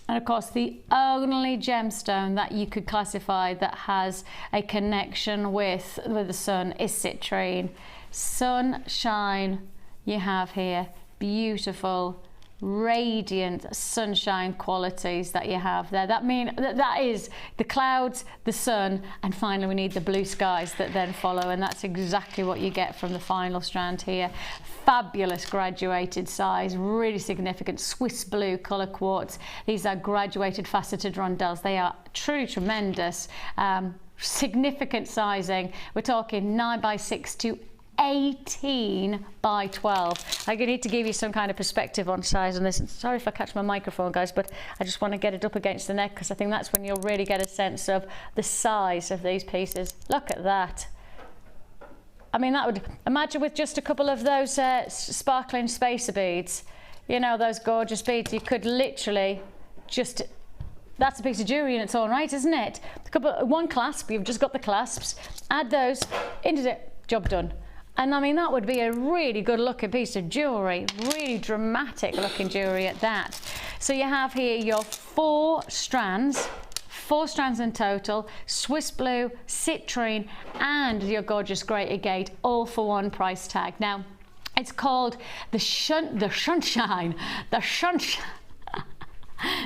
And of course, the only gemstone that you could classify that has a connection with the sun is citrine. Sunshine you have here, beautiful radiant sunshine qualities that you have there. That is the clouds, the sun, and finally we need the blue skies that then follow, and that's exactly what you get from the final strand here. Fabulous graduated size, really significant Swiss blue colour quartz. These are graduated faceted rondelles. They are truly tremendous. Significant sizing. We're talking 9x6 to 18 by 12. I need to give you some kind of perspective on size on this. And sorry if I catch my microphone, guys, but I just want to get it up against the neck because I think that's when you'll really get a sense of the size of these pieces. Look at that. I mean, that would, imagine with just a couple of those sparkling spacer beads, you know, those gorgeous beads, you could literally just, that's a piece of jewellery in its own right, isn't it? One clasp, you've just got the clasps, add those into it, job done. And I mean, that would be a really good looking piece of jewellery, really dramatic looking jewellery at that. So you have here your 4 strands in total, Swiss blue, citrine, and your gorgeous grey agate, all for one price tag. Now, it's called the sunshine.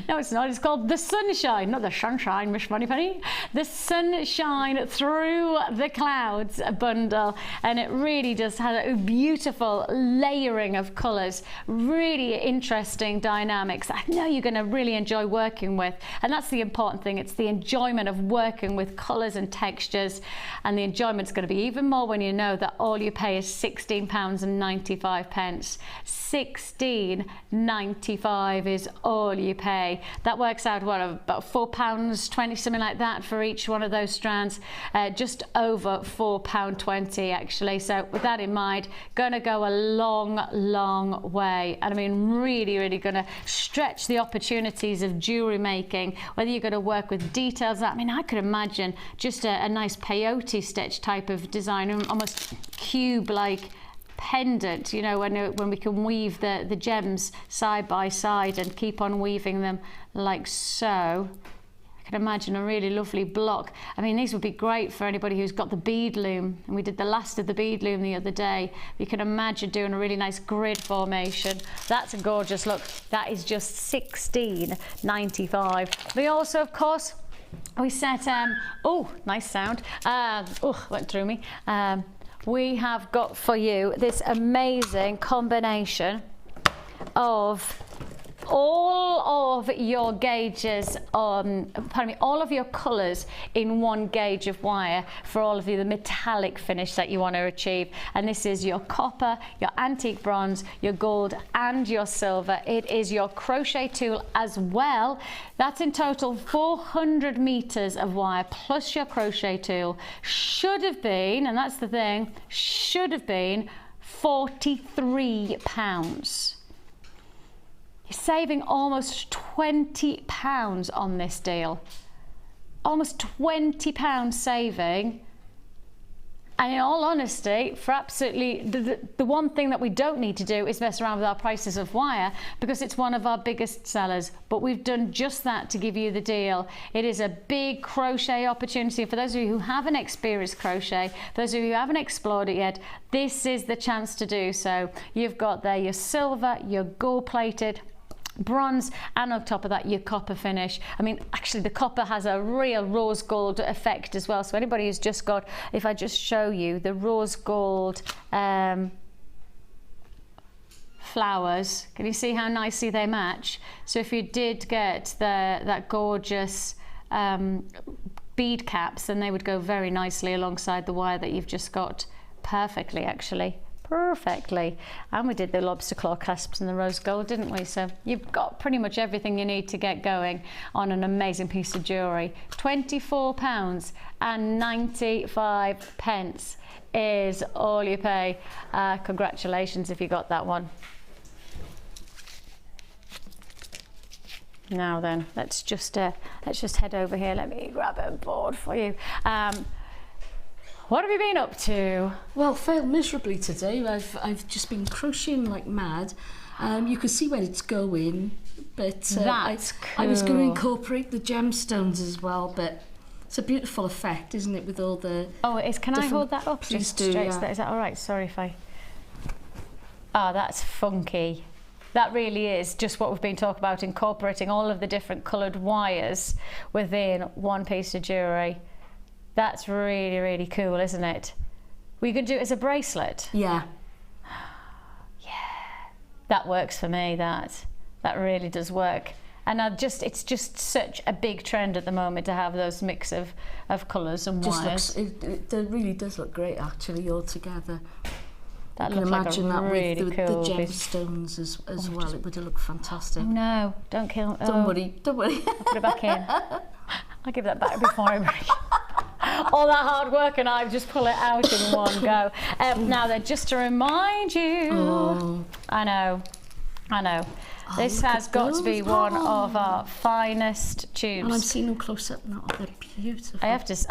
No, it's not. It's called the sunshine, not the sunshine, Miss Moneypenny. The sunshine through the clouds bundle, and it really just has a beautiful layering of colours, really interesting dynamics. I know you're going to really enjoy working with, and that's the important thing. It's the enjoyment of working with colours and textures, and the enjoyment's going to be even more when you know that all you pay is £16.95. £16.95 is all you pay. That works out what, about £4.20, something like that for each one of those strands, just over £4.20 actually. So with that in mind, going to go a long way, and I mean really going to stretch the opportunities of jewellery making, whether you're going to work with details. I mean, I could imagine just a nice peyote stitch type of design, almost cube-like pendant, you know, when we can weave the gems side by side and keep on weaving them like so. I can imagine a really lovely block. I mean, these would be great for anybody who's got the bead loom, and we did the last of the bead loom the other day. You can imagine doing a really nice grid formation. That's a gorgeous look. That is just £16.95. We also, of course, we set oh, nice sound, oh, went through me. We have got for you this amazing combination of all of your gauges, all of your colours in one gauge of wire for all of you, the metallic finish that you want to achieve. And this is your copper, your antique bronze, your gold and your silver. It is your crochet tool as well. That's in total 400 meters of wire plus your crochet tool. Should have been, and that's the thing, should have been £43. You're saving almost £20 on this deal. Almost £20 saving. And in all honesty, for absolutely the one thing that we don't need to do is mess around with our prices of wire, because it's one of our biggest sellers. But we've done just that to give you the deal. It is a big crochet opportunity. For those of you who haven't experienced crochet, for those of you who haven't explored it yet, this is the chance to do so. You've got there your silver, your gold-plated, bronze, and on top of that your copper finish. I mean, actually the copper has a real rose gold effect as well, so anybody who's just got, if I just show you the rose gold flowers, can you see how nicely they match? So if you did get that gorgeous bead caps, then they would go very nicely alongside the wire that you've just got. Perfectly, actually. Perfectly. And we did the lobster claw clasps and the rose gold, didn't we? So you've got pretty much everything you need to get going on an amazing piece of jewellery. £24.95 is all you pay. Congratulations if you got that one. Now then, let's just head over here. Let me grab a board for you. What have you been up to? Well, failed miserably today. I've just been crocheting like mad. You can see where it's going, but that's cool. I was going to incorporate the gemstones as well, but it's a beautiful effect, isn't it, with all the... Oh, it is. Can I hold that up? Please do, yeah. Is that all right? Sorry if I... Oh, that's funky. that really is just what we've been talking about, incorporating all of the different coloured wires within one piece of jewellery. That's really, really cool, isn't it? We could do it as a bracelet. Yeah. Yeah, that works for me, that really does work. And it's just such a big trend at the moment to have those mix of colours and wires. It really does look great actually all together. That I can looks like imagine a that really with cool the piece. gemstones as well. It would have looked fantastic. Oh no, don't kill. Don't worry. I'll put it back in. I'll give that back before I break. All that hard work and I just pull it out in one go. Now then, just to remind you, I know. This has got to be one of our finest tubes. And I'm seeing them close up now. They're beautiful. I've just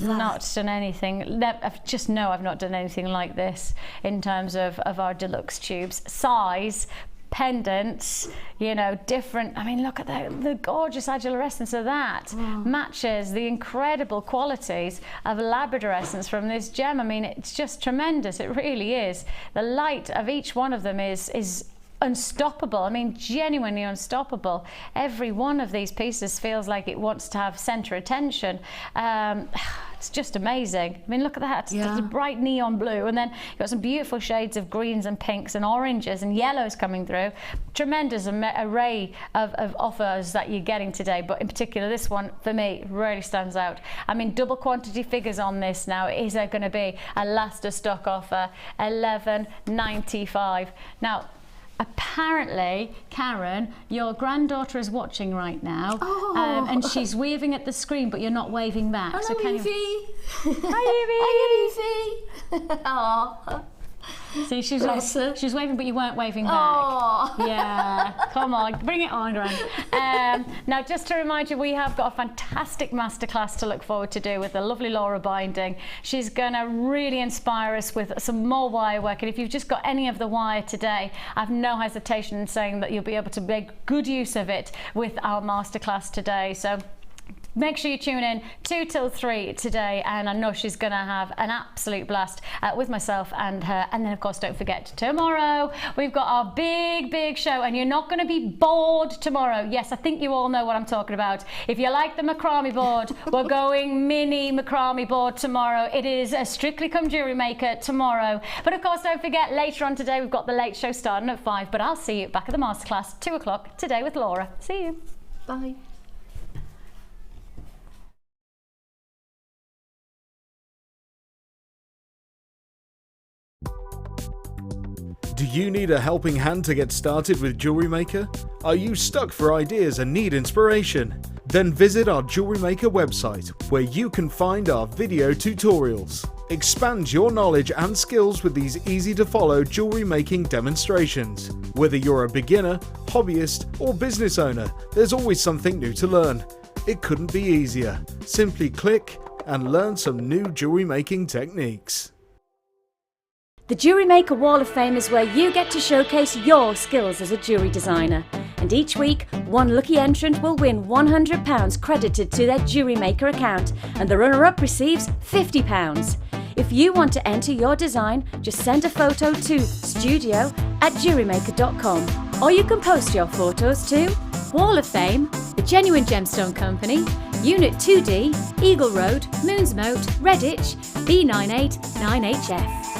not done anything. I've not done anything like this in terms of our deluxe tubes. Size, pendants, you know, different. I mean, look at the gorgeous agilurescence of that. Matches the incredible qualities of Labrador essence from this gem. I mean, it's just tremendous. It really is. The light of each one of them is unstoppable. I mean, genuinely unstoppable. Every one of these pieces feels like it wants to have center attention. It's just amazing. I mean, look at that. It's a bright neon blue, and then you've got some beautiful shades of greens and pinks and oranges and yellows coming through. Tremendous array of offers that you're getting today, but in particular this one for me really stands out. I mean, double quantity figures on this now. Is there going to be a last of stock offer? $11.95. Now, apparently, Karen, your granddaughter is watching right now, and she's waving at the screen, but you're not waving back. Hello, so Evie. Hi, Evie. Aww. See, she's waving, but you weren't waving back. Aww. Yeah, come on, bring it on, Gran. Now, just to remind you, we have got a fantastic masterclass to look forward to do with the lovely Laura Binding. She's going to really inspire us with some more wire work, and if you've just got any of the wire today, I've no hesitation in saying that you'll be able to make good use of it with our masterclass today. So make sure you tune in 2 till 3 today, and I know she's going to have an absolute blast with myself and her. And then, of course, don't forget, tomorrow we've got our big show, and you're not going to be bored tomorrow. Yes, I think you all know what I'm talking about. If you like the macrame board, we're going mini macrame board tomorrow. It is a Strictly Come Jewellery Maker tomorrow. But, of course, don't forget, later on today, we've got the late show starting at 5. But I'll see you back at the masterclass, 2 o'clock today with Laura. See you. Bye. Do you need a helping hand to get started with Jewellery Maker? Are you stuck for ideas and need inspiration? Then visit our Jewellery Maker website, where you can find our video tutorials. Expand your knowledge and skills with these easy to follow jewellery making demonstrations. Whether you're a beginner, hobbyist or business owner, there's always something new to learn. It couldn't be easier. Simply click and learn some new jewellery making techniques. The Jewellery Maker Wall of Fame is where you get to showcase your skills as a jewellery designer. And each week, one lucky entrant will win £100 credited to their Jewellery Maker account, and the runner-up receives £50. If you want to enter your design, just send a photo to studio@jewellerymaker.com, or you can post your photos to Wall of Fame, The Genuine Gemstone Company, Unit 2D, Eagle Road, Moonsmote, Redditch, B989HF.